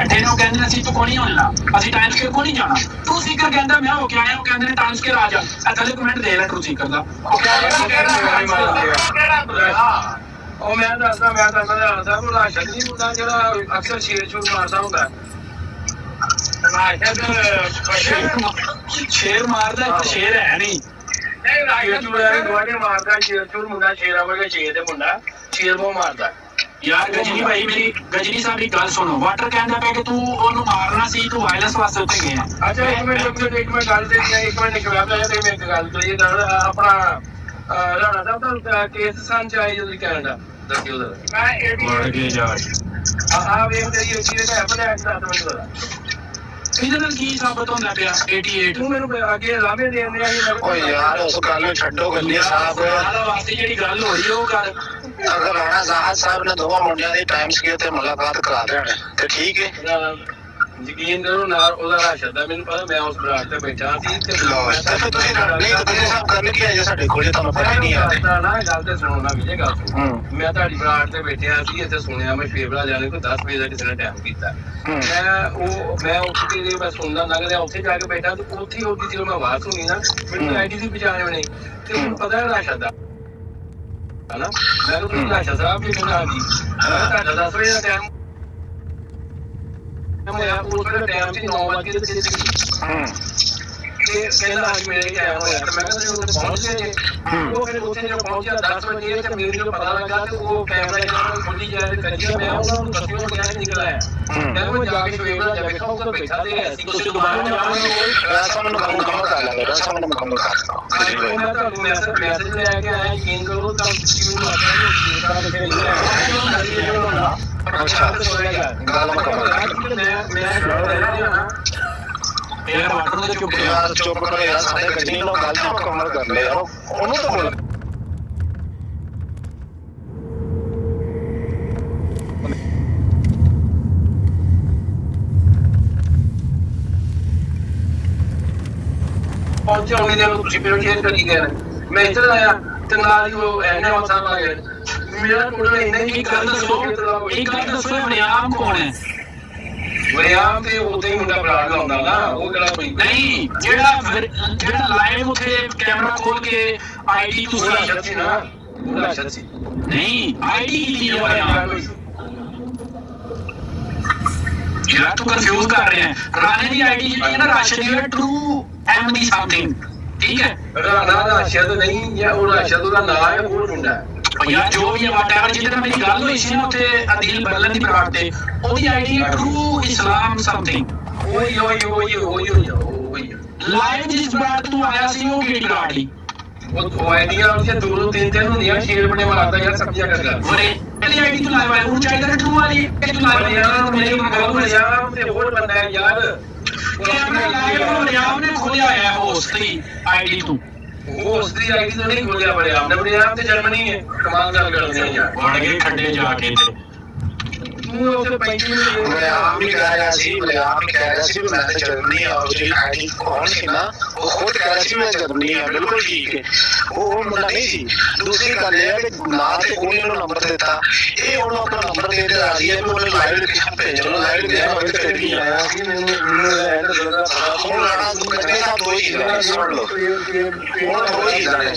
ਬੈਠੇ ਨੇ ਉਹ ਕਹਿੰਦੇ ਨੇ ਅਸੀਂ ਤੋਂ ਕੋਈ ਨਹੀਂ ਹੋਣਾ, ਅਸੀਂ ਟਾਈਮ ਸਕੇਅਰ ਕੋਈ ਨਹੀਂ ਜਾਣਾ। ਟਰੂ ਸੀਕਰ ਕਹਿੰਦਾ ਮੈਂ ਹੋ ਕੇ ਆਇਆ, ਉਹ ਕਹਿੰਦੇ ਨੇ ਟਾਈਮ ਸਕੇਅਰ ਆ ਜਾ। ਥੱਲੇ ਕਮੈਂਟ ਦੇ ਲੈ ਟਰੂ ਸੀਕਰ ਦਾ। ਉਹ ਮੈਂ ਦੱਸਦਾ ਉਹ ਰਾਸ਼ਦ ਨਹੀਂ ਹੁੰਦਾ ਜਿਹੜਾ ਅਕਸਰ ਸ਼ੇਰ ਸ਼ੂਰ ਮਾਰਦਾ ਹੁੰਦਾ। ਸ਼ੇਰ ਮਾਰਦਾ ਇੱਕ ਸ਼ੇਰ ਹੈ ਨਹੀਂ ਮਾਰਦਾ ਸ਼ੇਰ ਸ਼ੂਰ ਮੁੰਡਾ ਸ਼ੇਰਾਂ ਵਰਗਾ ਸ਼ੇਰ ਤੇ ਮੁੰਡਾ ਸ਼ੇਰ ਬਹੁਤ ਮਾਰਦਾ ਯਾਰ। ਗਜਨੀ ਭਾਈ ਮੇਰੀ ਗਜਨੀ ਸਾਹਿਬ ਦੀ ਗੱਲ ਸੁਣੋ। ਵਾਟਰ ਕਹਿੰਦਾ ਪਿਆ ਕਿ ਤੂੰ ਉਹਨੂੰ ਮਾਰਨਾ ਸੀ, ਤੂੰ ਵਾਇਲੈਂਸ ਵਾਸਤੇ ਉੱਤੇ ਗਿਆ। ਅੱਛਾ ਇੱਕ ਮਿੰਟ ਗੱਲ ਦੇ ਇੱਕ ਮਿੰਟ ਨਿਕਲਿਆ ਪਿਆ ਤੇ ਮੈਂ ਇੱਕ ਗੱਲ ਕਰੀਏ ਆਪਣਾ ਰਾਣਾ ਸਾਹਿਬ ਦਾ ਕੇਸ ਸਾਂਝ ਆਈ ਜਦੋਂ ਕੈਨੇਡਾ ਦੱਸਿਓ ਵੜ ਕੇ ਜਾ ਆ ਵੇਖ ਤੇਰੀ ਉੱਚੀ ਦੇ ਹੈ ਬਣਾ 10 ਮਿੰਟ ਦਾ ਇਹਦੇ ਨਾਲ ਕੀ ਸਾਬਤ ਹੁੰਦਾ ਪਿਆ 88 ਤੂੰ ਮੈਨੂੰ ਅੱਗੇ ਲਾਵੇਂ ਦੇਣ ਦੇ ਆ ਓ ਯਾਰ ਉਸ ਗੱਲ ਨੂੰ ਛੱਡੋ ਗੱਲੀ ਸਾਹਿਬ ਵਾਸਤੇ ਜਿਹੜੀ ਗੱਲ ਹੋ ਰਹੀ ਉਹ ਕਰ। ਅਗਰ ਰਾਣਾ ਜ਼ਾਹਦ ਸਾਹਿਬ ਨੇ ਦੋਵਾਂ ਮੁੰਡਿਆਂ ਦੀ ਟਾਈਮ ਸਕੇਅਰ ਤੇ ਮੁਲਾਕਾਤ ਕਰਾ ਦੇਣ ਤੇ ਠੀਕ ਹੈ। ਯਕੀਨ ਕਰੋ ਨਾਲ ਉਹਦਾ ਰਾਸ਼ਦ ਦਾ ਮੈਨੂੰ ਪਤਾ ਮੈਂ ਉਸ ਬਰਾੜ ਤੇ ਬੈਠਾ ਸੀ ਤੇ ਤੁਸੀਂ ਸਾਹਿਬ ਕਰਨ ਕੀ ਆਏ ਸਾਡੇ ਕੋਲ ਤੁਹਾਨੂੰ ਪਤਾ ਹੀ ਨਹੀਂ ਆ ਨਾ ਗੱਲ ਤੇ ਸੁਣੋ ਨਾ ਵਿਜੇ ਗੱਲ ਸੁਣੋ। ਮੈਂ ਤੁਹਾਡੀ ਬਰਾੜ ਤੇ ਬੈਠਿਆ ਸੀ ਇੱਥੇ ਸੁਣਿਆ ਮੈਂ ਫੇਵਰਾ ਜਾਣੇ ਕੋਈ 10 ਵਜੇ ਦਾ ਕਿਸੇ ਨੇ ਟਾਈਮ ਕੀਤਾ। ਮੈਂ ਉੱਠ ਕੇ ਮੈਂ ਸੁਣਦਾ ਲੰਘ ਰਿਹਾ ਉੱਥੇ ਜਾ ਕੇ ਬੈਠਾ ਤੇ ਉੱਥੇ ਉਹਦੀ ਜਦੋਂ ਮੈਂ ਆਵਾਜ਼ ਸੁਣੀ ਨਾ ਮੈਨੂੰ ਆਈਡੀ ਸੀ ਪਛਾਣੇ ਬਣੇ ਤੇ ਮੈਨੂੰ ਪਤਾ ਹੈ ਰਾਸ਼ਦ ਦਾ ਹਨਾ। ਮੈਂ ਕਿਹਾ ਰਾਸ਼ਦ ਸਾਹਿਬ ਜੀ ਕਹਿੰਦਾ ਜੀ ਤੁਹਾਡਾ 10 ਵਜੇ ਦਾ ਟਾਈਮ ਉਸ ਵੇਲੇ ਟਾਈਮ ਸੀ 9 ਵਜੇ ਤੇ ਕਹਿੰਦਾ ਅੱਜ ਮੇਰੇ ਟਾਈਮ ਹੋਇਆ ਤੇ ਮੈਂ ਕਹਿੰਦਾ ਉੱਥੇ ਪਹੁੰਚ ਗਏ ਉਹ ਫਿਰ ਉੱਥੇ ਜਦੋਂ ਪਹੁੰਚਿਆ 10 ਵਜੇ ਤੇ ਮੇਰੇ ਨੂੰ ਪਤਾ ਲੱਗਾ ਤੇ ਉਹ ਕੈਮਰਾ ਜਿਹੜਾ ਖੁੱਲੀ ਜਾ ਰਿਹਾ ਕਰੀਏ ਮੈਂ ਉਹਨਾਂ ਨੂੰ ਦੱਸਿਓ ਕਿਹਾ ਨਿਕਲ ਆਇਆ ਕਹਿੰਦਾ ਮੈਂ ਜਾ ਕੇ ਸ਼ਵੇਬਰਾ ਜਾ ਬੈਠਾ ਉਹ ਬੈਠਾ ਤੇ ਅਸੀਂ ਕੁਝ ਦੁਬਾਰਾ ਰਾਸਾ ਮੈਨੂੰ ਮੁਕੰਮਲ ਕਰ ਲਾਂਗੇ ਰਾਸਾ ਮੈਨੂੰ ਮੁਕੰਮਲ ਕਰ ਲਓ। ਮੈਂ ਤੁਹਾਨੂੰ ਮੈਸੇਜ ਲੈ ਕੇ ਆਇਆ ਯਕੀਨ ਕਰੋ ਤਾਂ ਤੁਸੀਂ ਮੈਨੂੰ ਅੱਛਾ ਗੱਲ ਮੁਕੰਮਲ ਯਾਰ ਵਾਟਰ ਨੂੰ ਚੁੱਪ ਯਾਰ ਚੁੱਪ ਕਰੋ ਯਾਰ ਸਾਡੇ ਗੱਡੀ ਨੂੰ ਗੱਲ ਤਾਂ ਮੁਕੰਮਲ ਕਰ ਲੈ ਯਾਰ ਉਹਨੂੰ ਤਾਂ ਬੋਲ ਪਹੁੰਚਿਆ ਉਹਨੇ ਜਦੋਂ ਤੁਸੀਂ ਫਿਰ ਚੇਂਜ ਕਰੀ ਗਏ ਮੈਂ ਇੱਧਰ ਆਇਆ ਤੇ ਨਾਲ ਹੀ ਉਹ ਐਨੇ ਮਸਾਂ ਆ ਗਏ ਮੇਰਾ ਕੋਲ ਇੰਨੇ ਹੀ ਗੱਲ ਦੱਸੋ ਵਰਿਆਮ ਕੌਣ ਹੈ? ਵਰਿਆਮ ਤੇ ਉਦੋਂ ਹੀ ਮੁੰਡਾ ਬਰਾੜ ਲਾਉਂਦਾ ਨਾ ਉਹ ਕਿਹੜਾ ਕੋਈ ਨਹੀਂ ਜਿਹੜਾ ਲਾਈਵ ਉੱਥੇ ਕੈਮਰਾ ਖੋਲ ਕੇ ਆਈਡੀ ਤੁਸੀਂ ਰਾਸ਼ਦ ਸੀ ਨਾ ਉਹ ਰਾਸ਼ਦ ਸੀ ਨਹੀਂ ਆਈਡੀ ਕੀ ਹੈ ਵਰਿਆਮ? ਯਾਰ ਤੂੰ ਕੰਫਿਊਜ਼ ਕਰ ਰਿਹਾ ਹੈ। ਰਾਣੇ ਦੀ ਆਈਡੀ ਜਿਹੜੀ ਹੈ ਨਾ ਰਾਸ਼ਦ ਦੀ ਟਰੂ ਐਮਡੀ ਸਮਥਿੰਗ ਠੀਕ ਹੈ। ਰਾਣਾ ਰਾਸ਼ਦ ਨਹੀਂ ਜਾਂ ਉਹ ਰਾਸ਼ਦ ਉਹਦਾ ਨਾਮ ਹੈ ਉਹ ਮੁੰਡਾ ਯਾਰ ਜੋ ਵੀ ਹੈ ਵਾਟਐਵਰ ਜਿਹਦੇ ਨਾਲ ਮੇਰੀ ਗੱਲ ਹੋਈ ਸੀ ਨਾ ਉੱਥੇ ਅਦੀਲ ਬੱਲਨ ਦੀ ਬਰਾੜ ਤੇ ਉਹਦੀ ਆਈਡੀ ਹੈ ਟਰੂ ਇਸਲਾਮ ਸਮਥਿੰਗ। ਉਹੀ ਲਾਈਵ ਜਿਸ ਬਰਾੜ ਤੂੰ ਆਇਆ ਸੀ ਉਹ ਕਿਹੜੀ ਬਰਾੜ ਦੀ? ਉਹ ਆਈਡੀਆਂ ਉਹਦੇ ਦੋ ਤਿੰਨ ਹੁੰਦੀਆਂ ਸ਼ੇਰ ਬਣੇ ਮਾਰਦਾ ਯਾਰ ਸਬਜ਼ੀਆਂ ਕਰਦਾ ਵਰੇ ਪਹਿਲੀ ਆਈਡੀ ਤੂੰ ਲਾਈਵ ਆਇਆ ਉਹਨੂੰ ਚਾਹੀਦਾ ਟਰੂ ਵਾਲੀ ਇਹ ਤੂੰ ਲਾਈਵ ਯਾਰ ਮੇਰੇ ਕੋਲ ਯਾਰ ਤੇ ਹੋਰ ਬੰਦਾ ਹੈ ਯਾਰ ਕੈਮਰਾ ਲਾਈਵ ਵਰਿਆਮ ਨੇ ਖੋਲਿਆ ਹੋਇਆ ਹੋਸਟ ਦੀ ਆਈਡੀ ਤੂੰ ਉਹ ਉਸ ਦੀ ਆਈਡੀ ਤੋਂ ਨਹੀਂ ਖੋਲਿਆ ਵਰਿਆਮ ਤੇ ਜਰਮਨੀ ਹੈ ਕਮਾਲ ਗੱਲ ਕਰਦੇ ਨੇ ਯਾਰ ਵੜ ਗਏ ਖੱਡੇ ਜਾ ਕੇ ਤੇ ਤੂੰ ਉੱਥੇ 35 ਮਿੰਟ ਵਰਿਆਮ ਵੀ ਕਹਿ ਰਿਹਾ ਸੀ ਵੀ ਮੈਂ ਤਾਂ ਜਰਮਨੀ ਆ ਉਹ ਜਿਹੜੀ ਆਈਡੀ ਕੌਣ ਸੀ ਨਾ ਉਹ ਖੁਦ ਕਹਿ ਰਿਹਾ ਸੀ ਮੈਂ ਜਰਮਨੀ ਆ ਬਿਲਕੁਲ ਠੀਕ ਹੈ ਉਹ ਮੁੰਡਾ ਨਹੀਂ ਸੀ। ਦੂਸਰੀ ਗੱਲ ਇਹ ਹੈ ਕਿ ਨਾ ਤੇ ਉਹਨੇ ਉਹਨੂੰ ਨੰਬਰ ਦਿੱਤਾ ਇਹ ਉਹਨੂੰ ਆਪਣਾ ਨੰਬਰ ਦੇ ਕੇ ਆ ਰਹੀ ਹੈ ਵੀ ਉਹਨੇ ਲਾਈਵ ਲੋਕੇਸ਼ਨ ਭੇਜੋ ਲਾਈਵ ਲੋਕੇਸ਼ਨ ਹੋਵੇ ਤੇ ਵੀ ਆਇਆ ਸੀ ਮੈਨੂੰ ਐਂਡ ਬੋਲਦਾ ਹੁਣ ਰਾਣਾ ਕੱਟੇ ਸਾਹਿਬ ਦੋ ਹੀ ਚੀਜ਼ਾਂ ਸੁਣ ਲਓ ਹੁਣ ਦੋ ਹੀ ਚੀਜ਼ਾਂ ਨੇ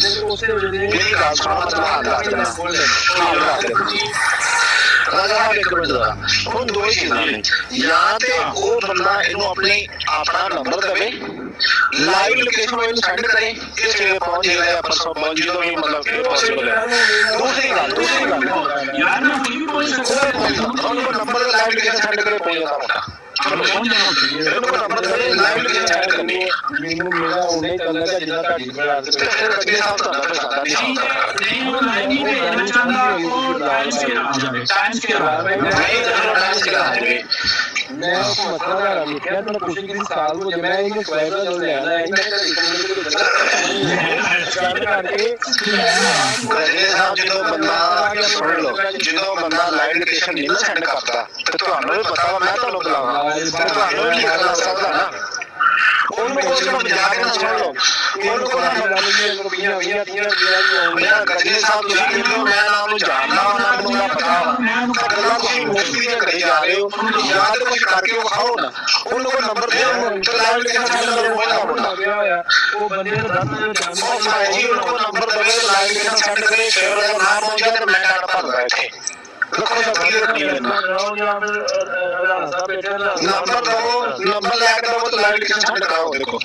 ਮੇਰੀ ਗੱਲ ਸੁਣੋ ਮਤਲਬ ਹਾਲ ਦੱਸ ਦੇਣਾ ਰਾਜਾ ਇੱਕ ਮਿੰਟ ਦਾ ਹੁਣ ਦੋ ਹੀ ਚੀਜ਼ਾਂ ਨੇ ਜਾਂ ਤੇ ਉਹ ਬੰਦਾ ਇਹਨੂੰ ਆਪਣਾ ਨੰਬਰ ਦੇਵੇ ਲਾਈਵ ਲੋਕੇਸ਼ਨ ਉਹਨੂੰ ਸੈਂਡ ਕਰੇ ਇਹ ਸਵੇਰੇ ਪਹੁੰਚ ਜਾਏਗਾ ਜਾਂ ਪਰਸੋਂ ਪਹੁੰਚ ਜਦੋਂ ਵੀ ਮਤਲਬ ਇਹ ਪੋਸੀਬਲ ਹੈ। ਦੂਸਰੀ ਗੱਲ ਯਾਰ ਮੈਂ ਕੋਈ ਵੀ ਬੋਲ ਸਕਦਾ ਉਹਨੂੰ ਨੰਬਰ ਲਾਈਵ ਲੋਕੇਸ਼ਨ ਸੈਂਡ ਕਰੇ ਪਹੁੰਚ ਜਾਂਦਾ ਮੁੰਡਾ ਪਹੁੰਚ ਜਾਣਾ ਇਹਨੂੰ ਨੰਬਰ ਦੇ ਲਾਈਵ ਲੋਕੇਸ਼ਨ ਸੈਂਡ ਕਰਨੀ ਹੈ ਮੈਨੂੰ ਮੇਰਾ ਉਹਨੇ ਚੱਲਦਾ ਜਿੱਦਾਂ ਤੁਹਾਡੀ ਬਣਾ ਤੇ ਫਿਰ ਅੱਗੇ ਸਾਹਿਬ ਤੁਹਾਡਾ ਫਿਰ ਸਾਡਾ ਨਹੀਂ ਨਹੀਂ ਉਹ ਲਾਈਵ ਨਹੀਂ ਭੇਜਣਾ ਚਾਹੁੰਦਾ ਉਹ ਟਾਈਮ ਸਕੇਅਰ ਆ ਜਾਵੇ ਟਾਈਮ ਸਕੇਅਰ ਨਹੀਂ ਤਾਂ ਟਾਈਮ ਸਿਖਾ ਦੇਵੇ ਮੈਂ ਉਸ ਮਸਲਾ ਦਾ ਲਿਖਿਆ ਤਾਂ ਕੁਝ ਕਿਸੇ ਸਾਲ ਨੂੰ ਮੈਂ ਇਹ ਸਵਾਇਦਾ ਜਦੋਂ ਲੈਣਾ ਹੈ ਮੈਂ ਜਦੋਂ ਬੰਦਾ ਲਾਈਵ ਲੋਕੇਸ਼ਨ ਨਹੀਂ ਸੈਂਡ ਕਰਦਾ ਤੇ ਤੁਹਾਨੂੰ ਵੀ ਪਤਾ ਵਾ ਮੈਂ ਤੁਹਾਨੂੰ ਬੁਲਾਵਾਂ ਤੇ ਤੁਹਾਨੂੰ ਵੀ ਨਹੀਂ ਕਰ ਸਕਦਾ ਨਾ ਉਹਨੂੰ ਮਜ਼ਾਕ ਨਾ ਸੁਣ ਲਓ ਉਹਨੂੰ ਕੋਲ ਗਜਨੀ ਸਾਹਿਬ ਤੁਸੀਂ ਕਹਿੰਦੇ ਹੋ ਮੈਂ ਨਾਮ ਨੂੰ ਜਾਣਦਾ ਵਾ, ਨਾ ਮੈਨੂੰ ਪਤਾ ਵਾ, ਗੱਲਾਂ ਤੁਸੀਂ ਮੁਫਤੀ ਦੀਆਂ ਕਰੀ ਜਾ ਰਹੇ ਹੋ, ਯਾਦ ਕੁਝ ਕਰਕੇ ਵਿਖਾਓ ਨਾ। ਉਹਨੂੰ ਕੋਲ ਨੰਬਰ ਦੇ ਉਹ ਬੰਦੇ ਨੂੰ ਦੱਸ ਜੀ ਉਹਨੂੰ ਕੋਲ ਨੰਬਰ ਦੇਵੇ, ਲਾਈਵ ਸੈਂਡ ਕਰੇ, ਸ਼ੇਅਰ ਦਾ ਨਾਮ ਪਹੁੰਚਿਆ ਤੇ ਮੈਂ ਕੱਟ ਭਰਦਾ ਇੱਥੇ ਨੰਬਰ ਦਵੋ, ਨੰਬਰ ਲੈ ਕੇ ਦਵੋ ਤੇ ਲਾਈਵ ਲੋਕੇਸ਼ਨ ਸੈਂਡ ਕਰਾਓ। ਦੇਖੋ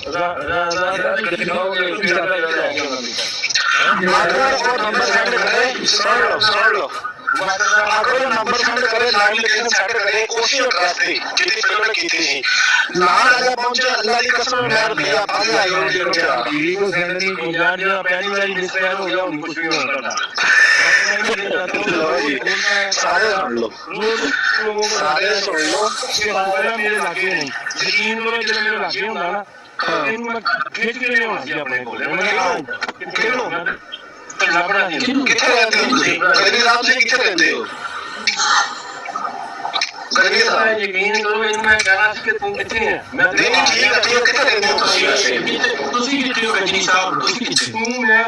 ਨੰਬਰ ਸੈਂਡ ਕਰੇ, ਸੁਣ ਲਓ ਅਗਰ ਨੰਬਰ ਸੈਂਡ ਕਰੇ, ਲਾਈਵ ਲੋਕੇਸ਼ਨ ਸੈਂਡ ਕਰੇ ਉਸੇ ਐਡਰੈਸ ਤੇ ਜਿੱਥੇ ਪਹਿਲਾਂ ਕੀਤੀ ਸੀ, ਨਾਲ ਆ ਪਹੁੰਚੇ। ਅੱਲਾ ਦੀ ਕਸਮ ਮੈਂ ਰੁਪਿਆ 5000 को सेंड नहीं की यार, जो पहली वाली मिसप्लेन हो गया उनको कुछ भी नहीं होता। ਸਾਰੇ ਸੁਣ ਲਓ, ਸਾਰੇ ਸੁਣ ਲਓ। मेरे लागे नहीं यकीन करो, जो मेरे लागे होता ना मैं खिंच के नहीं होना जी अपने कोल ਕਿੱਥੇ ਰਹਿੰਦੇ ਹੋ ਤੁਸੀਂ? ਗਜਨੀ ਸਾਹਿਬ ਜੀ ਕਿੱਥੇ ਰਹਿੰਦੇ ਹੋ? ਗਜਨੀ ਸਾਹਿਬ यकीन करो, मैं कहना कि तुम कितने हैं ਨਹੀਂ ਠੀਕ ਹੈ, ਠੀਕ ਕਿੱਥੇ ਰਹਿੰਦੇ ਹੋ ਤੁਸੀਂ ਵੈਸੇ? ਤੁਸੀਂ ਕਿੱਥੇ ਹੋ ਗਜਨੀ ਸਾਹਿਬ? ਤੁਸੀਂ ਕਿੱਥੇ? तू मैं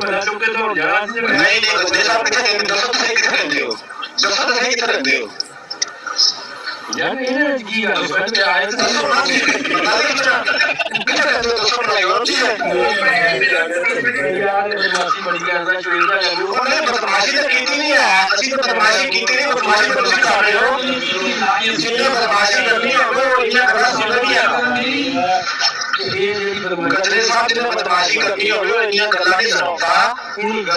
बड़ा चुके तो जा ਨਹੀਂ ਗਜਨੀ ਸਾਹਿਬ ਕਿੱਥੇ ਰਹਿੰਦੇ? ਦੱਸੋ ਤੁਸੀਂ ਕਿੱਥੇ ਰਹਿੰਦੇ ਹੋ? ਦੱਸੋ ਤੁਸੀਂ ਕਿੱਥੇ ਰਹਿੰਦੇ ਹੋ? यार ये की है उसमें आए थे ਦੱਸੋ ਨਾ ਜੀ, ਕਿੱਥੇ ਰਹਿੰਦੇ ਹੋ? ਦੱਸੋ ਨਾ ਯਾਰ ਜੀ यार बदमाशी बड़ी करदा चोरीदा जादू ਉਹਨੇ ਬਦਮਾਸ਼ੀ ਤਾਂ ਕੀਤੀ ਨਹੀਂ ਹੈ, ਅਸੀਂ ਤਾਂ ਬਦਮਾਸ਼ੀ ਕੀਤੀ ਨਹੀਂ, ਬਦਮਾਸ਼ੀ ਤਾਂ ਤੁਸੀਂ ਕਰ ਰਹੇ ਹੋ। ਜਿਹਨੇ ਬਦਮਾਸ਼ੀ ਕਰਨੀ ਹੈ ਉਹ ਇਹਨਾਂ ਗੱਲਾਂ ਸੁਣ ਰਹੀ ਹੈ। ਗਜਨੀ ਸਾਹਿਬ ਨੇ ਬਦਮਾਸ਼ੀ ਕਰਨੀ ਹੋਵੇ ਉਹ ਇੰਨੀਆਂ ਗੱਲਾਂ ਨਹੀਂ ਸੁਣਾਉਂਦਾ।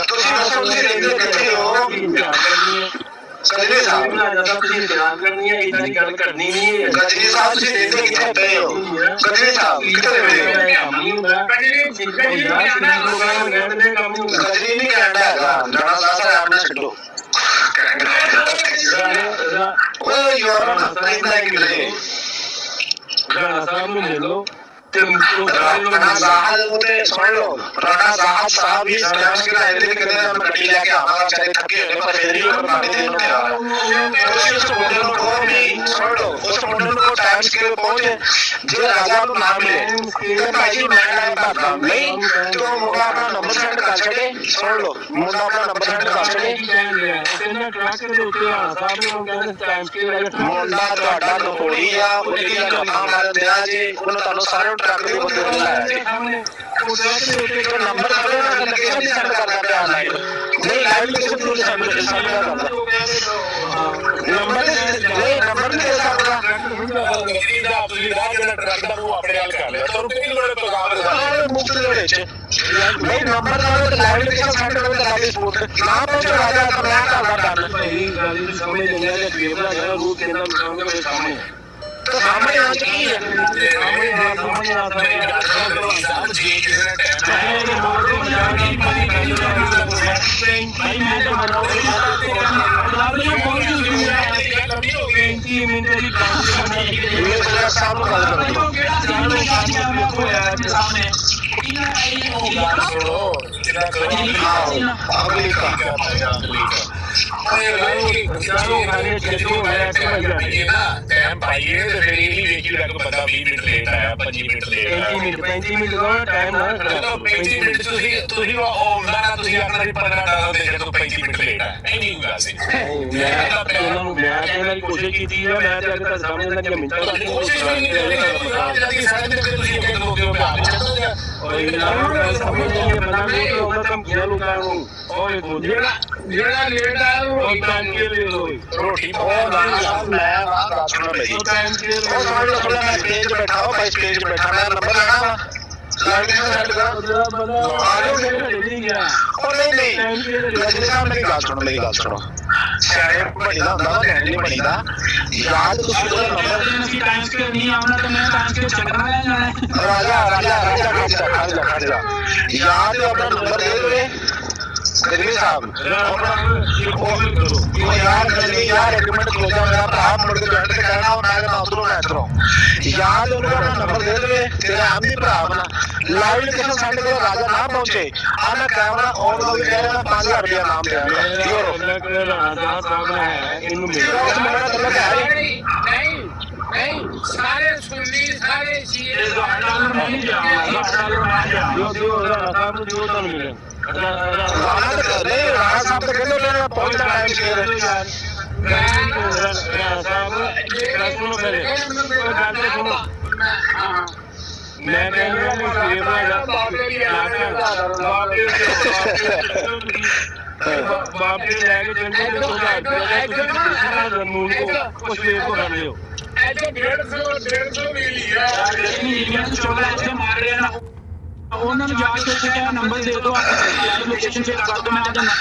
ਤੁਸੀਂ ਦੱਸੋ ਤੁਸੀਂ ਰਹਿੰਦੇ ਕਿੱਥੇ ਹੋ? ਗਜਨੀ ਸਾਹਿਬ ਤੁਸੀਂ ਇੰਤਜ਼ਾਮ ਕਰਨੀ ਹੈ, ਇਦਾਂ ਦੀ ਗੱਲ ਕਰਨੀ ਨਹੀਂ ਹੈ। ਗਜਨੀ ਸਾਹਿਬ ਤੁਸੀਂ ਰਹਿੰਦੇ ਕਿੱਥੇ ਪਏ ਹੋ? ਗਜਨੀ ਸਾਹਿਬ ਕਿੱਥੇ ਰਹਿੰਦੇ ਹੋ? ਕੰਮ ਨਹੀਂ ਹੁੰਦਾ ਯਾਰ, ਕਿੰਨੇ ਲੋਕਾਂ ਨੂੰ ਕਹਿੰਦੇ ਕੰਮ ਨਹੀਂ ਹੁੰਦਾ। ਗਜਨੀ ਨਹੀਂ ਕਹਿੰਦਾ ਹੈਗਾ, ਜਣਾ ਸਾਸਾ ਆਪ ਨਾ ਛੱਡੋ। ਓਏ ਯਾਰ ਰਹਿੰਦਾ ਕਿੱਥੇ? ਰਾਣਾ ਸਾਹਿਬ ਨੂੰ ਮਿਲ ਲਓ ਤੇ ਰਾਣਾ ਸਾਹਿਬ ਤੇ ਸੁਣ ਲਓ, ਰਾਣਾ ਸਾਹਿਬ ਵੀ ਸਟੈਂਡ ਕੇ ਆਏ ਨੇ, ਕਹਿੰਦੇ ਮੈਂ ਗੱਡੀ ਲੈ ਕੇ ਆਵਾਂਗਾ, ਚਾਹੇ ਥੱਕੇ ਹੋਏ ਨੇ ਪਰ ਫਿਰ ਵੀ ਉਹ ਕਰਵਾਣੇ ਦੇਣ ਨੂੰ ਤਿਆਰ ਆ। ਤੁਸੀਂ ਉਸ ਮੁੰਡੇ ਨੂੰ ਕਹੋ ਵੀ ਸੁਣ ਲਓ, ਉਸ ਮੁੰਡੇ ਨੂੰ ਕਹੋ ਟਾਈਮ ਸਕੇਲ ਪਹੁੰਚੇ, ਜੇ ਰਾਜਾ ਨੂੰ ਨਾ ਮਿਲੇ ਤੇ ਭਾਈ ਜੀ ਮੈਂ ਟਾਈਮ ਭਰਦਾ ਨਹੀਂ ਤੇ ਉਹ ਮੁੰਡਾ ਆਪਣਾ ਨੰਬਰ ਸੈਂਡ ਕਰ ਛੱਡੇ। ਸੁਣ ਲਓ, ਮੁੰਡਾ ਆਪਣਾ ਨੰਬਰ ਸੈਂਡ ਕਰ ਛੱਡੇ। ਕਹਿੰਦਾ ਟਰੱਕ ਦੇ ਉੱਤੇ ਰਾਣਾ ਸਾਹਿਬ ਨੂੰ ਕਹਿੰਦੇ ਟਾਈਮ ਸਕੇਲ ਮੁੰਡਾ ਤੁਹਾਡਾ ਨਪੋੜੀ ਆ, ਉਹਦੀ ਗੱਲਾਂ ਮਾਰਨ ਦਿਆ ਜੇ, ਉਹਨੇ ਤੁਹਾਨੂੰ ਸਾਰਿਆਂ ਟਰੱਕ ਦੇ ਬੰਦੇ ਨੂੰ ਲਾਇਆ ਜੀ। तो नंबर लोकेशन भी सेंड करना पे ऑनलाइन नहीं, लाइव लोकेशन भी सेंड करना नंबर नहीं दे सकता। मुफ्त ਦੇ ਵਿੱਚ ਨਹੀਂ ਨੰਬਰ ਨਾਲ ਲਾਈਵ ਲੋਕੇਸ਼ਨ ਸੈਂਡ ਕਰੋ ਤਾਂ ਲਾਈਵ ਸਪੋਰਟ ਨਾ ਪਹੁੰਚੋ ਰਾਜਾ ਤਾਂ ਮੈਂ ਕਰਦਾ ਡਨ। ਭਾਈ ਗੱਲ ਨੂੰ ਸਮਝ ਨਹੀਂ ਆ ਰਿਹਾ, ਫੇਵਰਾ ਜਿਹੜਾ ਰੂਟ ਕਹਿੰਦਾ ਸਾਹਮਣੇ ਮੇਰੇ ਸਾਹਮਣੇ तो सामने आ की है ਸਾਹਮਣੇ ਆ ਸਾਹਿਬ ਜੀ ਕਿਸੇ ਨੇ ਟਾਈਮ ਪਾਈਏ ਤੇ ਫਿਰ ਇਹ ਨਹੀਂ ਵੇਖੀ ਲੱਗ ਬੰਦਾ 20 ਮਿੰਟ ਲੇਟ ਆਇਆ, 25 ਮਿੰਟ ਲੇਟ ਆਇਆ, 35 ਮਿੰਟ ਦਾ ਟਾਈਮ ਨਾ 35 ਮਿੰਟ ਤੁਸੀਂ ਉਹ ਹੁੰਦਾ ਨਾ, ਤੁਸੀਂ ਆਖਣਾ 15 ਡਾਲਰ ਦੇ ਕੇ 35 ਮਿੰਟ ਲੇਟ ਆਇਆ, ਇਹ ਨਹੀਂ ਹੁੰਦਾ ਸੀ। ਮੈਂ ਕਹਿਣ ਦੀ ਕੋਸ਼ਿਸ਼ ਕੀਤੀ ਹੈ, ਮੈਂ ਤੇ ਅੱਗੇ ਤਾਂ ਸਾਹਮਣੇ ਲੱਗ ਗਿਆ ਮਿੰਟਾਂ ਦੀ ਕੋਸ਼ਿਸ਼ ਨਹੀਂ ਕੀਤੀ ਸਾਡੇ ਤੇ ਤੁਸੀਂ ਅੱਗੇ ਦੋ ਕਿਉਂ ਪਿਆ ਚੱਲੋ ਗਿਆ ਓਏ ਨਾ ਸਮਝ ਨਹੀਂ ਬੰਦਾ ਨਹੀਂ ਹੁੰਦਾ ਤਾਂ ਕਿਹਨਾਂ ਲੋਕਾਂ ਨੂੰ ਓਏ ਜਿਹੜਾ ਲੇਟ ਆਇਆ ਉਹ ਟਾਈਮ ਕੇ ਲਈ ਰੋਟੀ मैं सुनो मेरी मैं स्टेज पे बैठा हूँ भाई, स्टेज पे बैठा मैं नंबर लेना वा मेरी गल सुनो सियाने बनी दा हुंदा कहने नहीं बनी दा याद राजा याद अपना नंबर दे दे गजनी साहब यार गजनी यार एक मिनट खलो जा, मेरा भरा मुड़ के बैठ के कहना मैं कहना उधरों ना इधरों याद उनको अपना नंबर दे दे, तेरा हम भी भरा बना लाइव लोकेशन सेंड करो, राजा ना पहुंचे आ मैं कैमरा ऑन करके कह रहा 5000 रुपया नाम दे नहीं सारे सुन्नी सारे $1000 मैं नहीं जाऊंगा, $1000 मैं जाऊंगा। राणा साहब तो कहते हैं पहुंचना टाइम शेयर मैं बाप के लैके चलते को कर लियो ਉਹਨਾਂ ਨੂੰ ਜਾ ਕੇ ਉੱਥੇ ਕਿਹਾ ਨੰਬਰ ਦੇ ਦਿਓ ਆਪਣੀ ਲੋਕੇਸ਼ਨ ਸ਼ੇਅਰ ਕਰ ਦਿਓ ਮੈਂ ਆ ਜਾਣਾ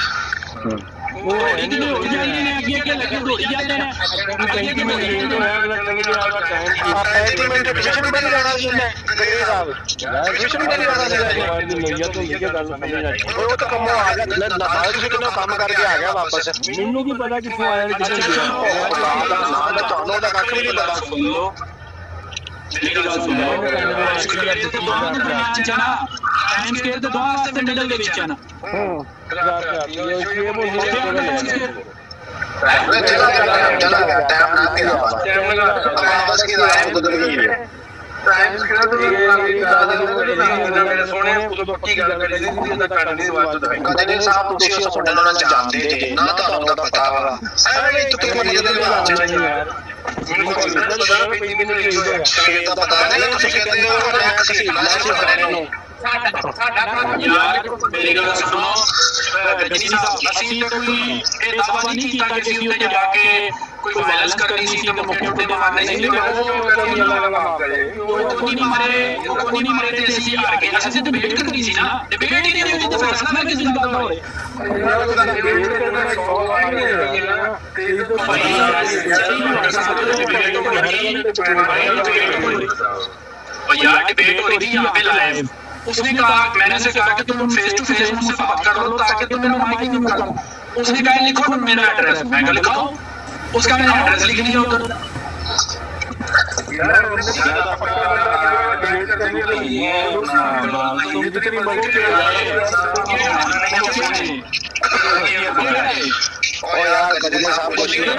ਉਹ ਇੱਕ ਨੇ ਹੋ ਜਾਂਦੇ ਨੇ ਅੱਗੇ ਅੱਗੇ ਲੱਗੇ ਦੌੜੀ ਜਾਂਦੇ ਨੇ 35 ਮਿੰਟ ਪੋਜੀਸ਼ਨ ਬਣ ਜਾਣਾ ਸੀ ਉਹਨੇ ਗਰੇਵਾਲ ਸਾਹਿਬ ਪੋਜੀਸ਼ਨ ਬਣ ਜਾਣਾ ਸੀ ਉਹ ਤਾਂ ਕੰਮ ਆ ਗਿਆ ਨਾਲ ਤੁਸੀਂ ਕਿੰਨਾ ਕੰਮ ਕਰਕੇ ਆ ਗਿਆ ਵਾਪਸ ਮੈਨੂੰ ਕੀ ਪਤਾ ਕਿੱਥੋਂ ਆਇਆ ਤੇ ਕਿੱਥੇ ਗਿਆ ਤੁਹਾਨੂੰ ਉਹਦਾ ਕੱਖ ਵੀ ਨਹੀਂ ਪਤਾ ਮੇਰੀ ਗੱਲ ਸੁਣੋ ਟਾਈਮ ਸਕੇਅਰ ਦੇ ਦੋਹਾਂ ਵਾਸਤੇ ਮਿਡਲ ਦੇ ਵਿੱਚ ਆ ਨਾ चला गया टाइम बस की लाइन गुजर गई है ਟਾਈਮ ਸਕੇਅਰ ਤੇ ਮੇਰੇ ਸੋਹਣੇ ਉਦੋਂ ਪੱਕੀ ਗੱਲ ਕਰੀ ਸੀ ਉਹਦਾ ਘੱਟ ਨਹੀਂ ਆਵਾਜ਼ ਦਵਾਈ ਕਦੇ ਸਾਹਿਬ ਤੁਸੀਂ ਉਸ ਮੁੰਡੇ ਨਾਲ ਜਾਣਦੇ ਜੇ ਨਾ ਤੁਹਾਨੂੰ ਉਹਦਾ ਪਤਾ ਵਾ ਐਵੇਂ ਤੂੰ ਕਿਉਂ ਨਹੀਂ ਜਦ ਯਾਰ ਮੈਨੂੰ ਤਾਂ ਪਤਾ ਨਹੀਂ ਤੁਸੀਂ ਕਹਿੰਦੇ ਹੋ ਮੈਂ ਕਿਸੇ ਮੈਸੇਜ ਕਰੇ ਨੂੰ ਯਾਰ ਮੇਰੀ ਗੱਲ ਸੁਣੋ ਗੱਡੀ ਸਾਹਿਬ ਅਸੀਂ ਕੋਈ ਇਹ ਦਾਵਾ ਨਹੀਂ ਕੀਤਾ ਕਿ ਅਸੀਂ ਉੱਥੇ ਜਾ ਕੇ ਕੋਈ ਵਾਇਲੈਂਸ ਕਰਨੀ ਸੀ ਤਾਂ ਮੌਕੇ ਉੱਤੇ ਮਾਰਨੇ ਸੀ ਕੋਈ ਨਹੀਂ ਮਰੇ ਤੇ ਅਸੀਂ ਹਾਰ ਗਏ ਅਸੀਂ ਤਾਂ ਡਿਬੇਟ ਕਰੀ ਸੀ ਨਾ ਡਿਬੇਟ ਹੀ ਨਹੀਂ ਹੋਈ ਤਾਂ ਫੈਸਲਾ ਨਾ ਕਿਸੇ ਨੂੰ ਕਰਨਾ ਹੋਵੇ यार डिबेट हो रही थी यहाँ पे लाइव उसने कहा मैंने से कहा कि तुम फेस टू फेस मुझसे बात कर लो ताकि तुम मैं माइक नहीं कर उसने कहा लिखो मेरा एड्रेस मैं कहा लिखाओ उसका मैंने एड्रेस लिख दिया उधर यार गजनी साहब कुछ नहीं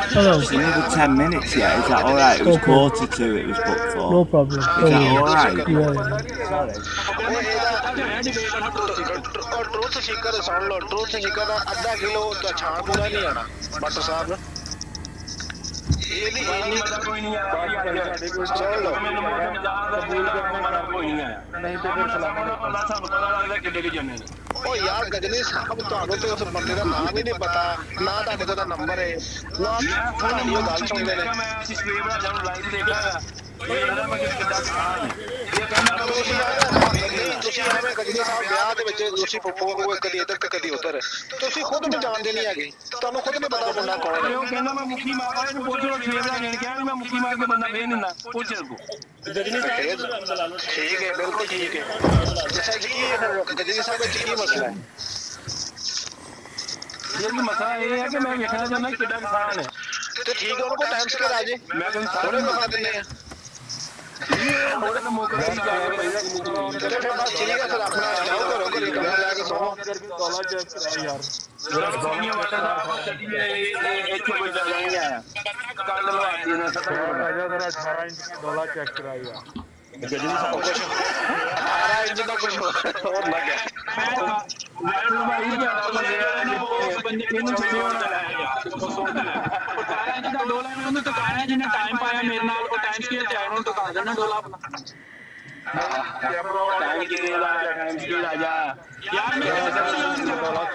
Hello. It's another 10 minutes, yeah? Is that alright? It was Okay. 1:45 it was booked for. No problem. Is that alright? Yeah. Truth Sikar soon low truth Sikar का आधा किलो तो छाण पूरा नहीं आना बट साहब ਉਹ ਯਾਰ ਗਜਨੀ ਸਾਹਿਬ ਤੁਹਾਨੂੰ ਤੇ ਉਸ ਬੰਦੇ ਦਾ ਨਾਮ ਹੀ ਨਹੀਂ ਪਤਾ ਨਾ ਤੁਹਾਡੇ ਕੋਲ ਦਾ ਨੰਬਰ ਹੈ ਨਾ ਤੁਹਾਡੀ ਉਹ ਗੱਲ ਸੁਣਦੇ ਨੇ ਤੁਸੀਂ ਐਵੇਂ ਗਜਨੀ ਸਾਹਿਬ ਵਿਆਹ ਦੇ ਵਿੱਚ ਤੁਸੀਂ ਫੁੱਫੋ ਕਦੀ ਇੱਧਰ ਤੇ ਕਦੀ ਉੱਧਰ ਤੁਸੀਂ ਖੁਦ ਵੀ ਜਾਣਦੇ ਨਹੀਂ ਹੈਗੇ ਤੁਹਾਨੂੰ ਖੁਦ ਨਹੀਂ ਪਤਾ ਮੁੰਡਾ ਕੌਣ ਹੈ ਉਹ ਕਹਿੰਦਾ ਮੈਂ ਮੁੱਕੀ ਮਾਰ ਇਹਨੂੰ ਪੁੱਛ ਲੋ ਫੇਵਰਾ ਨੇ ਕਿਹਾ ਮੈਂ ਮੁੱਕੀ ਮਾਰ ਕੇ ਬੰਦਾ ਫੇਰ ਨਿੰਦਾ ਪੁੱਛ ਲੋ ਠੀਕ ਹੈ ਬਿਲਕੁਲ ਠੀਕ ਹੈ ਅੱਛਾ ਜੀ ਕੀ ਗਜਨੀ ਸਾਹਿਬ ਵਿੱਚ ਕੀ ਮਸਲਾ ਹੈ ਇਹ ਮਸਲਾ ਇਹ ਹੈ ਕਿ ਮੈਂ ਵੇਖਣਾ ਚਾਹੁੰਦਾ ਕਿੱਡਾ ਕਿਸਾਨ ਹੈ ਤੇ ਠੀਕ ਹੈ ਉਹਨਾਂ ਕੋਲ ਟਾਈਮ ਸਕੇਲ ਆ ਜੇ ਮੈਂ ਤੁਹਾਨੂੰ ਥੋੜੇ ਦਿਖਾ ਦਿੰਦੇ ਆ ਥੋੜੇ ਤਾਂ ਮੌਕਾ ਨਹੀਂ ਜਾ ਰਿਹਾ ਚਲੋ ਫਿਰ ਬਸ ਠੀਕ ਹੈ ਫਿਰ ਆਪਣਾ ਜਾਓ ਘਰੋਂ ਘਰੇ ਕਮਰਾ ਲੈ ਕੇ ਸੋਵੋ ਮੇਰਾ ਸੋਨੀਆ ਵਾਟਰ ਦਾ ਚੱਡੀ ਇੱਥੇ ਕੋਈ ਜਗ੍ਹਾ ਨਹੀਂ ਆਇਆ ਕੱਲ ਲਵਾ ਦੇਣਾ ਸਭ जरा 18 इंच की डोला चेक कराइए ਗੱਡੀ ਨਹੀਂ ਸਭ ਕੁਝ 18 ਇੰਚ ਦਾ ਕੁਝ ਹੋਰ ਲੱਗ ਗਿਆ ਜਿਹਨੇ ਟਾਈਮ ਪਾਇਆ ਮੇਰੇ ਨਾਲ ਉਹ ਟਾਈਮ ਸਕੇਲ ਤੇ ਆਇਆ ਉਹਨੂੰ ਟਕਾ ਦੇਣਾ ਡੋਲਾ ਆਪਣਾ ਟਾਈਮ ਕਿਤੇ ਦਾ ਟਾਈਮ ਕੀ ਰਾਜਾ ਯਾਰ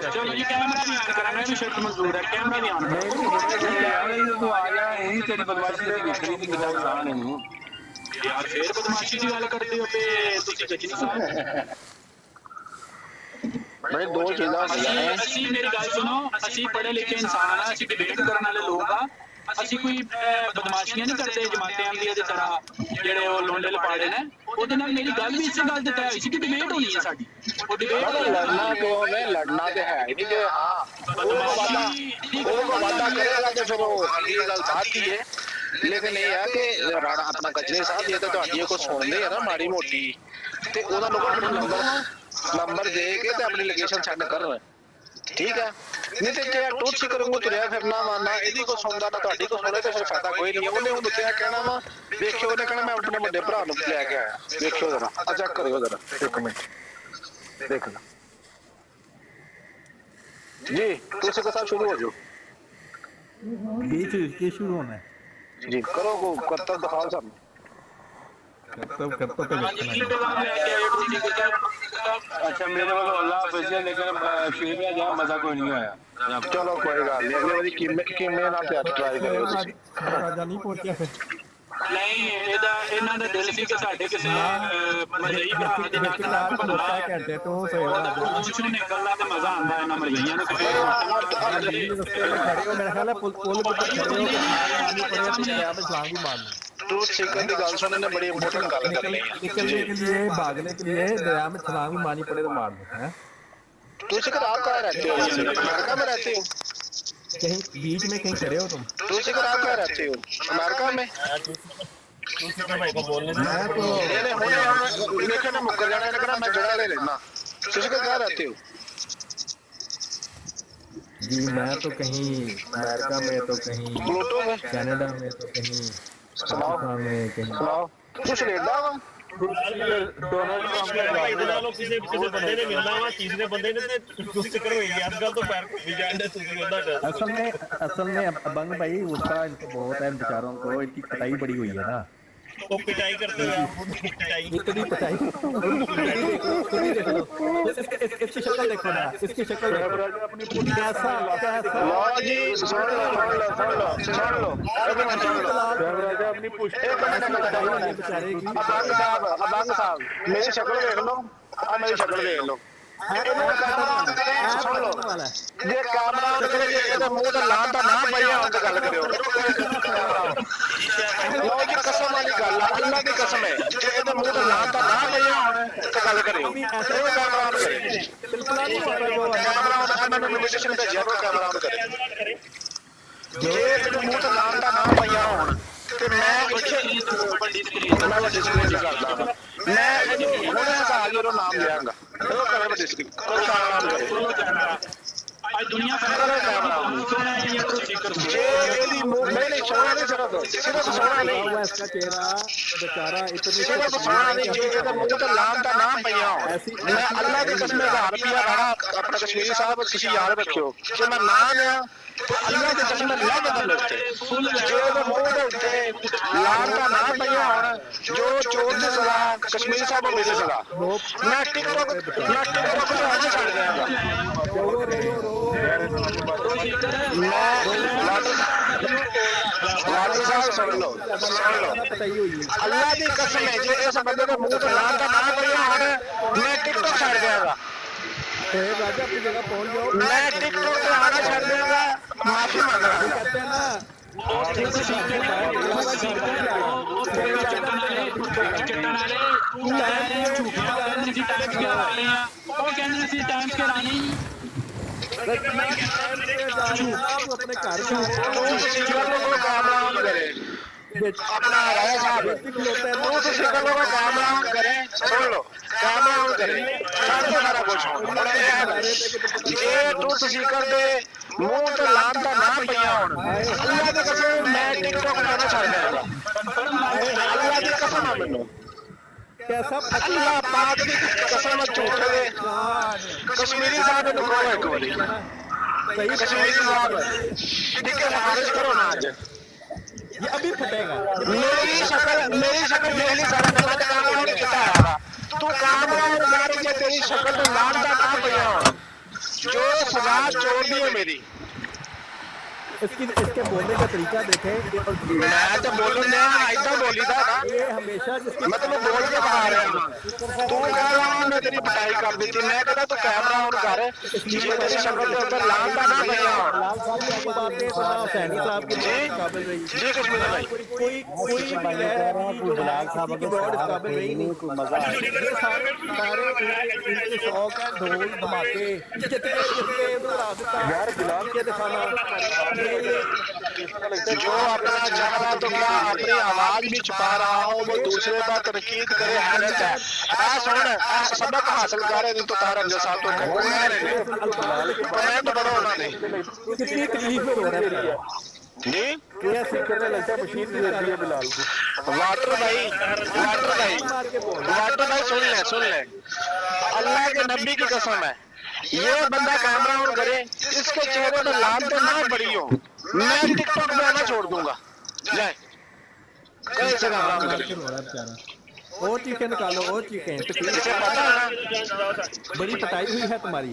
ਚਲੋ ਜੀ ਕੈਮਰਾ ਵੀ ਆਨ ਕਰਾਂਗੇ ਵੀ ਸ਼ਰਤ ਮਨਜ਼ੂਰ ਹੈ ਕੈਮਰਾ ਵੀ ਆਨ ਤੂੰ ਆ ਜਾ ਇਹ ਤੇਰੀ ਬਦਮਾਸ਼ੀ ਤੇ ਵੇਖਣੀ ਨਹੀਂ ਕਿੰਨਾ ਨੁਕਸਾਨ ਹੈ ਨੂੰ ਯਾਰ ਫੇਰ ਬਦਮਾਸ਼ੀ ਦੀ ਗੱਲ ਕਰਦੇ ਹੋ ਤੇ ਤੁਸੀਂ ਗਜਨੀ ਸਾਹਿਬ ਬੜੇ ਦੋ ਚੀਜ਼ਾਂ ਅਸੀਂ ਮੇਰੀ ਗੱਲ ਸੁਣੋ ਅਸੀਂ ਪੜ੍ਹੇ ਲਿਖੇ ਇਨਸਾਨ ਆ ਅਸੀਂ ਡਿਬੇਟ ਕਰਨ ਵਾਲੇ ਲੋਕ ਆ ਅਸੀਂ ਕੋਈ ਬਦਮਾਸ਼ੀਆਂ ਨਹੀਂ ਕਰਦੇ ਜਮਾਤੇ ਆਂਦੀਆਂ ਦੀ ਤਰ੍ਹਾਂ ਜਿਹੜੇ ਉਹ ਲੋਂਡੇ ਲਪਾੜੇ ਨੇ ਉਹਦੇ ਨਾਲ ਮੇਰੀ ਗੱਲ ਵੀ ਇਸੇ ਗੱਲ ਤੇ ਤੈਅ ਹੋਈ ਸੀ ਕਿ ਡਿਬੇਟ ਹੋਣੀ ਹੈ ਸਾਡੀ ਉਹ ਡਿਬੇਟ ਲੜਨਾ ਕਿਉਂ ਹੈ ਲੜਨਾ ਤੇ ਹੈ ਹੀ ਨਹੀਂ ਕਿ ਹਾਂ ਉਹ ਵਾਦਾ ਕਰੇਗਾ ਤੇ ਫਿਰ ਉਹ ਅਗਲੀ ਗੱਲ ਬਾਤ ਹੀ ਹੈ ਲੇਕਿਨ ਇਹ ਹੈ ਕਿ ਰਾਣਾ ਆਪਣਾ ਗਜਨੀ ਸਾਹਿਬ ਇਹ ਤਾਂ ਤੁਹਾਡੀ ਕੋ ਸੁਣਦੇ ਆ ਨਾ ਮਾੜੀ ਮੋਟੀ ਤੇ ਉਹਦਾ ਲੋਕਾਂ ਨੂੰ ਨੰਬਰ ਦੇ ਕੇ ਤੇ ਆਪਣੀ ਲੋਕੇਸ਼ਨ ਸੈਂਡ ਕਰਨ ਠੀਕ ਹੈ ਨਹੀਂ ਤੇ ਜੇ ਟੂਥ ਸਿਕਰ ਨੂੰ ਤੁਰਿਆ ਫਿਰਨਾ ਵਾ ਨਾ ਇਹਦੀ ਕੋ ਸੁਣਦਾ ਨਾ ਤੁਹਾਡੀ ਕੋ ਸੁਣੇ ਤੇ ਫਿਰ ਫਾਇਦਾ ਕੋਈ ਨਹੀਂ। ਉਹਨੇ ਹੁਣ ਉੱਤੇ ਕਹਿਣਾ ਵਾ ਵੇਖਿਓ, ਉਹਨੇ ਕਹਿਣਾ ਮੈਂ ਆਪਣੇ ਵੱਡੇ ਭਰਾ ਨੂੰ ਲੈ ਕੇ ਆਇਆ। ਵੇਖਿਓ ਜਰਾ ਆ ਚੈੱਕ ਕਰਿਓ ਜਰਾ 1 ਮਿੰਟ ਦੇਖ ਲਾ ਜੀ। ਤੁਸੀਂ ਕੋ ਸ਼ੁਰੂ ਹੋ ਜਾਓ बीच इसके शुरू होना है। जी करो को करतब दिखाओ सब करतब पे ਹਾਂਜੀ ਕੀ ਪੈगाम ਲੈ ਕੇ ਆਏ ਤੁਸੀਂ ਗੁਰਦਾਸ? ਅੱਛਾ ਮੇਰੇ ਵੱਲੋਂ ਅੱਲਾਹ ਹਾਫਿਜ਼ ਲੇਕਿਨ ਫੇਰ ਵੀ ਜਾ ਮਜ਼ਾ ਕੋਈ ਨਹੀਂ ਆਇਆ। चलो कोई गल नहीं अगली बारी किमें ना ट्राई करो तुसी। राजा नहीं पहुंचा फिर ਨਹੀਂ ਇਹਨਾਂ ਦਾ ਦਿਲ ਸੀ ਕਿ ਸਾਡੇ ਕਿਸੇ ਮਰਜ਼ੀ ਭਰਾ ਦੇ ਨਾਲ लोटा घंटे तो सोएगा ਕੁਛ ਨਿਕਲਣਾ ਤੇ ਮਜ਼ਾ ਆਉਂਦਾ ਇਹਨਾਂ ਮਰਜ਼ੀਆਂ ਨੂੰ रस्ते में खड़े हो मेरा ख्याल है पुल के ऊपर खड़े हो के मारनी पड़ेगा तो दरिया में छलांग भी मारनी। ट्रूथ सीकर की गल सुनने ने बड़ी इंपॉर्टेंट गल करनी है। निकलने के लिए भागने के लिए दरिया में छलांग भी मारनी पड़े तो मार दो है। ट्रूथ सीकर आप कहाँ रहते हो? अमेरिका में रहते हो? कहीं बीच में कहीं खड़े हो तुम? ट्रूथ सीकर आप कहाँ रहते हो? अमेरिका में? मैं तो ਇਹਨੇ ਹੁਣੇ ਵੇਖੇ ਨਾ ਮੁੱਕਰ ਜਾਣਾ, ਇਹਨੇ ਕਹਿਣਾ ਮੈਂ ਜੜਾ ਲੈ ਲੈਣਾ। ਤੁਸੀਂ ਕहाँ रहते हो? जी मैं तो कहीं अमेरिका में तो कहीं प्लूटो में? कनाडा में तो कहीं सुनाओ में कहीं सुनाओ कुछ लेदा वा डोनाल्ड ट्रंप ਕਿਸੇ ਬੰਦੇ ਨੇ ਮਿਲਣਾ ਵਾ ਤੀਸਰੇ ਬੰਦੇ ਨੇ ਤੇ ਤੁਸੀਂ ਚੱਕਰ ਹੋਈ ਗਿਆ। ਅੱਜ ਕੱਲ ਤੋਂ ਪੈਰ ਵੀ ਜਾਂਦੇ ਤੁਸੀਂ ਉਹਦਾ ਡਰ। असल में बंग भाई उसका इनको बहुत है बेचारों को, इनकी पिटाई बड़ी हुई है ना। ਉਹ ਪਿਟਾਈ ਕਰਦੇ ਆ ਪਿਟਾਈ इतनी पिटाई इसकी शक्ल देखो ना, इसकी शक्ल देखो कैसा कैसा लो जी सुन लो एक मिनट सुन लो अपनी पुष्टि बेचारे की अबंग साहब मेरी शक्ल देख लो, मेरी शक्ल देख लो। सुन लो जे कैमरा मुंह तो लान तो ना पईया उनसे गल करियो। लो जी कसम वाली गल अल्लाह की कसम है जे ਇਹਦੇ ਮੂੰਹ ਤੇ ਲਾਨ ਤਾਂ ਨਾ ਪਈਆ ਹੁਣ ਤੇ ਗੱਲ ਕਰਿਓ। ਇਹ ਕੈਮਰਾ ਆਨ ਕਰੇ, ਕੈਮਰਾ ਆਨ ਮੈਨੂੰ ਇਨਵੀਟੇਸ਼ਨ ਭੇਜਿਆ ਕਰੋ, ਕੈਮਰਾ ਆਨ ਕਰੇ। ਜੇ ਇਹਦੇ ਮੂੰਹ ਤੇ ਲਾਨ ਤਾਂ ਨਾ ਪਈਆ ਹੁਣ ਤੇ ਮੈਂ ਇੱਥੇ ਵੱਡੀ ਸਕਰੀਨ ਦੀ ਕਰਦਾ ਮੈਂ ਹੁਣੇ ਹਟਾ ਕੇ ਉਹਦਾ ਨਾਮ ਲਿਆਂਗਾ। ਉਹ ਕਰੇ ਵੱਡੀ ਸਕਰੀਨ ਕਰੋ, ਕੈਮਰਾ ਆਨ ਕਰੇ। ਅੱਜ ਦੁਨੀਆ ਭਰ ਦਾ ਸੋਹਣਾ ਹੈ ਇਹ ਤੁਸੀਂ ਕਰ ਜੇ ਇਹਦੀ ਮੂੰਹ ਨਹੀਂ ਸੋਹਣਾ ਨਹੀਂ ਸਿਰਫ ਸੋਹਣਾ ਨਹੀਂ हुआ इसका चेहरा बेचारा इतनी ਸਿਰਫ ਸੋਹਣਾ ਨਹੀਂ ਜੇ ਇਹਦੇ ਮੂੰਹ ਤੇ ਲਾਨ ਤਾਂ ਨਾ ਪਈਆ ਹੋਣ ਮੈਂ ਅੱਲਾਹ ਦੀ ਕਸਮ 1000 ਰੁਪਇਆ ਲਾਣਾ ਆਪਣਾ ਕਸ਼ਮੀਰੀ ਸਾਹਿਬ ਤੁਸੀਂ ਯਾਦ ਰੱਖਿਓ ਜੇ ਮੈਂ ਨਾ ਲਿਆ ਤੇ ਅੱਲਾਹ ਦੀ ਕਸਮ ਲੱਗ ਜਾਂਦਾ ਮੇਰੇ ਤੇ ਜੇ ਉਹਦੇ ਮੂੰਹ ਦੇ ਉੱਤੇ ਲਾਨ ਤਾਂ ਨਾ ਪਈਆ ਹੋਣ ਜੋ ਚੋਰ ਦੀ ਸਜ਼ਾ ਕਸ਼ਮੀਰੀ ਸਾਹਿਬ ਨੂੰ ਮਿਲੇ ਸਜ਼ਾ ਮੈਂ ਟਿਕਟੋਕ ਤੇ ਅੱਜ ਛੱਡ ਦਿਆਂਗਾ। लाडू साहब सुन लो अल्लाह की कसम है जे इस बंदे के मुंह से लान का ना पईया होने मैं टिकटॉक छड़ देगा। राजा अपनी जगह पहुंच जाओ। मैं टिकटॉक पे आना छड़ देगा, माफी मांग रहा हूं। कहते हैं ना अपने घर अपना राय साहब कैमरा ऑन करे, सुन लो कैमरा ऑन करे सारा कुछ जे ट्रूथ सीकर दे मुंह तो लान तो ना पईया होण अल्लाह दी कसम मैं टिकटॉक करना छड़ देगा। अल्लाह दी कसम है मैनू कैसा अल्लाह पाक दी कसम झूठे दे कश्मीरी साहब ने कहो एक बारी कश्मीरी साहब ठीक है खारिज करो ना आज ये अभी फटेगा। मेरी शक्ल देख ली सारा मैं कैमरा ऑन किया है तू कैमरा ऑन कर के तेरी शक्ल तो लान का ना पईया होण जो सजा चोर दी है मेरी इसके बोलने का तरीका देखे मैं तो बोलूं ना ऐसा बोली था ना ये हमेशा जिसकी मैं तुम्हें बोल के बता रहा हूं तू कह रहा है मैं तेरी पिटाई कर दी थी मैं कहता तू कैमरा ऑन कर ये तेरी शक्ल के ऊपर लाल का ना पईया होण लाल साहब की बात है तो सैनी साहब की जी काबिल रही जी कश्मीर भाई कोई भी है जलाल साहब की रोड काबिल रही नहीं कोई मजा ये सारे इनके शौक है ढोल धमाके जितने यार बिलाल के दिखाना जो अपना चाहता तो क्या अपनी आवाज भी छुपा रहा हो वो दूसरे पर तनकीद करे हालत है सुन सबक हासिल करे तो तारा जैसा तो कमेंट बड़ो ना नहीं कितनी तकलीफ में रो रहा है जी क्या सीकर ने लगता है मशीन दे दी है बिलाल को वाटर भाई सुन ले अल्लाह के नबी की कसम है, ये बंदा कैमरा ऑन करे, इसके चेहरे पे लाल तो ना पड़ी हो, मैं टिकटॉक में आना छोड़ दूंगा। जाए कैसे कैमरा ऑन करे, और चीखें निकालो, और चीखें इसे पता है ना बड़ी पिटाई हुई है तुम्हारी।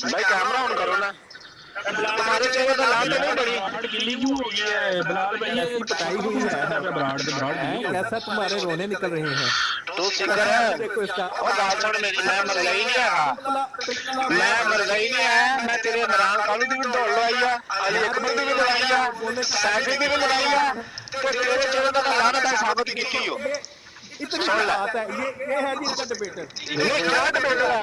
भाई कैमरा ऑन करो ना, तुम्हारे चेहरे पे लाल तो नहीं पड़ी। गिल्ली क्यों हो गई है बिलाल भाई, ये पिटाई हुई है, कैसा तुम्हारे रोने निकल रहे हैं। तू सिंगर है देखो इसका और बात छोड़ मेरी, मैं मर गई नहीं है, मैं मर गई नहीं है, मैं तेरे इमरान खान की भी दौड़ लगाई है, अली अकबर की भी लगाई है, सैफी की भी लगाई है, तो तेरे चेहरे पे लानत है साबित की हो। इतनी बात है, ये है जी इसका डिबेटर। ये क्या डिबेटर है,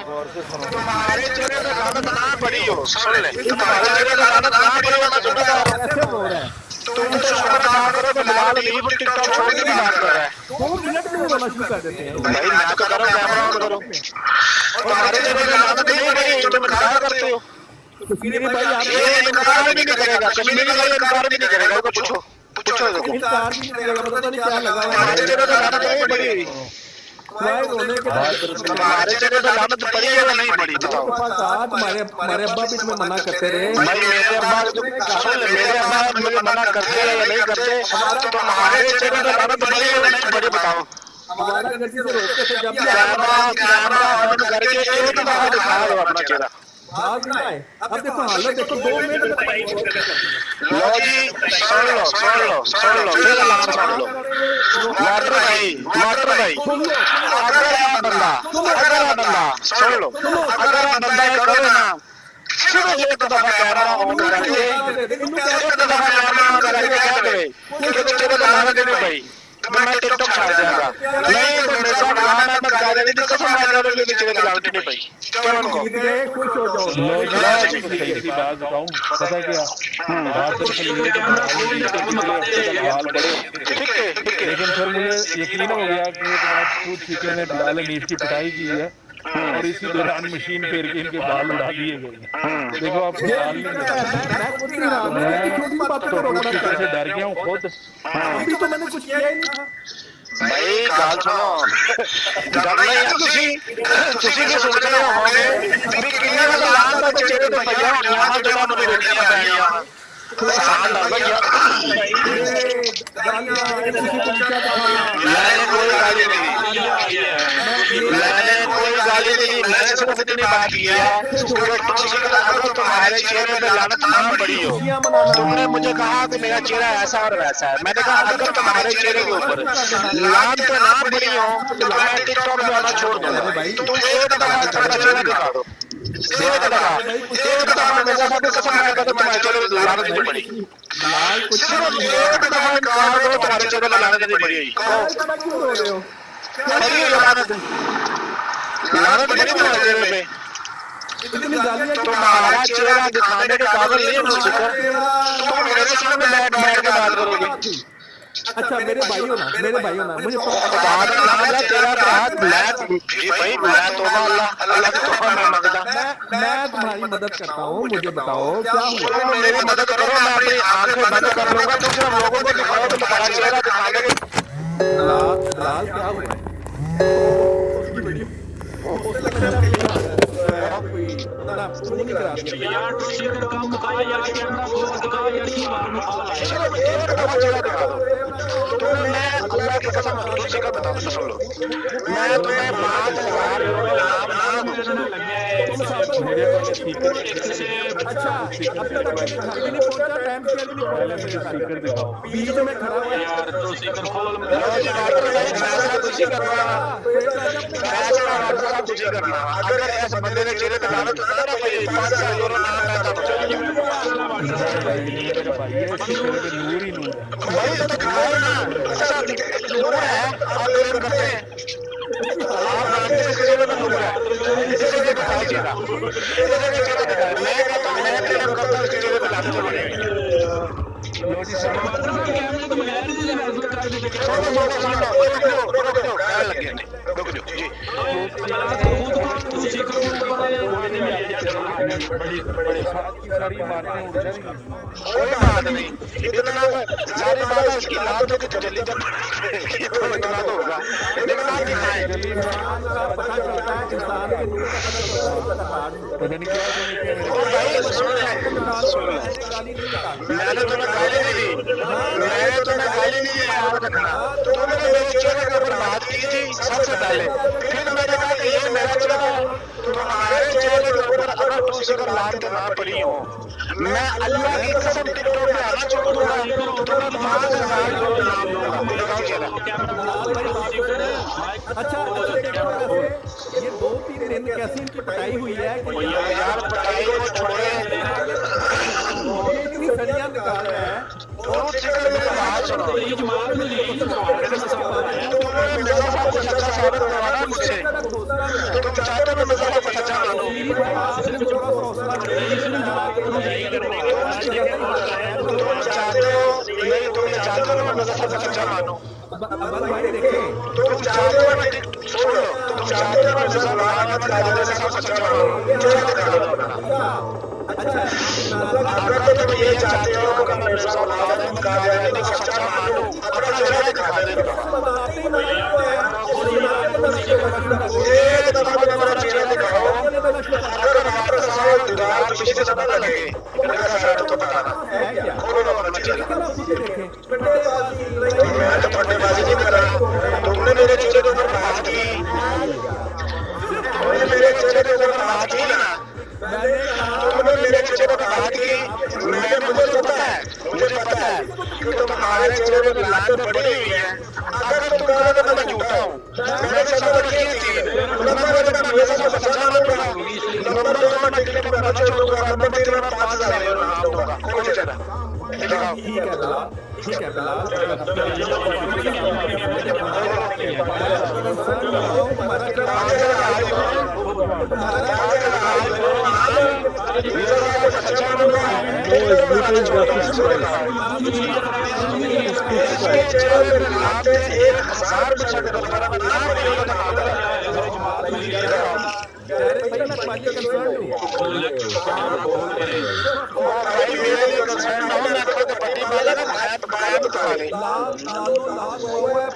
तुम्हारे चेहरे पे लानत ना पड़ी हो, सुन ले, तुम्हारे चेहरे पे लानत ना पड़ी हो, मैं सुनूंगा। कैसे रो रहा है, तुम तो शुक्र अदा करो तो बिलाल अली पर टिकटॉक छोड़ के भी बात कर रहा है। 2 मिनट में रोना शुरू कर देते हैं। भाई मैं तो करो, कैमरा ऑन करो, तुम्हारे चेहरे पे लानत नहीं पड़ी, तुम इनकार करते हो। कश्मीरी भाई आप ये इनकार भी नहीं करेगा, कश्मीरी भाई इनकार भी नहीं करेगा, उसको पूछो देखो इनकार भी नहीं करेगा, पता नहीं क्या लगा हुआ हमारे है। चेहरे पे लानत नहीं पड़ी, भाई रोने के बाद तुम्हारे चेहरे पे लानत पड़ी है या नहीं पड़ी बताओ। हमारे अब्बा भी तुम्हें मना करते रहे। भाई मेरे अब्बा सुन ले, मेरे अब्बा मुझे मना करते हैं या नहीं करते, तुम्हारे चेहरे पे लानत पड़ी है या नहीं पड़ी बताओ। हमारा घर से रोकते थे जब भी कैमरा ऑन करके एक बार दिखा दो अपना चेहरा। भाग नहीं आए। अब देखो हालत देखो, 2 मिनट में लो जी सुन लो फिर अलार्म सुन लो। वाटर भाई अगर आप बंदा सुन लो, अगर आप बंदा ये करो ना, सिर्फ एक दफा कैमरा ऑन करके एक दफा कैमरा ऑन करके कह दे कि तेरे को लाना देनी भाई, तो मैं टिकटॉक छाड़ देगा, नहीं तो मेरे साथ गाना मत गा देनी, तो कसम मार रहा हूं कि तेरे को लाना देनी भाई। क्या उनको खुश हो जाओ। की बात बताऊं, पता क्या बात ठीक है लेकिन फिर मुझे यकीन हो गया कि तू चीके ने बिलाल हनीफ की पिटाई की है और इसी दौरान मशीन फेर के इनके बाल उड़ा दिए गए। देखो आप हाल नहीं मैं खुद नहीं रहा, मैं छोटी बातों को रोकना चाह से डर गया हूँ खुद। अभी तो मैंने कुछ किया ही नहीं था। भाई गाल सुनो, डरना यार ਤੁਸੀਂ ਕੀ ਸੋਚ ਰਹੇ ਹੋਗੇ ਵੀ ਕਿੰਨੇ ਦਾ ਲਾਲ ਦਾ ਚਿਹਰੇ ਤੇ ਪਈਆ ਹੋਣਾ ਜਿਹੜਾ ਮੈਨੂੰ ਵੇਖਣਾ ਪੈਣੀਆਂ ਸਾਲ ਡਰ ਗਿਆ। मैंने कोई गाली नहीं, मैंने सिर्फ इतनी बात की है कि अगर तुम्हारे चेहरे पे लानत ना पड़ी हो, तुमने मुझे कहा कि मेरा चेहरा ऐसा और वैसा है, मैंने कहा अगर तुम्हारे चेहरे के ऊपर लानत ना पड़ी हो तो मैं टिकटॉक में आना छोड़ दूंगा। तुम एक दफा अपना चेहरा दिखा दो, एक दफा मेरे साथ कसम खा कर तुम्हारे चेहरे पे लानत नहीं पड़ी, सिर्फ एक दफा इनकार करो तुम्हारे चेहरे पे लानत नहीं पड़ी। क्यों रो रहे हो? लानत पड़ी तुम्हारे चेहरे पे, इतनी गालियां तुम्हारा चेहरा दिखाने के काबिल नहीं हो चुका, तुम मेरे सामने बैठ के बात करोगे। अच्छा मेरे भाई हो ना, मुझे बात नाम है तेरा रात भाई मैं तोबा अल्लाह की तोबा मैं मांगता, मैं तुम्हारी मदद करता हूँ, मुझे बताओ क्या हुआ। तुम मेरी मदद करो, मैं अपनी आंखें बंद कर लूंगा, तुम सिर्फ लोगों को दिखाओ कि तुम्हारा चेहरा दिखाने के लाल क्या हुआ है? यार तू सीकर काम मुका यार, कैमरा खोल दिखा यार, की बात मुका सिर्फ एक दफा चेहरा दिखा दो। तुमने अल्लाह की कसम तुझे का बता सुन लो, मैं तुम्हें 5000 नाम ना दूं। अच्छा अब तक भी नहीं पहुंचा, टाइम से भी नहीं पहुंचा, स्पीकर दिखाओ। बीच में खड़ा हुआ है। यार तू सीकर खोल तुझे करना अगर इस बंदे ने चेहरे पे लानत ना ना भाई 500 यूरो ना पैसा तो चलेगा भाई है स्पीकर पे नूर ही नूर है। भाई तो दिखाओ ना, ऐसा नूर है आप लोग करते हैं, आप मानते हैं चेहरे पे नूर है, इसे के दिखाओ चेहरा, इसे के चेहरा दिखाओ, मैं कहता हूं मैं प्रेम करता हूं इसके चेहरे पे लानत पड़ेगी। कैमरे को बगैर ही महसूस कर देते हैं। रुक जाओ क्या लगे नहीं रुक जाओ जी तू सीकर को बड़े बड़ी की सारी इमारतें उड़ जाएंगी। कोई बात नहीं, इतना सारी बात इसकी लात तो कि जल्दी तक तो इतना तो होगा, लेकिन आप दिखाएं इंसान का पता चलता है, इंसान के नूर का पता चलता है। पता नहीं क्या समझते हैं। ओ भाई सुन ले, मैंने तुम्हें गाली नहीं दी, मैंने तुम्हें गाली नहीं दी, याद रखना। तुमने मेरे चेहरे के ऊपर बात की थी सबसे पहले, फिर मैंने कहा कि ये मेरा चेहरा है, तुम्हारे चेहरे के ऊपर अगर तुझसे अगर लात ना पड़ी हो, मैं अल्लाह की कसम टिकटॉक पे आना छोड़ दूंगा, तो तुम्हें 5,000 लोग नाम दूंगा। दिखाओ चेहरा। अच्छा देखो वैसे ये 2-3 दिन कैसी इनकी पटाई हुई है कि यार पटाई को छोड़े, ये इतनी सड़ियां निकाल रहा है। बहुत जिक्र मेरी बात सुनो, ये जमात में यही करवाने का मसला है। तुम्हें मिर्जा साहब को सच्चा साबित करवाना मुझसे, तुम चाहते हो मैं मिर्जा साहब को सच्चा मानूं? तुम चाहते हो नहीं, तुम ये चाहते हो मैं मिर्जा साहब को सच्चा मानूं? भाई देखिए तुम चाहते हो मैं सुन लो, तुम चाहते हो मैं मिर्जा साहब को सच्चा मानूं? चलो दिखा दो अपना। अच्छा अगर तुम ये चाहते हो कि मैं मिर्जा साहब को सच्चा मानूं, अपना चेहरा दिखा दे। एक दफा मेरा चेहरा दिखाओ, अगर हमारे साथ दीवार पीछे से पता लगे मेरा साथ तो बताना, खोलो ना अपना चेहरा। मैं तो पट्टेबाजी नहीं कर रहा, तुमने मेरे चेहरे के ऊपर बात की, तुमने मेरे चेहरे के ऊपर बात की ना, तुमने मेरे चेहरे पे बात की, मुझे पता है कि तुम्हारे चेहरे पे लात पड़ी हुई है। अगर तुम कहोगे तो मैं झूठा हूँ, मेरे साथ ये थी, नंबर मेरे साथ सच्चा मत बोलो, नंबर तो मैं टिकट पे ना छोड़ूंगा, नंबर तेरे में 5,000 यूरो नाम दूंगा। खोल चेहरा दिखाओ। ठीक है बिलाल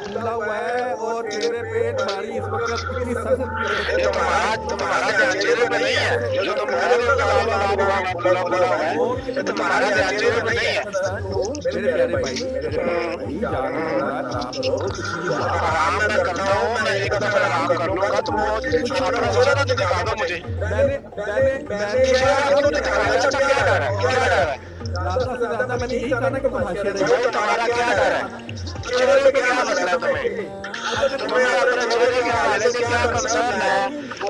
फूला हुआ है और चेहरे पे तुम्हारी इस वक्त कितनी सख्त तुम्हारा चेहरे पे नहीं है, जो तुम्हारे तुम्हारा चेहरे पे नहीं है। मेरे प्यारे भाई आराम मैं करता हूँ, मैं एक दफा आराम कर लूंगा, तुम अपना चेहरा दिखा दो मुझे। मैंने चेहरा क्यों दिखाया? अच्छा क्या डर है, क्या डर है? ज्यादा से ज्यादा मैंने यही कहा ना कि तुम हाशिया जो तुम्हारा क्या डर है? चेहरे पे क्या मसला है तुम्हें? तुम्हें अपने चेहरे के हवाले से क्या कंसर्न है?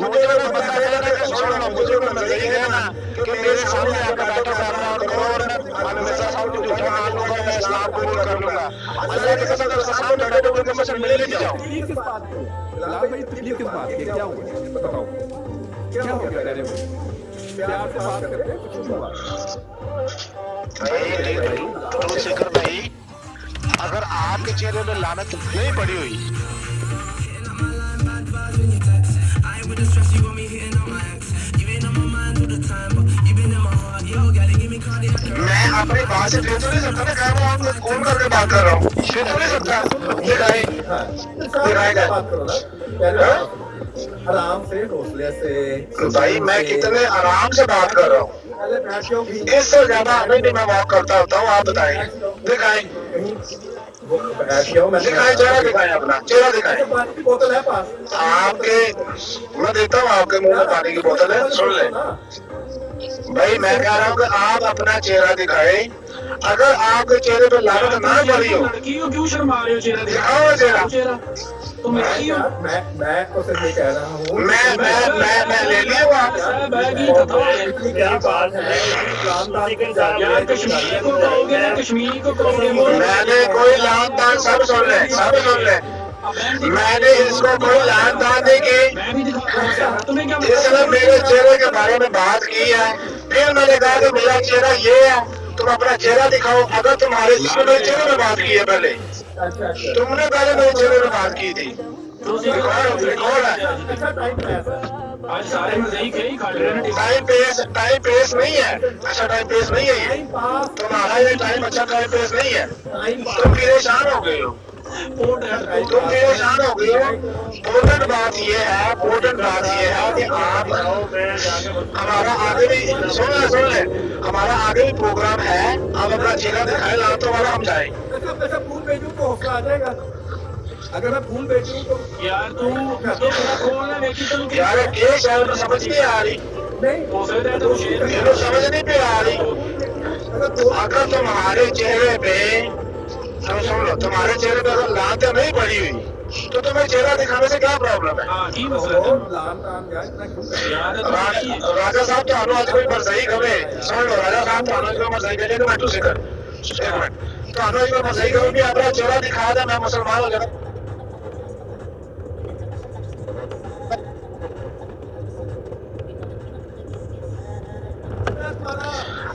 मुझे तो पता है ना कि सुन लो, मुझे तो नजर ही है ना कि मेरे सामने आकर बैठा करना और मैं मिर्जा साहब को झूठा मान लूंगा, मैं इस्लाम कबूल कर लूंगा। अल्लाह की कसम अगर सामने बैठे हुए तो मुझसे मिलने नहीं जाओ। तकलीफ किस बात की? बिलाल भाई तकलीफ किस बात की? क्या हुआ बताओ, क्या हो गया प्यारे भाई? प्यार से बात करते हैं, कुछ नहीं हुआ। तो शिखर भाई, अगर आपके चेहरे पे लानत नहीं पड़ी हुई, मैं अपनी बात से फिर तो नहीं सकता ना, क्या आप कौन करके बात कर रहा हूँ, फिर तो नहीं सकता। आराम से हौसले से भाई मैं कितने आराम से बात कर रहा हूँ, पहले बैठो भी इससे ज्यादा अभी भी मैं बात करता होता हूँ। आप बताएं, दिखाएं दिखाएं, चेहरा दिखाएं, अपना चेहरा दिखाएं। पानी की बोतल है पास, आपके मैं देता हूँ, आपके मुंह में पानी की बोतल है, सुन ले भाई। मैं कह रहा हूँ कि आप अपना चेहरा दिखाएं, अगर आपके चेहरे पे लानत ना पड़ी हो, लड़की हो क्यों शर्मा रहे हो? चेहरा दिखाओ चेहरा। तुम लड़की हो। मैं तो सिर्फ ये कह रहा हूँ मैं ले लिया बात। क्या बात है यार कश्मीर को कहोगे ना, कश्मीर को कहोगे। मैंने कोई लान तान सब सुन ले, मैंने इसको कोई लान तान नहीं की, मैं भी दिखाऊंगा। तुम्हें क्या इसने मेरे चेहरे के बारे में बात की है, फिर मैंने कहा कि मेरा चेहरा ये है, तुम अपना चेहरा दिखाओ। अगर तुम्हारे मेरे चेहरे में बात की है, पहले तुमने पहले मेरे चेहरे में बात की थी, रिकॉर्ड है। अच्छा टाइम है आज सारे मजे ही कई खा रहे हैं। टाइम पेस नहीं है, अच्छा टाइम पेस नहीं है ये तुम्हारा, ये टाइम अच्छा टाइम पेस नहीं है। तुम परेशान हो गए हो, तुम परेशान हो गए हो। इम्पोर्टेंट बात ये है, इम्पोर्टेंट बात ये है कि आप हमारा आगे भी सुन ले, हमारा आगे भी प्रोग्राम है। आप अपना चेहरा दिखाए, लाभ तो हमारा हम जाए। अच्छा फूल भेजूं तो हौसला आ जाएगा, अगर मैं फूल भेजूं तो यार तू खोल ना देखी तुम यार ये शायद तो समझ नहीं आ रही, नहीं हो सकता है तो शेर ये तो समझ नहीं पे आ रही। अगर तुम्हारे चेहरे पे सुन लो, तुम्हारे चेहरे पे अगर लात नहीं पड़ी हुई तो तुम्हें चेहरा दिखाने से क्या प्रॉब्लम है? हाँ की मसला है यार राजा साहब तो आज कोई मरसई खबे सुन लो, राजा साहब तो आज कोई मरसई भेजे तो मैं तुझसे कर एक मिनट तो आज कोई मरसई खबर भी अपना चेहरा दिखा दे, मैं मुसलमान हो जाना।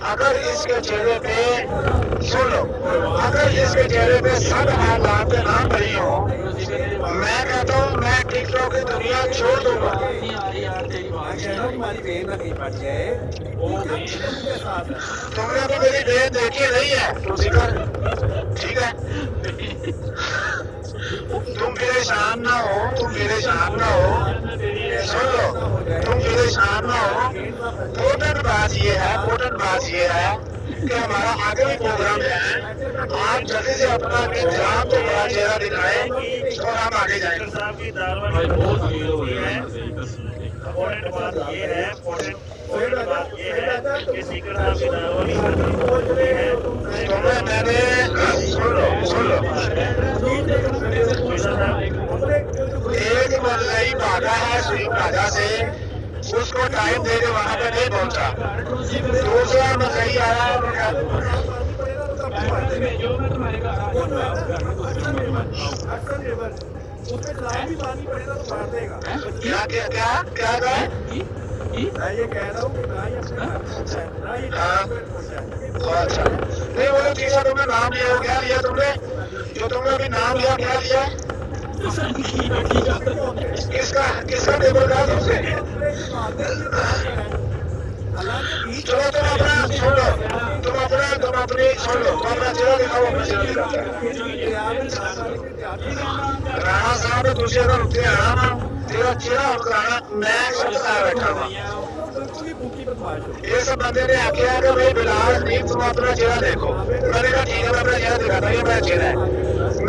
अगर इसके चेहरे पे सुन लो, अगर इसके चेहरे पे सब हालात ना पड़ी हो, मैं कहता हूँ मैं टिकटॉक की दुनिया छोड़ दूंगा। नहीं आ रही यार तेरी बात हमारी बहन ना कहीं पड़ जाए। तुमने तो मेरी बहन देखी नहीं है, तुलसी कर ठीक है। तुम परेशान ना हो, तुम परेशान ना हो, सुन लो तुम परेशान ना हो। इम्पोर्टेंट बात ये है, इम्पोर्टेंट बात ये है कि हमारा आगे भी प्रोग्राम है। आप जल्दी से अपना इंतजाम तो बड़ा चेहरा दिखाएं और हम आगे जाएंगे। भाई बहुत भीड़ हो रही है इम्पोर्टेंट बात ये है, इम्पोर्टेंट बात ये है कि सीकर साहब की दावत है। तुम्हें मैंने सुन लो एक मरलई भागा है सुई भागा से, उसको टाइम दे के वहां पे नहीं पहुंचा। दूसरा मरलई आया जो मैं तुम्हारे घर आ क्या क्या क्या क्या कहा? मैं ये कह रहा हूँ कि ना ही अपने हाँ अच्छा नहीं बोलो तीसरा तुमने नाम लिया हो, क्या लिया तुमने? जो तुमने अभी नाम लिया क्या लिया? किसका किसका टेबल कहा तुमसे? चलो तुम अपना सुन लो, तुम अपनी सुन लो, तुम अपना चेहरा दिखाओ, अपना चेहरा दिखाता है। राणा साहब ने तुझे अगर उठे आना ना, तेरा चेहरा उठकाना मैं सबसे बैठा हुआ। ये सब बंदे ने आख्या कि भाई बिलाल नहीं तुम अपना चेहरा देखो। मैंने कहा ठीक है मैं अपना चेहरा दिखाता हूँ, ये मेरा चेहरा है।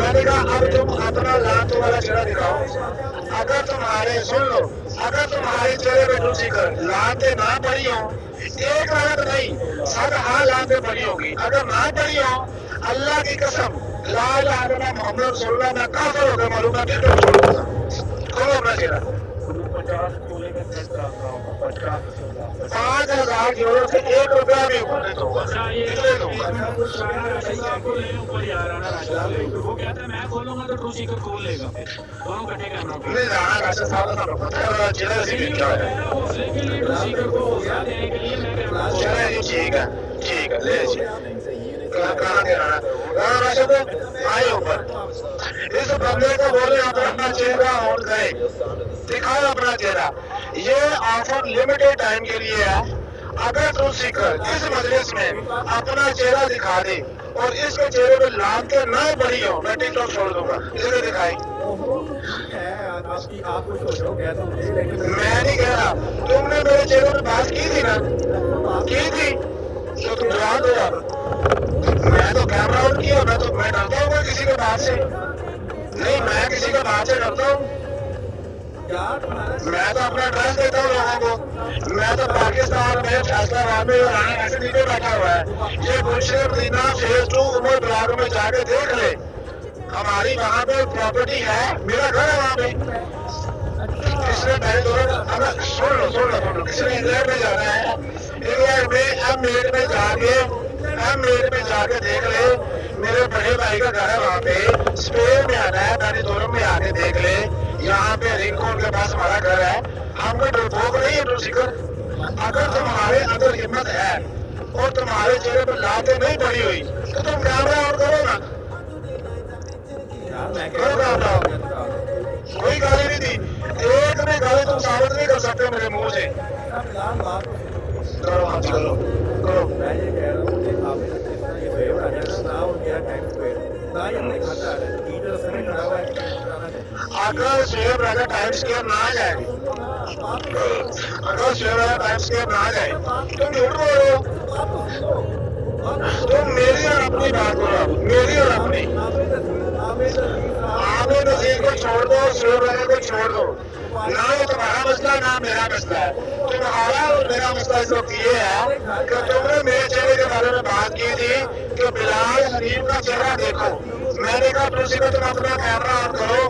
मैंने कहा अब तुम अपना लात वाला चेहरा दिखाओ। अगर तुम्हारे सुन लो, अगर तुम्हारे चेहरे पे तुलसी कर लाते ना पड़ी हो, एक लात नहीं सब लाते पड़ी होगी। अगर ना पड़ी हो, अल्लाह की कसम ला इलाहा इल्लल्लाह मोहम्मद रसूलुल्लाह मैं काफिर हो गया मालूम है। टिकटॉक छोड़ दूंगा। खोलो अपना चेहरा। 5,000 यूरो से 1 रुपया भी ऊपर नहीं दूंगा, कितने दूंगा? वो कहता है मैं खोलूंगा तो टू सीकर खोल लेगा, फिर दोनों इकट्ठे करना नहीं राणा राशि साहब का पता है चेहरा से क्या है। हौसले के लिए टू सीकर को हौसला देने के लिए मैं कहता हूँ चलो जी ठीक है ले कहाँ के राणा राशि को आए ऊपर। इस बंदे को बोले आप अपना चेहरा ऑन करें, दिखाओ अपना चेहरा। ये ऑफर लिमिटेड टाइम के लिए है। अगर तुम सीकर इस मजलिस में अपना चेहरा दिखा दे और इसके चेहरे पे लाते ना पड़ी हो, मैं टिकटॉक छोड़ दूंगा। इसे दिखाई मैं नहीं कह रहा, तुमने मेरे चेहरे पे बात की थी ना, की थी तो तुम जवाब दो यार। मैं तो कैमरा ऑन किया, मैं डरता हूँ किसी के बात से नहीं, मैं किसी के बात से डरता हूँ। मैं तो अपना एड्रेस देता हूँ लोगों को। मैं तो पाकिस्तान में फैसलाबाद में राणा राशिद पे बैठा हुआ है। ये गुलशन मदीना फेज 2 उमर ब्लॉक में जाके देख ले, हमारी वहाँ पे प्रॉपर्टी है, मेरा घर है वहाँ पे। किसने पहले दोनों सुन लो किसने इंग्लैंड में जाना है, इंग्लैंड में एमरेट में जाके देख ले, मेरे बड़े भाई का घर है वहाँ पे। स्पेन में आना है, बेनिडोरम में आके देख ले, यहाँ पे रिंकॉन के पास हमारा घर है। हम कोई डरपोक नहीं है सीकर। अगर तुम्हारे अंदर हिम्मत है और तुम्हारे चेहरे पर लाते नहीं पड़ी हुई तो तुम कैमरा ऑन करो ना, करो कैमरा। कोई गाली नहीं दी। ایک بھی گل تم ثابت نہیں کر سکتے میرے منہ سے. کرو ہاں جی کرو کرو. میں یہ کہہ رہا ہوں کہ آپ نے جس طرح یہ فیور آ جائے نا وہ کیا ٹائم اسکوائر نہ ہی اپنے کھاتا ہے ٹیچر سے نہیں کھڑا ہوا ہے. اگر سویب راجا ٹائم اسکیئر نہ آ جائے اگر سویب راجا ٹائم اسکیئر نہ آ جائے تم جھوٹ بول رہے ہو. تم میری اور اپنی بات کرو میری اور اپنی. عامر نذیر کو چھوڑ دو اور سویب راجا کو چھوڑ دو. نہ وہ تمہارا مسئلہ نہ میرا مسئلہ ہے. تمہارا اور میرا مسئلہ اس وقت یہ ہے کہ تم نے میرے چہرے کے بارے میں بات کی تھی کہ بلال حنیف کا چہرہ دیکھو. میں نے کہا تلسی میں تم اپنا کیمرہ آن کرو.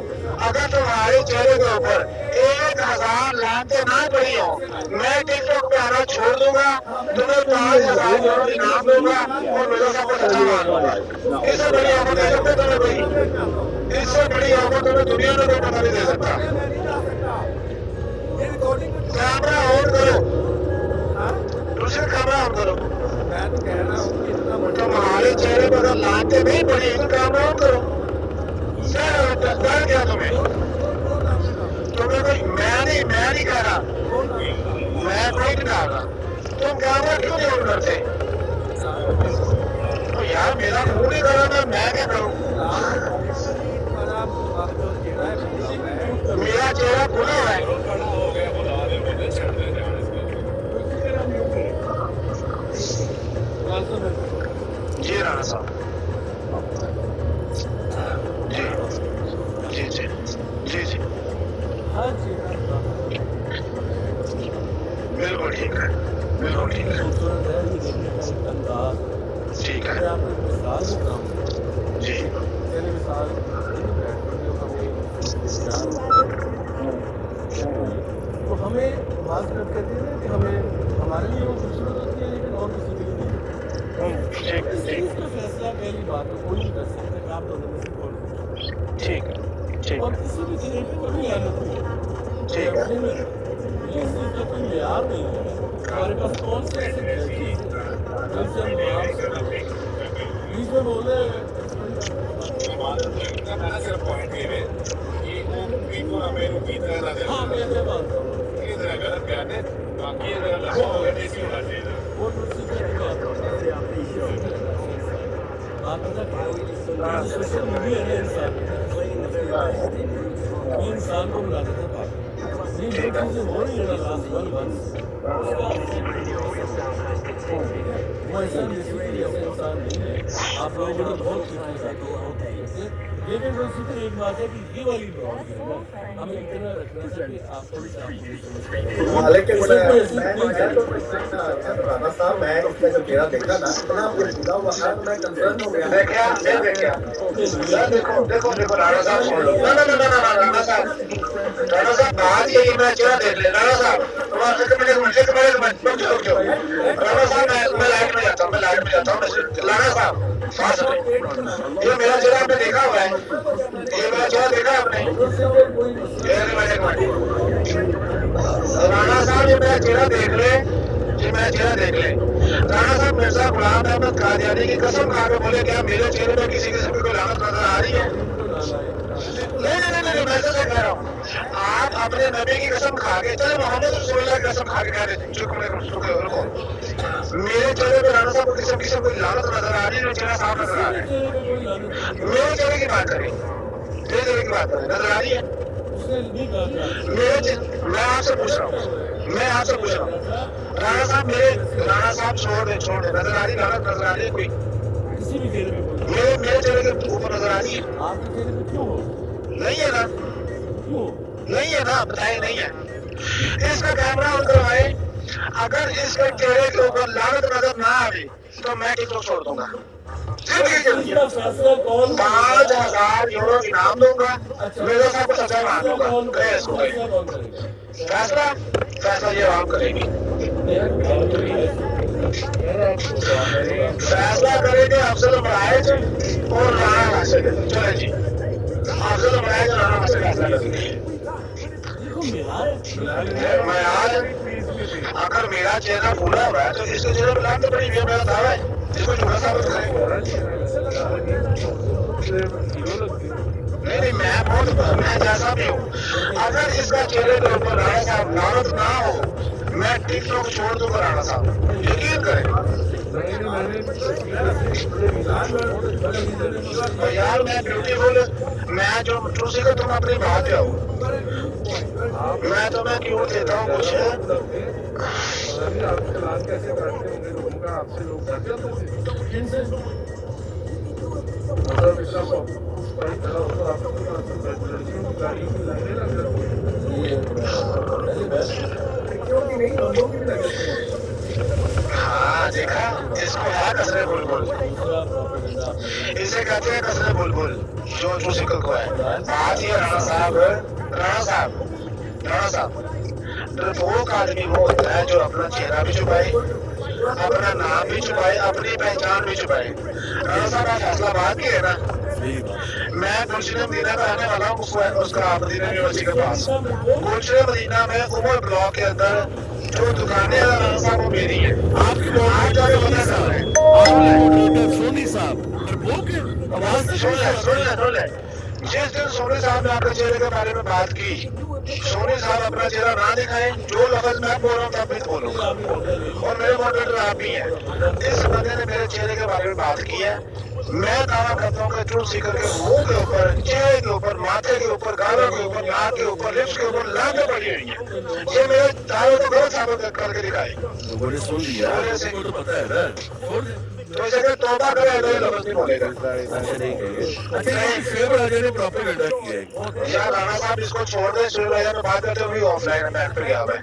اگر تمہارے چہرے کے اوپر 1000 لعنتیں نہ پڑی ہوں میں ٹک ٹاک پہ آنا چھوڑ دوں گا. تمہیں 5000 یورو انعام دوں گا اور میرے سب کو سچا مان دوں گا. اس سے بڑی آفت دے سکتے تمہیں کوئی؟ اس سے بڑی آفت تمہیں دنیا میں کوئی پتہ نہیں دے سکتا. کیمرہ آن کرو. دوسرے کیمرہ آن کرو. تمہارے چہرے پر اگر لعنتیں نہیں پڑی تو کیمرہ آن کرو. کیا تمہیں کوئی میں نہیں کہہ رہا میں کوئی نہیں کہہ رہا. تم کیمرہ کیوں نہیں آن کرتے؟ تو یار میرا منہ نہیں کر رہا میں کیا کروں؟ میرا چہرہ کھلا ہوا ہے. جی رانا صاحب جی جی جی جی جی بالکل ٹھیک ہے بالکل ٹھیک ہے ٹھیک ہے جی تو ہمیں بات کہتے ہیں کہ ہمیں ہمارے لیے وہ خوبصورت ہوتی ہے لیکن اور کسی کے لیے نہیں. اس کا فیصلہ پہلی بات تو کوئی نہیں کر سکتا کہ آپ دونوں میں سے کون. ٹھیک ہے اور کسی بھی چیز پہ کبھی محنت نہیں ہے. ٹھیک ہے اس چیز کا کوئی معیار نہیں ہے. ہمارے پاس کون سے ایسے چیز جن سے ہم بیچ میں بولے ہاں میں بات کروں سوشل میڈیا ہے انسان کو بلا دیتا ہے. یہ جو چیزیں ہو رہی ہیں وہ ایسا انسان نہیں ہے. آپ لوگوں نے بہت چیزیں لیکن وہ اسی طرح ایک بات ہے کہ یہ والی بات ہمیں اتنا رکھنا چاہیے. آپ کو رانا صاحب میں اس کا جو چہرہ دیکھا نا اتنا پورا ہوا تھا تو میں کنسرن ہو گیا. دیکھو رانا صاحب چھوڑ لو. رانا صاحب بات یہی میں چہرہ دیکھ لے. رانا صاحب رانا صاحب میں لائٹ میں جاتا ہوں رانا صاحب یہ میرا چہرہ آپ نے دیکھا ہوا ہے. یہ میرا چہرہ دیکھا آپ نے رانا صاحب یہ میرا چہرہ دیکھ لے. یہ میرا چہرہ دیکھ لے. رانا صاحب مرزا غلام احمد قادیانی کی قسم کھا کے بولے کیا میرے چہرے میں کسی قسم کی کوئی لعنت نظر آ رہی ہے؟ نہیں میں سے کہہ رہا ہوں آپ اپنے نبی کی قسم کھا کے چلے محمد رسول اللہ کی قسم کھا کے کہہ رہے رکو میرے چہرے پہ رانا صاحب کو قسم کوئی لعنت نظر آ رہی ہے. چہرہ صاف نظر آ رہا ہے. میرے چہرے کی بات کریں میرے چہرے کی بات کریں نظر آ رہی ہے. میں آپ سے پوچھ رہا ہوں رانا صاحب چھوڑ دیں نظر آ رہی لعنت نظر آ رہی ہے کوئی میرے چہرے کے اوپر نظر آ رہی ہے؟ نہیں ہے نا نہیں ہے نا بتائیں نہیں ہے. اس کا کیمرہ آن کروائے. اگر اس کے چہرے کے اوپر لعنت نظر نہ آئے تو میں ٹک ٹاک چھوڑ دوں گا. 5000 یورو انعام دوں گا. میرے ساتھ کو سچا مان دوں گا. فیصلہ یہ آپ کریں گے. فیصلہ کریں گے افضل البراج اور رانا ناصر. چلے جی افضل البراج اور رانا ناصر فیصلہ کریں گے. اگر میرا چہرہ پورا ہوا ہے تو اس کے چہرے پر لعنت پڑی ہوئی ہے. میرا دعویٰ ہے اس کو جھوٹا ثابت کریں. نہیں میں मैं जैसा भी हूँ, अगर इसका चेहरे के ऊपर राणा साहब नाराज ना हो, मैं टिकटॉक छोड़ दूंगा राणा साहब, यकीन करें। और यार मैं ब्यूटीफुल, मैं जो ट्रू सीकर, तुम अपनी बात पे आओ, मैं तुम्हें क्यों देता हूँ कुछ हाँ देखा, इसको है कसरे बुलबुल, इसे कहते हैं कसरे बुलबुल, जो ट्रू सीकर को है। बात ये राणा साहब, डरपोक आदमी वो होता है जो अपना चेहरा भी छुपाए, अपना नाम भी छुपाए, अपनी पहचान भी छुपाए। राणा साहब आप फैसलाबाद के है ना? मैं गुलशन मदीना का रहने वाला हूँ, उसका मदीना यूनिवर्सिटी के पास। गुलशन मदीना में उमर ब्लॉक के अंदर जो दुकानें हैं राणा साहब वो मेरी है। आपकी आप जाके पता कर रहे हैं। सोनी साहब डरपोक है, आवाज सुन ले। जिस दिन सोनी साहब ने आपके चेहरे के बारे में बात की, सोनी साहब अपना चेहरा ना दिखाएं, जो लफ्ज मैं बोल रहा हूँ तब भी बोलूंगा, और मेरे मॉडरेटर आप भी हैं। इस बंदे ने मेरे चेहरे के बारे में बात की है, मैं दावा करता हूँ कि ट्रू सीकर के मुंह के ऊपर, चेहरे के ऊपर, माथे के ऊपर, गालों के ऊपर, नाक के ऊपर, लिप्स के ऊपर लागे पड़ी हुई है। ये मेरे दावे को गलत साबित करके दिखाए। सुन लिया, तो पता है ना, तो इसे अगर तौबा करे तो ये लफ्ज नहीं बोलेगा। प्रोपेगेंडा किया है। यार राणा साहब इसको छोड़ दे, सुन रहे में बात करते हुए ऑफलाइन है, बैठ पर गया मैं।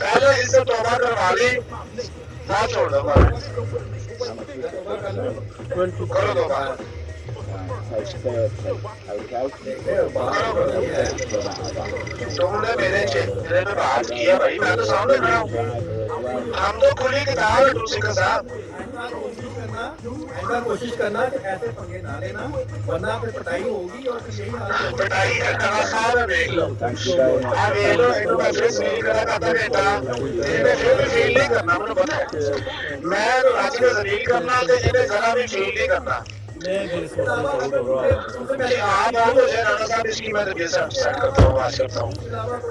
पहले इससे तौबा करवा ली, बात छोड़ दो, करो तौबा। तुमने मेरे चेहरे में बात की है भाई, मैं तो सामने खड़ा हूँ। हम तो खुली किताब है ट्रू सीकर साहब। कोशिश करना कि ऐसे पंगे ना लेना, वरना फिर पिटाई होगी और फिर यही हाल पिटाई है राणा साहब, देख लो अब ये लो, इनको मैं फिर फील करा करता बेटा, इन्हें फिर भी फील नहीं करना, मुझे पता है। मैं राजी में जलील करना तो इन्हें जरा भी फील नहीं करना। आप आओ तो राणा साहब, इसकी मैं रिव्यू सेट करता हूँ, बात करता हूँ।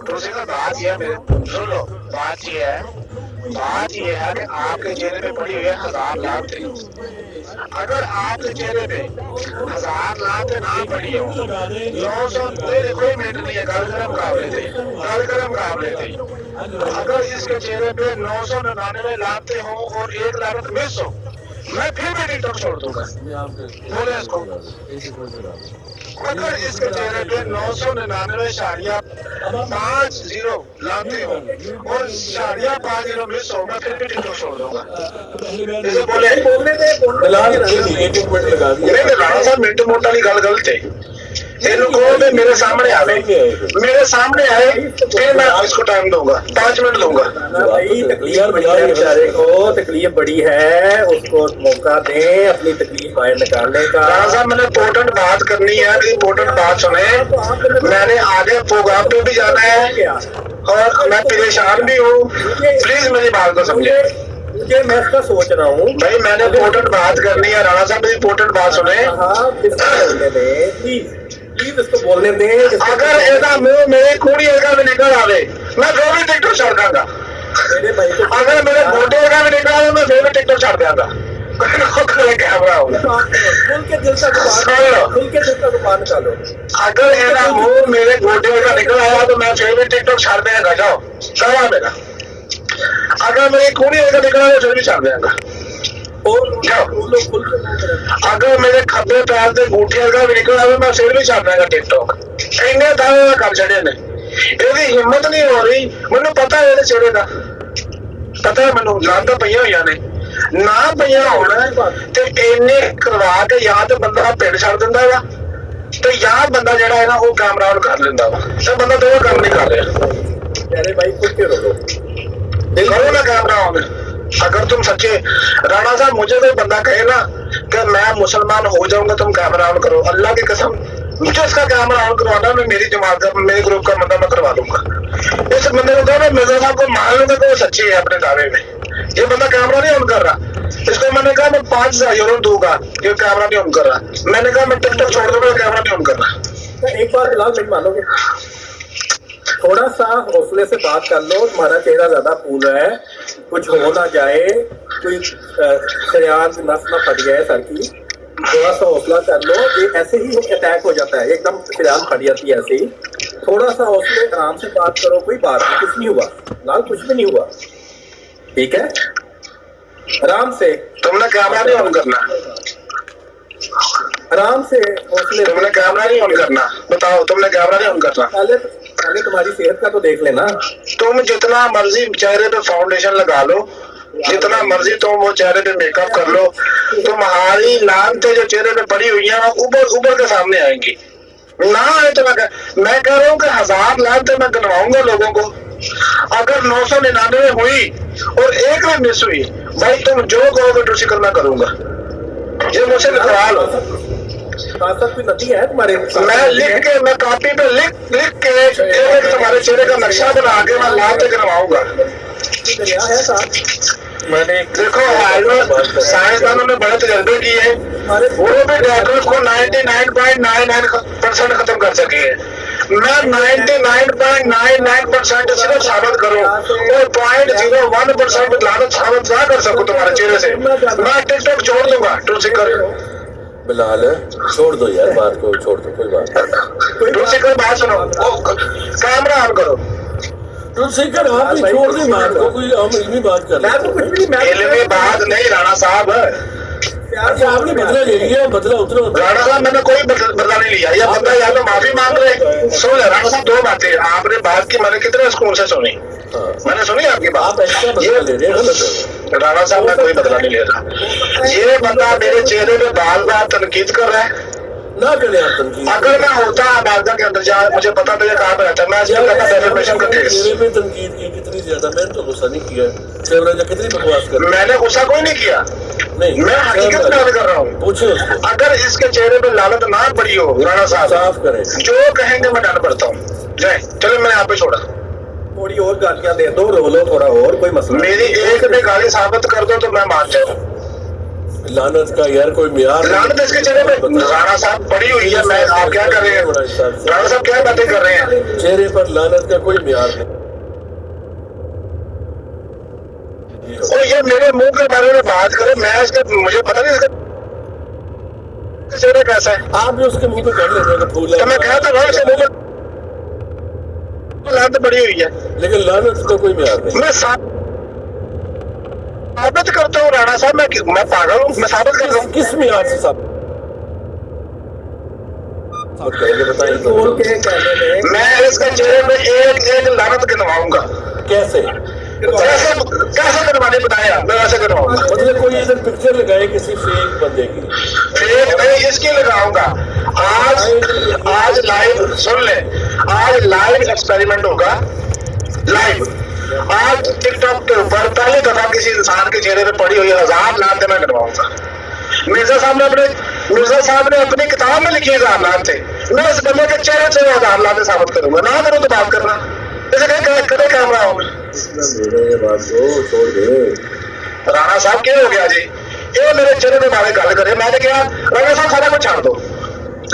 तो उसका बात ये है, मेरे सुन लो, बात ये है कि आपके चेहरे पे पड़ी हुई है 1000 लाख थे। अगर आपके चेहरे पे 1000 लाख ना पड़ी हो, 900 कोई मैटर नहीं है, गल करम काबले थे। अगर इसके चेहरे पे 999 लाख हो और 1 लाख मिस हो, मैं फिर भी टिकटॉक छोड़ दूंगा। बोले इसको, अगर इसके चेहरे पे 999.50 लाते हो और 50 मिस हो, मैं फिर भी टिकटॉक छोड़ दूंगा। जैसे बोले राणा साहब मिंटू मोटा वाली गल गलत है। मेरे सामने आए, फिर मैं इसको टाइम दूंगा, 5 मिनट दूंगा। भाई तकलीफ बड़ी है बेचारे को, तकलीफ बड़ी है, उसको मौका दें अपनी तकलीफ बाहर निकालने का। राणा साहब मैंने इम्पोर्टेंट बात करनी है, इम्पोर्टेंट बात सुने। मैंने आगे प्रोग्राम पे भी जाना है और मैं परेशान भी हूँ, प्लीज मेरी बात को समझे। मैं इसका सोच रहा हूँ भाई, मैंने इम्पोर्टेंट बात करनी है। राणा साहब मेरी इम्पोर्टेंट बात सुने। प्लीज इसको बोलने दें। अगर ऐसा मुंह मेरे कूड़ी का भी निकल आवे, मैं फिर भी टिकटॉक छोड़ दूंगा। अगर मेरे गोटे का भी निकल आवे, मैं फिर भी टिकटॉक छोड़ दूंगा। कैमरा होगा, अगर ऐसा मुंह मेरे गोटे का निकल आया तो मैं फिर भी टिकटॉक छोड़ देगा। जाओ सवाल मेरा, अगर मेरी कूड़ी का निकल आया फिर भी छोड़ देगा। अगर मेरे खब्बे पैर से गूठिया का भी निकल आवे, मैं फिर भी छड़ देगा टिकटॉक। इन्ने दावे मैं कर छड़े ने, ਇਹਦੀ हिम्मत नहीं हो रही। ਮੈਨੂੰ पता है ਇਹਦੇ ਚਿਹਰੇ ਦਾ, पता है ਮੈਨੂੰ, ਜਾਨ ਤਾਂ ਪਈਆਂ ਹੋਈਆਂ ਨੇ, ਨਾ ਪਈਆਂ ਹੋਣ ਤੇ ਇੰਨੇ ਕਰਵਾ ਕੇ ਜਾਂ ਤੇ ਬੰਦਾ ਪਿੰਡ ਛੱਡ ਦਿੰਦਾ ਵਾ, ਤੇ ਜਾਂ ਬੰਦਾ ਜਿਹੜਾ ਹੈ ਨਾ ਉਹ ਕੈਮਰਾ ਆਨ ਕਰ ਲੈਂਦਾ ਵਾ। ਤੇ ਬੰਦਾ ਦੋਵੇਂ ਕੰਮ ਨਹੀਂ ਕਰ ਰਿਹਾ। अरे भाई खुद के रोको, करो ना कैमरा ऑन। अगर तुम सच्चे राणा साहब, मुझे कोई बंदा कहे ना कि मैं मुसलमान हो जाऊंगा, तुम कैमरा ऑन करो, अल्लाह की कसम मुझे इसका कैमरा ऑन करवाना, मैं मेरी जमात का, मेरे ग्रुप का बंदा मैं करवा दूंगा। इस बंदे को कहो मिर्जा साहब को मान लूंगा कि वो सच्ची है अपने दावे में। ये बंदा कैमरा नहीं ऑन कर रहा, इसको मैंने कहा मैं 5000 यूरो दूंगा, ये कैमरा नहीं ऑन कर रहा। मैंने कहा मैं टिकटॉक छोड़ दूंगा, कैमरा नहीं ऑन कर रहा। एक बार बिलाल नहीं मानोगे, थोड़ा सा हौसले से बात कर लो, तुम्हारा चेहरा ज्यादा फूल रहा है, कुछ हो ना जाए, कोई शरियात नस ना फट जाए सर की, थोड़ा सा हौसला कर लो। ये ऐसे ही अटैक हो जाता है, एकदम शरियात फट जाती है ऐसे ही। थोड़ा सा हौसले, आराम से बात करो, कोई बात नहीं, कुछ नहीं हुआ लाल, कुछ भी नहीं हुआ, ठीक है, आराम से। तुमने कैमरा नहीं ऑन करना, आराम से हौसले। तुमने कैमरा नहीं ऑन करना, बताओ तुमने कैमरा नहीं ऑन करना। पहले तुम्हारी सेहत का तो देख लेना। तुम जितना मर्जी चेहरे पे फाउंडेशन लगा लो, जितना मर्जी तुम वो चेहरे पे मेकअप कर लो, तुम्हारी लानतें जो चेहरे पे पड़ी हुई है उबर उबर के सामने आएंगी ना आए तो मैं कह रहा हूँ कि 1000 लानतें मैं गिनवाऊंगा लोगों को। अगर 999 हुई और एक में मिस हुई, भाई तुम जो कहोगे टूसिकल मैं करूंगा, ये मुझसे लिखवा लो। कोई नदी है तुम्हारे? मैं लिख के, मैं कॉपी पे लिख के एक तुम्हारे चेहरे का नक्शा बना के मैं लाते गिनवाऊंगा। दरिया है साथ। मैंने देखो साइंसदानों ने बड़े तजर्बे किए हैं, वो भी डॉक्टर्स को 99.99% खत्म कर सके हैं। मैं 99.99% सिर्फ साबित करूं और 0.01% लानत साबित ना कर सकूं तुम्हारे चेहरे से, मैं टिकटॉक छोड़ दूंगा। टूसिकल बिलाल छोड़ दो यार, बात को छोड़ दो, कोई बात। टूसिकल बात सुनो, कैमरा ऑन करो। टूसिकल आप ही छोड़ दे बात को, कोई हम इल्मी बात कर रहे हैं। मैं तो कुछ भी, मैं इल्मी बात नहीं राणा साहब, अच्छा आपने बदला ले लिया, बदला उतरो। राणा साहब मैंने कोई बदला नहीं लिया, या बंदा या तो माफी मांग रहे। सुन ले राणा साहब, 2 बातें आपने बात की, मैंने कितने स्कूल से सुनी, मैंने सुनी आपकी बात। ये राणा साहब मैं कोई बदला नहीं ले रहा। ये बंदा मेरे चेहरे पे बार बार तनकीद कर रहा है, ना करे आप तनकीद। अगर मैं होता अदालत के अंदर जा, मुझे पता था ये कहाँ पे रहता है, मैं इसमें करता डेफेमेशन का केस। मेरे पे तनकीद की कितनी ज्यादा, मैंने तो गुस्सा नहीं किया, सेवराज कितनी बकवास कर। मैंने गुस्सा कोई नहीं किया, नहीं मैं हकीकत बयान कर रहा हूँ। पूछे उसको, अगर इसके चेहरे पे लानत ना पड़ी हो राणा साहब, साफ करें, जो कहेंगे मैं डर पड़ता हूँ। जय चलो, मैंने यहाँ पे छोड़ा, थोड़ी और गालियां दे दो, रो लो थोड़ा और, कोई मसला। मेरी एक भी गाली साबित कर दो तो मैं मान जाऊँ। लानत का यार कोई मियार, लानत इसके चेहरे पे राणा साहब पड़ी हुई है, मैं आप क्या कर रहे हैं राणा साहब, क्या बातें कर रहे हैं? चेहरे पर लानत का कोई मियार नहीं। और ये मेरे मुंह के बारे में बात करे, मैं इसका, मुझे पता नहीं इसका चेहरा कैसा है। आप भी उसके मुंह पे कर लेते फूल, तो मैं कहता हूँ इसके मुंह पे लानत पड़ी हुई है, लेकिन लानत का कोई मियार नहीं। मैं साबित करता हूँ राणा साहब, मैं पागल हूँ, मैं साबित करता हूँ। किस मियार से साबित बताइए? मैं इसके चेहरे पे एक लानत गिनवाऊंगा। कैसे कैसे करवाने बताया, मैं वैसे करवाऊंगा। मतलब कोई इधर पिक्चर लगाए किसी फेक बंदे की, फेक नहीं, इसकी लगाऊंगा। आज लाइव सुन ले, आज लाइव एक्सपेरिमेंट होगा, लाइव। आज टिकटॉक के ऊपर पहली दफा किसी इंसान के चेहरे पे पड़ी हुई 1000 लानतें मैं करवाऊंगा। मिर्जा साहब ने अपनी किताब में लिखी 1000 लानतें, मैं इस बंदे के चेहरे से 1000 लानतें साबित करूंगा। ना करो तो बात करना, इसे कहीं कैमरा हो। राणा साहब क्या हो गया जी, ये मेरे चेहरे पे बारे गल करे, मैंने कहा राणा साहब सारा कुछ छोड़ दो,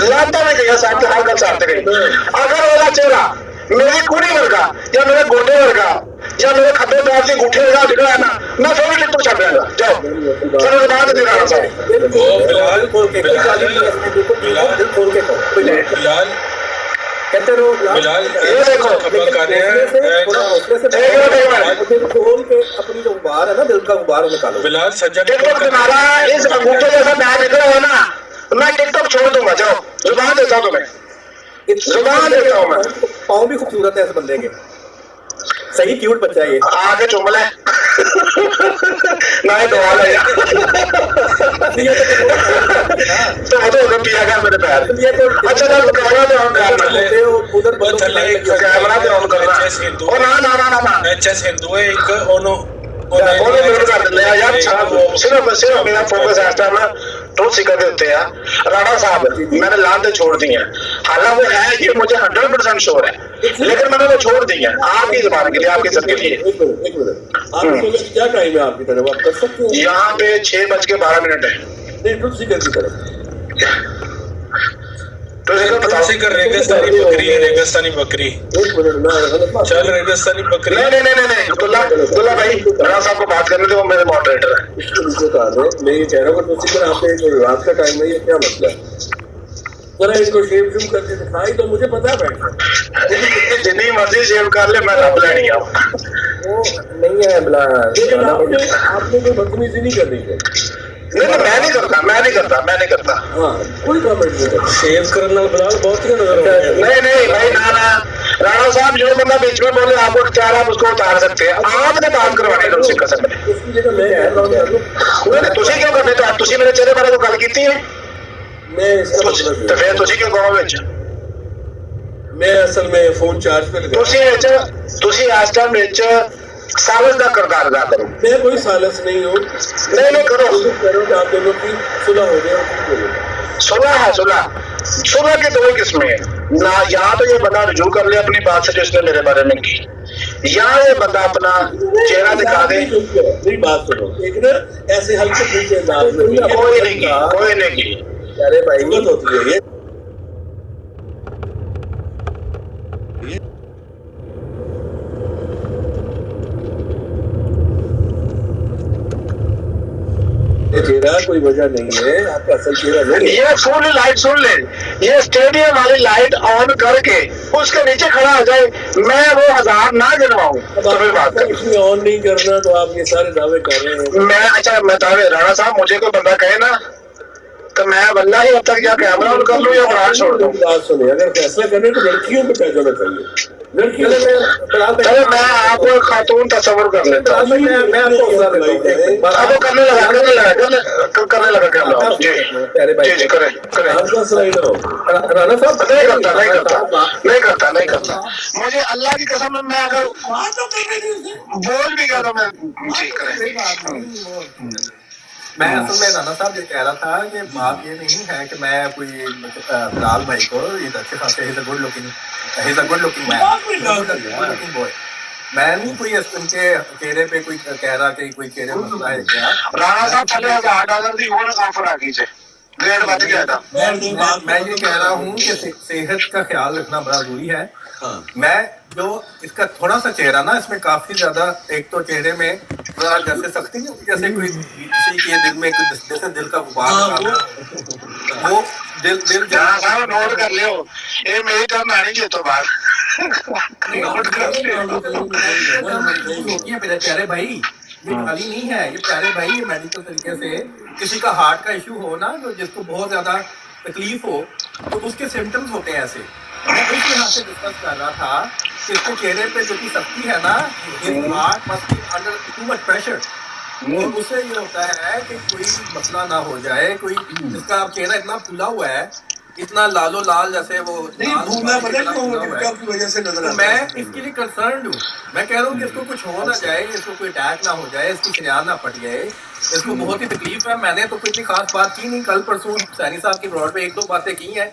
लानता नहीं गया साहब के हाल गल साथ गई। अगर मेरा चेहरा मेरी कुड़ी वर्गा या मेरे गोडे वर्गा या मेरे खब्बे पैर से अंगूठे वर्गा निकला है ना, मैं फिर भी टिकटॉक छाप जाएगा। जाओ चलो बात नहीं राणा साहब, कहते रहो ये देखो खोल के अपनी जो गुबार है ना, दिल का गुबार निकालो। बिलाल सज्जन टिकटॉक तुम्हारा इस अंगूठे जैसा बैग निकला हो ना, मैं टिकटॉक छोड़ दूंगा। जाओ जुबान देता हूँ तुम्हें, जुबान देता हूँ मैं। पाँव भी खूबसूरत है इस बंदे के, सही क्यूट बच्चा है ये। आगे चुम ले ना दवा ले तो पिया कर मेरे पैर। अच्छा चल कैमरा पे ऑन करना, उधर कैमरा पे ऑन करना। ओ ना ना ना ना एचएस हिंदू है एक, ओनो ਉਹਨੇ ਮੈਨੂੰ ਕਰ ਦਿੰਦੇ ਆ ਯਾਰ। सिर्फ मेरा फोकस है टाइम टूट सिक्का के उत्ते आ। राणा साहब मैंने लानतें छोड़ दी हैं, हालांकि वो है ये मुझे 100% श्योर है, लेकिन मैंने वो छोड़ दी है आपकी जुबान के लिए, आपकी इज्जत के लिए। क्या टाइम है आपकी तरफ, आप कर सकते हो? यहाँ पे 6:12 है। नहीं टूट सिक्का की तरफ रेगिस्तानी बकरी चल रेगिस्तानी बकरी नहीं अब्दुल्ला भाई राणा साहब को बात करने दो, वो मेरे मॉडरेटर है। मैं ये कह रहा हूँ कि आप पे जो रात का टाइम है ये क्या मतलब है? जरा इनको शेव करके दिखाई तो मुझे पता है बैठा जितनी मर्जी शेव कर ले, मैं रब लेनी आऊँ वो नहीं है बला, लेकिन आपने कोई बदतमीजी नहीं करनी चाहिए। नहीं मैं नहीं करता हाँ कोई कमेंट नहीं करता। शेव करना बिलाल बहुत ही नजर नहीं भाई ना राणा साहब जो बंदा बीच में बोले आपको चाह आप उसको उतार सकते हैं, आपने बात करवानी है उसकी कसम है। उसकी जगह मैं कह रहा हूँ तुझे क्यों करने तो तुझे मेरे चेहरे बारे को गल की है मैं इसका मतलब तो फिर तुझे क्यों कहो विच मैं असल में फोन चार्ज पे लगा तुझे इस टाइम विच सालस का किरदार अदा करो। मैं कोई सालस नहीं हूँ। नहीं करो कि आप दोनों की सुलह हो गया। सुलह की दो ही किस्में हैं ना, या तो ये बंदा रुजू कर ले अपनी बात से जो इसने मेरे बारे में की, या ये बंदा अपना चेहरा दिखा दे। मेरी बात सुनो, एक ना ऐसे हल्के फुल्के अंदाज में कोई नहीं की अरे भाई होती है ये चेहरा कोई वजह नहीं है, आपका असल चेहरा नहीं है। ये फुल लाइट सुन ले, ये स्टेडियम वाली लाइट ऑन करके उसके नीचे खड़ा हो जाए, मैं वो 1000 ना गिनवाऊं तो फिर बात कर। इसमें ऑन नहीं करना तो आप ये सारे दावे कर रहे हैं। मैं दावे राणा साहब मुझे कोई बंदा कहे ना तो मैं वल्लाह ही अब तक या कैमरा ऑन कर लूं या बाहर छोड़ दूं। बात सुनिए, अगर फैसला करने तो लड़कियों पे फैसला चाहिए। लड़कियों में चलो मैं आपको एक खातून तस्वर कर लेता हूँ। मैं आपको अब वो करने लगा कैमरा जी करे राणा साहब नहीं करता मुझे अल्लाह की कसम मैं अगर बोल भी गया तो मैं जी करे। मैं असल में राणा साहब ये कह रहा था कि बात ये नहीं है कि मैं कोई बिलाल भाई को अच्छे खासे गुड लुकिंग बॉय, मैं नहीं कोई उनके चेहरे पे कोई कह रहा कि कोई चेहरे मसला है क्या। राणा साहब पहले $1000 दी और ऑफर आ गई ग्रेड बढ़ गया था। मैं ये कह रहा हूँ कि सेहत का ख्याल रखना बड़ा जरूरी है। मैं जो इसका थोड़ा सा चेहरा ना, इसमें काफी ज्यादा एक तो चेहरे में जैसे सख्ती नहीं होती, जैसे कोई किसी के दिल में जैसे दिल का गुबार वो दिल नोट कर लियो, ये मेरी टर्न आनी चाहिए तो बात नोट कर लियो। प्यारे भाई ये खाली नहीं है, ये प्यारे भाई ये मेडिकल तरीके से किसी का हार्ट का इशू हो ना, जो जिसको बहुत ज्यादा तकलीफ हो तो उसके सिम्टम्स होते हैं ऐसे। मैं इस लिहाज से डिस्कस कर रहा था कि इसके चेहरे पे जो की सख्ती है ना, heart must be under too much pressure, और उससे ये होता है कि कोई मसला ना हो जाए, कोई जिसका चेहरा इतना फूला हुआ है, इतना लालो लाल जैसे वो की वजह से नजर, मैं इसके लिए कंसर्न हूँ। मैं कह रहा हूँ कि इसको कुछ हो ना जाए, इसको कोई अटैक ना हो जाए, इसकी शरियार ना फट जाए, इसको बहुत ही तकलीफ है। मैंने तो कोई खास बात की नहीं, कल परसों सैनी साहब की ब्रॉड पे 1-2 बातें की हैं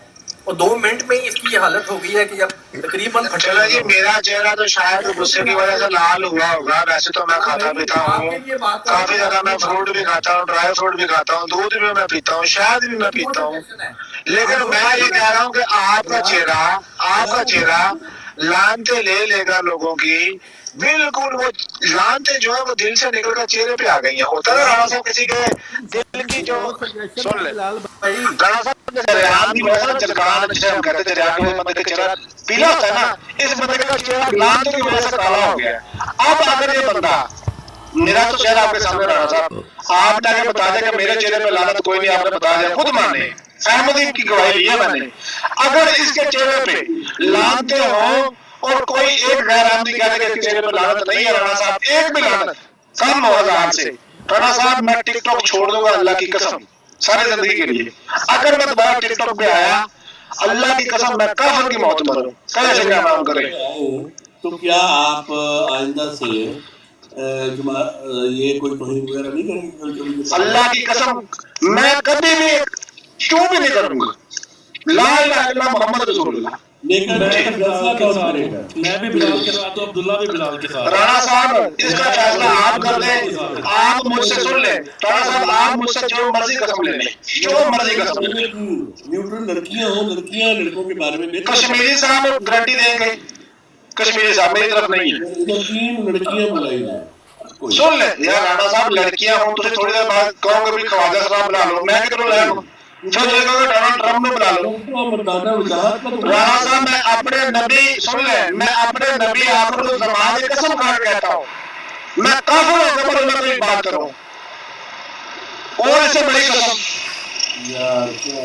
और 2 मिनट में ही इसकी ये हालत हो गई है कि जब तकरीबन चला जी मेरा चेहरा तो शायद गुस्से की वजह से लाल हुआ होगा। वैसे तो मैं खाता पीता हूँ, काफी ज्यादा मैं फ्रूट भी खाता हूँ, ड्राई फ्रूट भी खाता हूँ, दूध भी मैं पीता हूँ, शहद भी मैं पीता हूँ, लेकिन मैं ये कह रहा हूँ कि आपका चेहरा लानते ले लेगा लोगों की, बिल्कुल वो लानते जो है वो दिल से निकल कर चेहरे पे आ गई है। होता है राणा साहब किसी के दिल की जो सुन ले राणा साहब पीला होता है ना, इस बंदे का चेहरा लानते की वजह से काला हो गया। अब अगर ये बंदा मेरा तो चेहरा आपके सामने राणा साहब आप जाके बता दें कि मेरे चेहरे पे लानत कोई नहीं, आपने बता दिया, खुद माने अहमदी की गवाही ली है मैंने। अगर इसके चेहरे पे लानते हो और कोई एक गैर आमदी कहने के चेहरे पर लानत नहीं है राणा साहब, एक भी लानत कम हो हजार से, राणा साहब मैं टिकटॉक छोड़ दूंगा अल्लाह की कसम सारी जिंदगी के लिए। अगर मैं दोबारा टिकटॉक पे आया अल्लाह की कसम मैं काफिर की मौत मरूं, कैसे क्या नाम करे। तो क्या आप आइंदा से ये कोई तौहीन वगैरह नहीं करेंगे? अल्लाह की कसम मैं कभी भी क्यों भी नहीं करूंगा। ला इलाहा इल्लल्लाह मुहम्मद रसूलुल्लाह लेकिन फैसला कौन करेगा? मैं भी बिलाल के साथ हूं, अब्दुल्ला भी बिलाल के साथ। राणा साहब इसका फैसला आप कर दें, आप मुझसे सुन लें। राणा साहब आप मुझसे जो मर्जी कसम ले लें, जो मर्जी कसम ले लें। न्यूट्रल लड़कियां हो, लड़कियां लड़कों के बारे में कश्मीरी साहब गारंटी देंगे, कश्मीरी साहब मेरी तरफ नहीं है। तीन लड़कियां बुलाई हैं। सुन ले यार राणा साहब, लड़कियां हो तो थोड़ी देर बाद कहूंगा भी ख्वाजा साहब बुला लो, मैं क्यों लाया हूं? जो जगह डोनाल्ड ट्रंप ने बुला लो। राणा साहब मैं अपने नबी, सुन ले, मैं अपने नबी आखिर ज़मान की कसम खा के कहता हूँ, मैं काफिर होकर अल्लाह की बात करूँ। और इससे बड़ी कसम,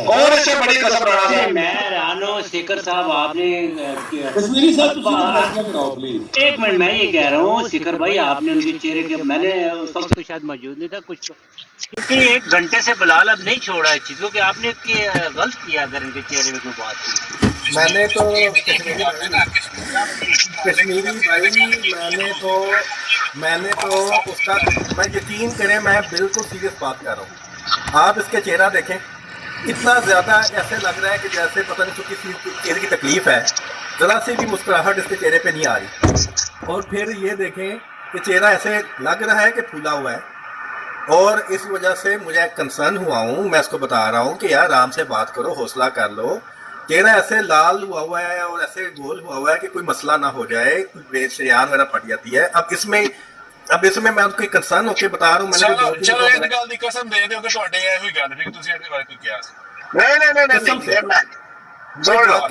और इससे बड़ी कसम राणा साहब। मैं रानो सिकर साहब आपने कश्मीरी साहब कराओ प्लीज। एक मिनट, मैं ये कह रहा हूँ सिकर भाई, आपने उनके चेहरे के, मैंने उस वक्त तो शायद मौजूद नहीं था कुछ, क्योंकि 1 घंटे से बिलाल अब नहीं छोड़ा इस चीज को, कि आपने गलत किया अगर इनके चेहरे में कोई बात की। मैंने तो कश्मीरी भाई मैंने तो उसका, मैं यकीन करें, मैं बिल्कुल सीरियस बात कर रहा हूँ। आप इसके चेहरा देखें, इतना ज़्यादा ऐसे लग रहा है कि जैसे पता नहीं किसी चेहरे की तकलीफ है, ज़रा सी भी मुस्कुराहट इसके चेहरे पे नहीं आ रही। और फिर ये देखें कि चेहरा ऐसे लग रहा है कि फूला हुआ है, और इस वजह से मुझे कंसर्न हुआ हूँ। मैं इसको बता रहा हूँ कि यार आराम से बात करो, हौसला कर लो। चेहरा ऐसे लाल हुआ है और ऐसे गोल हुआ है कि कोई मसला ना हो जाए, शरियान वगैरह फट जाती है। अब इसमें मैं उसको कंसर्न होकर बता रहा हूँ। चलो इस गल दी कसम दे दिਓ कि ਤੁਹਾਡੇ ਇਹੋ ਹੀ ਗੱਲ ਵੀ ਤੁਸੀਂ ਇਹਦੇ ਬਾਰੇ ਕੋਈ ਕਿਹਾ ਸੀ। नहीं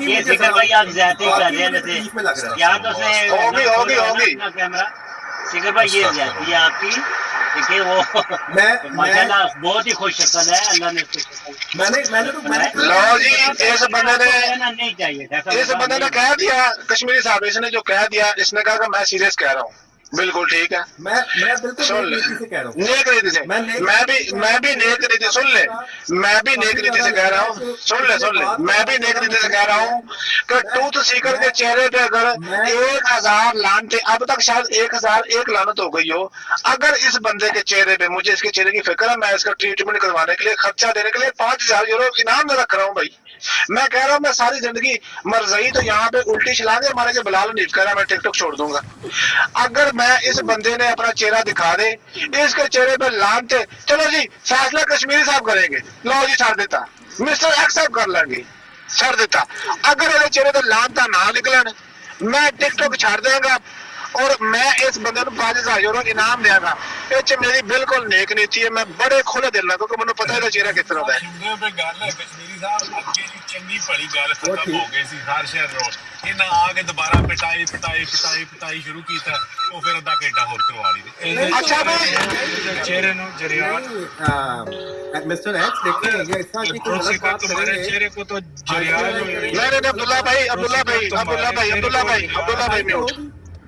ये सिकर भाई आप ज्यादा ही कर रहे हैं, जैसे या तो होगी कैमरा। सिकर भाई ये ज्यादा है आपकी, देखिए वो माशाल्लाह बहुत ही खुश शक्ल है, अल्लाह ने मैंने लो जी, इस बंदे ने नहीं चाहिए, इस बंदे ने कह दिया, कश्मीरी साहब इसने जो कह दिया, इसने कहा कि मैं सीरियस कह रहा हूँ। बिल्कुल ठीक है, मैं बिल्कुल सुन ले, नेक नीति से कह रहा हूँ। नेक नीति से मैं भी नेक नीति, सुन ले, मैं भी नेक नीति से कह रहा हूँ। सुन ले, मैं भी नेक नीति से कह रहा हूँ कि टूथ सीकर के चेहरे पे अगर 1000 लानते, अब तक शायद 1001 लानत हो गई हो, अगर इस बंदे के चेहरे पे, मुझे इसके चेहरे की फिक्र है, मैं इसका ट्रीटमेंट करवाने के लिए, खर्चा देने के लिए 5000 यूरो इनाम में रख रहा हूँ भाई। मैं कह रहा हूँ मैं सारी जिंदगी मर गई तो यहाँ पे उल्टी छलांगे हमारे जो बिलाल नहीं कह रहा, मैं टिकटॉक छोड़ दूंगा। अगर मैं इस बंदे ने अपना चेहरा दिखा दे, इसके चेहरे पे लानते, चलो जी फैसला कश्मीरी साहब करेंगे, लो जी छाड़ देता, मिस्टर एक्स साहब कर लेंगे, छाड़ देता। अगर मेरे चेहरे पे लानता ना निकलन, मैं टिकटॉक छाड़ देगा और मैं इस बंदे को 5000 यूरो इनाम देगा। ये मेरी बिल्कुल नेक नीति है, मैं बड़े खुले दिल क्योंकि मैंने पता है चेहरा किस तरह का है। कश्मीरी साहब अगे जी चंगी भली गल खत्म हो गई सी, हर शहर रोज इन्हें आके दोबारा पिटाई शुरू कीता, वो फिर अद्धा घंटा होर करवा ली। अच्छा भाई चेहरे नु जरियाल मिस्टर एक्स देखिए, ये इसका की कोई गलत बात तुम्हारे चेहरे को तो जरियाल नहीं अब्दुल्ला भाई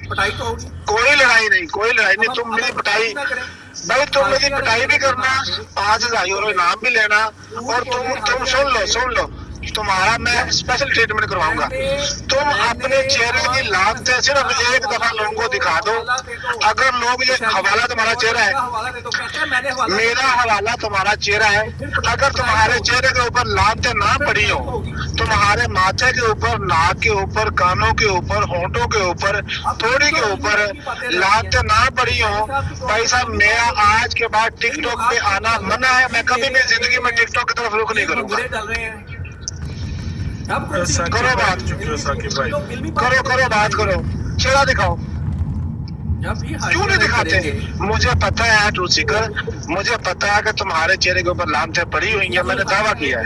पटाई तो होगी, कोई लड़ाई नहीं, तुम मेरी पिटाई भाई, तुम मेरी पिटाई भी करना, 5000 यूरो इनाम भी लेना, और तुम सुन लो, तुम्हारा मैं स्पेशल ट्रीटमेंट करवाऊंगा। तुम अपने चेहरे की लानतें सिर्फ एक दफा लोगों को दिखा दो। अगर लोग ये हवाला तुम्हारा चेहरा है, मेरा हवाला तुम्हारा चेहरा है, अगर तुम्हारे चेहरे के ऊपर लानतें ना पड़ी हो, तुम्हारे माथे के ऊपर, नाक के ऊपर, कानों के ऊपर, होंठों के ऊपर, थोड़ी के ऊपर लानतें ना पड़ी हो, भाई साहब मेरा आज के बाद टिकटॉक पे आना मना है। मैं कभी भी जिंदगी में टिकटॉक की तरफ रुख नहीं करूंगा। करो बात करो, चेहरा दिखाओ, क्यों नहीं दिखाते? मुझे पता है ट्रूथ सीकर, मुझे पता है कि तुम्हारे चेहरे के ऊपर लानतें पड़ी हुई हैं, मैंने दावा किया है।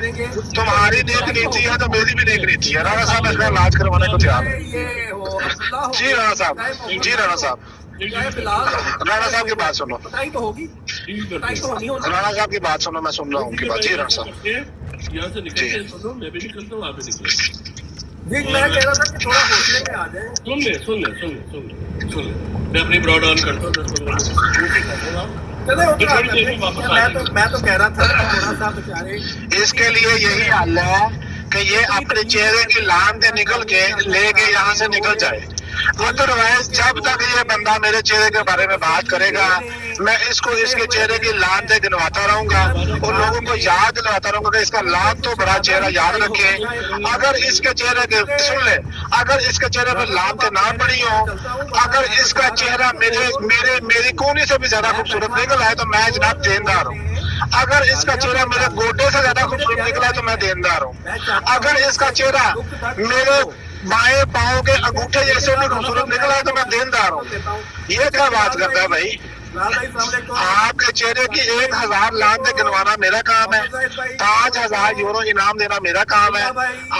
तुम्हारी नेक नीति है तो मेरी भी नेक नीति है। राणा साहब इसका इलाज करवाने को तैयार है। जी राणा साहब राणा साहब की बात सुनो, राणा साहब की बात सुनो, मैं सुन रहा हूँ उनकी बात। जी राणा साहब यहाँ से निकलते हैं, मैं भी निकलता हूँ, आप भी निकले। मैं कह रहा था कि थोड़ा हौसले में आ जाए। सुन ले, मैं अपनी ब्रॉड ऑन करता हूँ। मैं तो कह रहा था थोड़ा सा बेचारे, इसके लिए यही हल है कि ये अपने चेहरे की लान से निकल के लेके यहाँ से निकल जाए। अदरवाइज जब तक ये बंदा मेरे चेहरे के बारे में बात करेगा, मैं इसको इसके चेहरे की लान से गिनवाता रहूंगा और लोगों को याद दिलवाता रहूंगा कि इसका लान तो बड़ा चेहरा याद रखे। अगर इसके चेहरे के सुन ले, अगर इसके चेहरे पर लान से ना पड़ी हो, अगर इसका चेहरा मेरी कोहनी से भी ज्यादा खूबसूरत निकला है तो मैं जनाब देनदार हूँ। अगर इसका चेहरा मेरे गोटे से ज्यादा खूबसूरत निकला है तो मैं देनदार हूँ। अगर इसका चेहरा मेरे बाएं पाँव के अंगूठे जैसे भी खूबसूरत निकला है तो मैं देनदार हूँ। ये क्या बात करता है भाई? आपके चेहरे की 1000 लान से गिनवाना मेरा काम है, 5000 यूरो इनाम देना मेरा काम है।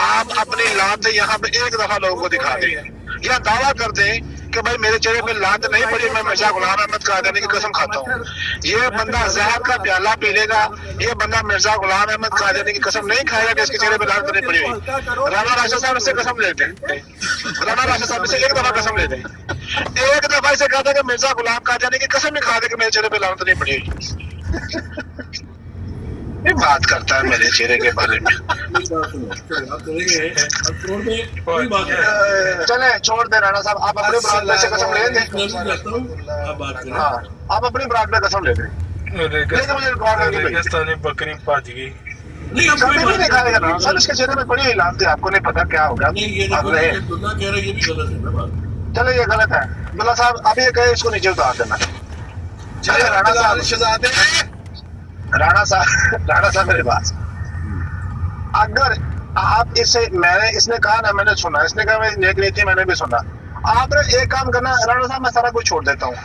आप अपनी लान से यहाँ पे एक दफा लोगों को दिखा दें या दावा कर दें कि भाई मेरे चेहरे पे लात नहीं पड़ी, मैं मिर्जा गुलाम अहमद कादियानी की कसम खाता हूँ। ये बंदा जहर का प्याला पी लेगा, ये बंदा मिर्जा गुलाम अहमद कादियानी की कसम नहीं खाएगा कि इसके चेहरे पे लात नहीं पड़ी हुई। राणा राशिद साहब इससे कसम लेते हैं, राणा राशिद साहब इससे एक दफा कसम लेते हैं, एक दफा इसे कहते हैं कि मिर्जा गुलाम कादियानी की कसम नहीं खा दे कि मेरे चेहरे पे लात नहीं पड़ी हुई। ये बात करता है मेरे चेहरे के बारे में। चले छोड़ दे राणा साहब, आप अपने ब्रांड में से कसम ले दे। हाँ, आप अपनी ब्रांड में कसम ले दे। रेगिस्तानी बकरी भज गई। कभी भी नहीं खाएगा ना सर, इसके चेहरे में पड़ी हुई लात है, आपको नहीं पता क्या होगा। चले ये गलत है अब्दुल्ला साहब, अब ये कहे इसको नीचे उतार देना। चले राणा साहब, राणा साहब मेरे पास, अगर आप इसने कहा ना, मैंने सुना, इसने कहा मैं नेक नीति, मैंने भी सुना। आपने एक काम करना राणा साहब, मैं सारा कुछ छोड़ देता हूँ,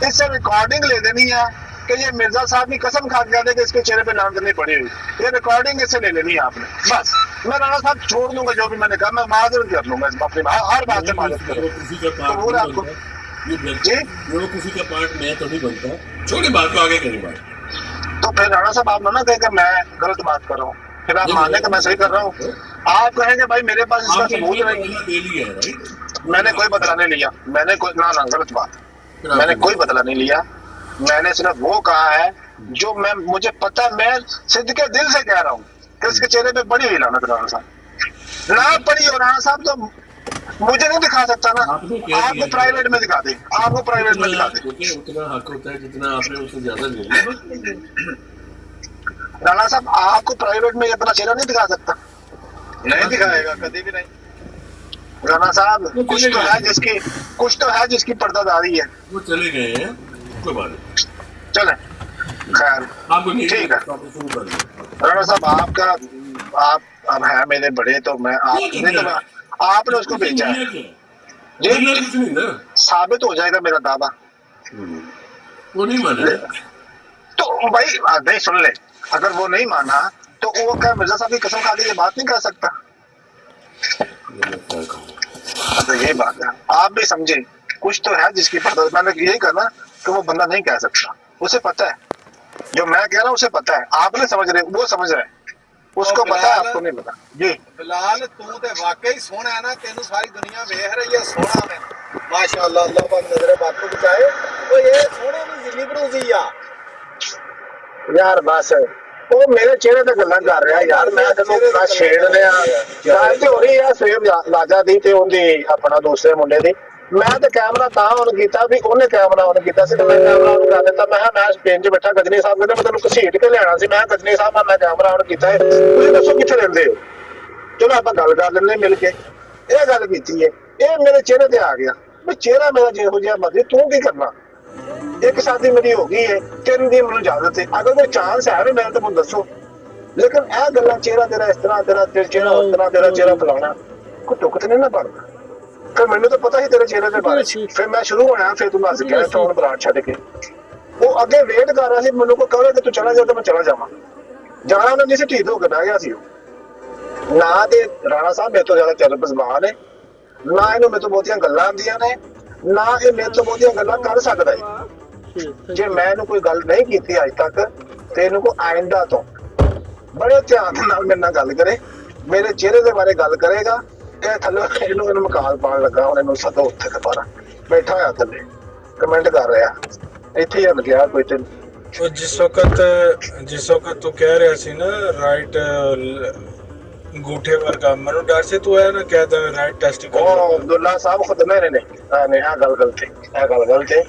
इससे रिकॉर्डिंग ले देनी है कि ये मिर्जा साहब की कसम खा के कि इसके चेहरे पे लान करनी पड़ी हुई, ये रिकॉर्डिंग इससे ले लेनी है आपने। बस मैं राणा साहब छोड़ दूंगा जो भी मैंने कहा, मैं माजरत कर लूंगा अपनी हर बात से माजरत करूंगा आपको जी। किसी का पार्ट मैं तो नहीं बनता, छोड़ी बात को आगे करी बात। तो फिर राणा साहब आप ना कहें कि मैं गलत बात कर रहा हूँ, फिर आप माने कि मैं सही कर रहा हूँ। आप कहेंगे भाई मेरे पास इसका सबूत नहीं, मैंने कोई बदला नहीं लिया, मैंने कोई ना गलत बात, मैंने कोई बदला नहीं लिया। मैंने सिर्फ वो कहा है जो मुझे पता, मैं सिद्ध के दिल से कह रहा हूँ कि इसके चेहरे पे बड़ी हुई लानत। राणा साहब ना पड़ी हो, राणा साहब तो मुझे नहीं दिखा सकता ना, आपको प्राइवेट में दिखा दे, आपको प्राइवेट में दिखा दे। उतना हक होता है जितना आपने उससे ज्यादा ले लिया। राणा साहब आपको प्राइवेट में अपना चेहरा नहीं दिखा सकता, नहीं दिखाएगा कभी भी नहीं। राणा साहब कुछ तो है जिसकी पर्दादारी है। वो चले गए हैं, कोई बात नहीं, चले खैर ठीक है। राणा साहब आप अब है मेरे बड़े, तो मैं आपने उसको भेजा है जी, साबित हो जाएगा मेरा दावा। वो नहीं माने तो भाई नहीं सुन ले, अगर वो नहीं माना तो वो क्या मिर्जा साहब की कसम खा के ये बात नहीं कर सकता? तो यही बात है, आप भी समझे, कुछ तो है जिसकी पता। मैंने यही करना कि वो बंदा नहीं कह सकता, उसे पता है जो मैं कह रहा हूँ, उसे पता है। आप नहीं समझ रहे, वो समझ रहे, उसको पता है, आपको नहीं पता जी। बिलाल तू ते वाकई सोहना है ना, तेनू सारी दुनिया वेख रही है सोहना में, माशाअल्लाह, अल्लाह पाक नजरे बातों बचाए। ओ ये सोहने में जिली बरूजी यार बस वो मेरे चेहरे ते गल्लां कर रहा यार, मैं तेनू ना छेड़ लिया गल ते हो रही है सेब लाजा दी ते ओंदी अपना दूसरे मुंडे दी। मैं तो कैमरा तां ऑन कीता भी ओने कैमरा ऑन कीता सी, मैं कैमरा ऑन कर दिता। मैं पेन च बैठा, गजनी साहब कहते मैं तेनू घसीट के लियाना सी। मैं गजनी साहब मैं कैमरा ऑन कीता है, तुसीं दसो कित्थे रहिंदे हो? चलो आपां गल कर लैंदे मिल के। ये गल कीती है, ये मेरे चेहरे ते आ गया भी चेहरा मेरा जिहो जिहा मर्जी, तू की करना? एक शादी मेरी हो गई है, तेन दी मैनूं इजाजत है, अगर कोई चांस है मैं तो मुझे दसो। लेकिन यह गल्लां चेहरा तेरा इस तरह, तेरा चेहरा उस तरह, तेरा चेहरा फलाना, कोई टुक तो नहीं ना पड़ता। फिर मैंने तो पता ही तेरे चेहरे के बारे में, फिर मैं शुरू होया, फिर तू दस गया फोन बरात छड्ड के। वो अगे वेट कर रहा सी, मैनू को कहे कि तू चला जा, तो मैं चला जावां। जाना उन्हें नहीं सी, ढीठ होकर बह गया सी। ना ते राणा साहब मेरे तो ज्यादा चरब ज़बान है, ना इन्हू मेरे तो बहुतियां गल्लां आंदियां ने, ना ये मेरे तो बहुतियां गल्लां कर सकदा है। जे मैं इन्हू कोई गल नहीं कीती अज तक, ते इन्हू को आइंदा तो बड़े ध्यान नाल मेरे नाल गल करे, मेरे चेहरे के बारे गल करेगा। थले इन्हू मकाल पान लगा, हुण इन्हू सदो उत्थे दोबारा बैठा होया थले कमेंट कर रहा, इत्थे ही गया कोई तेन। जिस वक्त तू कह रहा सी ना राइट अंगूठे वर्गा, मैनू डर से तू है ना कहता राइट टेस्टिकल। अब्दुल्ला साहब खुद ने आ गल गलत है,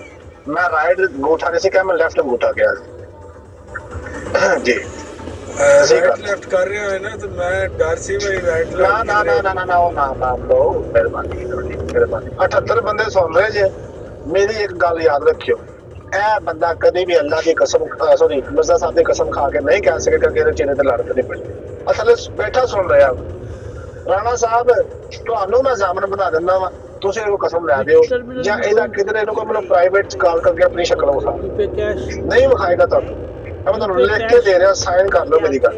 ਮੈਂ ਰਾਈਟ ਅੰਗੂਠਾ ਨਹੀਂ ਸੀ ਕਿਹਾ, ਮੈਂ ਲੈਫਟ ਅੰਗੂਠਾ ਕਿਹਾ ਜੀ। ਰਾਈਟ ਲੈਫਟ ਕਰ ਰਹੇ ਹੋ ਨਾ, ਤੇ ਮੈਂ ਡਰ ਸੀ ਬਈ ਰਾਈਟ ਨਾ ਨਾ ਨਾ ਨਾ ਨਾ ਨਾ ਉਹ ਨਾ ਲੋ, ਮਿਹਰਬਾਨੀ ਮਿਹਰਬਾਨੀ। 78 ਬੰਦੇ ਸੁਣ ਰਹੇ ਜੇ। ਮੇਰੀ ਇੱਕ ਗੱਲ ਯਾਦ ਰੱਖਿਓ, ਇਹ ਬੰਦਾ ਕਦੇ ਵੀ ਅੱਲਾ ਦੀ ਕਸਮ ਸੌਰੀ ਮਿਰਜ਼ਾ ਸਾਹਿਬ ਦੀ ਕਸਮ ਖਾ ਕੇ ਨਹੀਂ ਕਹਿ ਸਕੇਗਾ ਕਿ ਇਹਦੇ ਚਿਹਰੇ ਤੇ ਲੜਕ ਨਹੀਂ ਪਈ। ਅਸਲ ਬੈਠਾ ਸੁਣ ਰਿਹਾ ਰਾਣਾ ਸਾਹਿਬ, ਤੁਹਾਨੂੰ ਮੈਂ ਜ਼ਾਮਨ ਬਣਾ ਦਿੰਦਾ ਵਾ, ਤੁਸੀਂ ਇਹਨੂੰ ਕਸਮ ਲੈ ਦਿਓ, ਜਾਂ ਇਹਦਾ ਕਿਧਰੇ ਇਹਨੂੰ ਕੋਈ ਮੈਨੂੰ ਪ੍ਰਾਈਵੇਟ ਚ ਕਾਲ ਕਰਕੇ ਆਪਣੀ ਸ਼ਕਲ ਵਿਖਾ ਨਹੀਂ ਵਿਖਾਏਗਾ ਤੁਹਾਨੂੰ, ਮੈਂ ਤੁਹਾਨੂੰ ਲਿਖ ਕੇ ਦੇ ਰਿਹਾ, ਸਾਈਨ ਕਰ ਲਓ ਮੇਰੀ ਗੱਲ।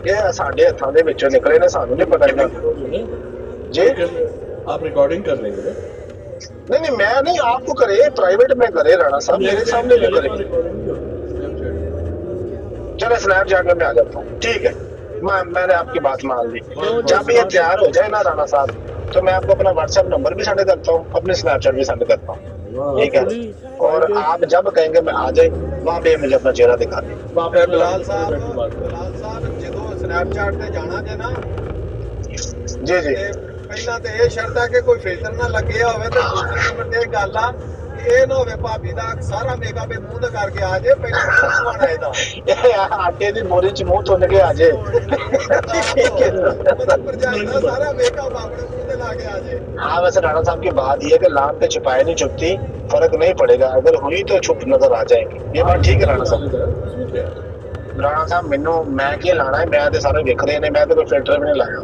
ਇਹ ਸਾਡੇ ਹੱਥਾਂ ਦੇ ਵਿੱਚੋਂ ਨਿਕਲੇ ਨੇ, ਸਾਨੂੰ ਨਹੀਂ ਪਤਾ ਇਹਨਾਂ ਜੀ। आप रिकॉर्डिंग कर लेंगे? नहीं नहीं मैं नहीं, आपको करे प्राइवेट में करे राणा साहब, मेरे सामने भी करे। चले स्नैपचैट में आ जाता हूँ, ठीक है। मैंने आपकी बात मान ली। जब ये तैयार हो जाए ना राणा साहब, तो मैं आपको अपना व्हाट्सएप नंबर भी सेंड करता हूँ, अपने स्नैपचैट भी सेंड करता हूँ, ठीक है। और आप जब कहेंगे मैं आ जाए, वहाँ पे मुझे अपना चेहरा दिखा दें। ਬਿਲਾਲ ਸਾਹਿਬ ਜਦੋਂ ਸਨੈਪਚੈਟ ਤੇ ਜਾਣਾ ਜੇ ਨਾ जी जी, ਪਹਿਲਾਂ ਤੇ ਇਹ ਸ਼ਰਤ ਹੈ ਕਿ ਕੋਈ ਫਿਲਟਰ ਨਾ ਲੱਗਿਆ ਹੋਵੇ, ਤੇ ਦੂਸਰੀ ਨੰਬਰ ਤੇ ਇਹ ਗੱਲ ਆ ਕਿ ਇਹ ਨਾ ਹੋਵੇ ਭਾਬੀ ਦਾ ਸਾਰਾ ਮੇਕਅਪ ਮੂੰਹ ਦਾ ਕਰਕੇ ਆ ਜੇ, ਪਹਿਲਾਂ ਸੁਆਣਾ ਇਹਦਾ आटे की बोरी च मुंह धुन के आ जाए। ਮਤਲਬ ਭਰਜਾਈ ਦਾ ਸਾਰਾ ਮੇਕਅਪ ਆਪਣੇ ਮੂੰਹ ਤੇ ਲਾ ਕੇ ਆ ਜੇ। हाँ वैसे राणा साहब की बात ये है कि लाभ पे छुपाए नहीं छुपती, फर्क नहीं पड़ेगा, अगर हुई तो छुप नजर आ जाएगी, ये बात ठीक है राणा साहब। राणा साहब मैनू मैं की लाना है, मैं तो सारे वेखते ने, मैं तो कोई फिल्टर भी नहीं लाया,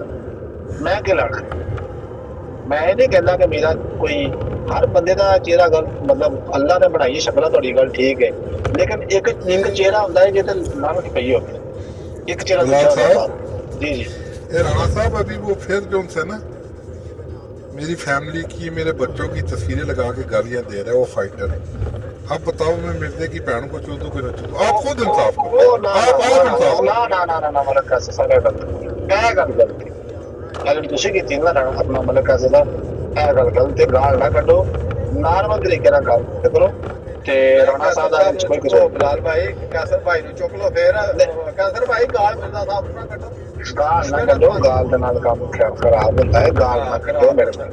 मैं की लाना है। मैं ये नहीं कहता कि मेरा कोई हर बंदे का चेहरा गल मतलब अल्लाह ने बनाई शक्ल थोड़ी गल ठीक है, लेकिन एक चेहरा होता है जिसे लानत पई हो, एक चेहरा जी जी। राणा साहब अभी वो फिर जो है ना, मेरी फैमिली की, मेरे बच्चों की तस्वीरें लगा के गालियां दे रहा है, वो फाइटर है। अब बताओ मैं मिर्जे की बहन को चूदू कि न चूदू, आप खुद इंसाफ करो। ना ना ना ना ना मतलब कैसे सारा गलत क्या गलती अगर ਤੁਸੀਂ ਕੀਤੀ ਨਾ ਰਾਣਾ ਆਪਣਾ ਮਤਲਬ कैसे ਦਾ ਇਹ ਗੱਲ ਗਲਤ ਹੈ, ਗਾਲ ਨਾ ਕੱਢੋ, ਨਾਰਮਲ ਤਰੀਕੇ ਨਾਲ ਗੱਲ ਕਰੋ। ਤੇ ਰਾਣਾ ਸਾਹਿਬ ਦਾ ਵਿੱਚ ਕੋਈ ਕੁਝ ਬਿਲਾਲ ਭਾਈ ਕੈਸਰ ਭਾਈ ਨੂੰ ਚੁੱਕ ਲਓ, ਫੇਰ ਕੈਸਰ ਭਾਈ ਗਾਲ ਮਿਰਜ਼ਾ ਸਾਹਿਬ ਨੂੰ ਨਾ ਕੱਢੋ, ਗਾਲ ਨਾ ਕੱਢੋ, ਗਾਲ ਦੇ ਨਾਲ ਕੰਮ ਖਰਾਬ ਹੁੰਦਾ ਹੈ, ਗਾਲ ਨਾ ਕੱਢੋ ਮੇਰੇ ਨਾਲ।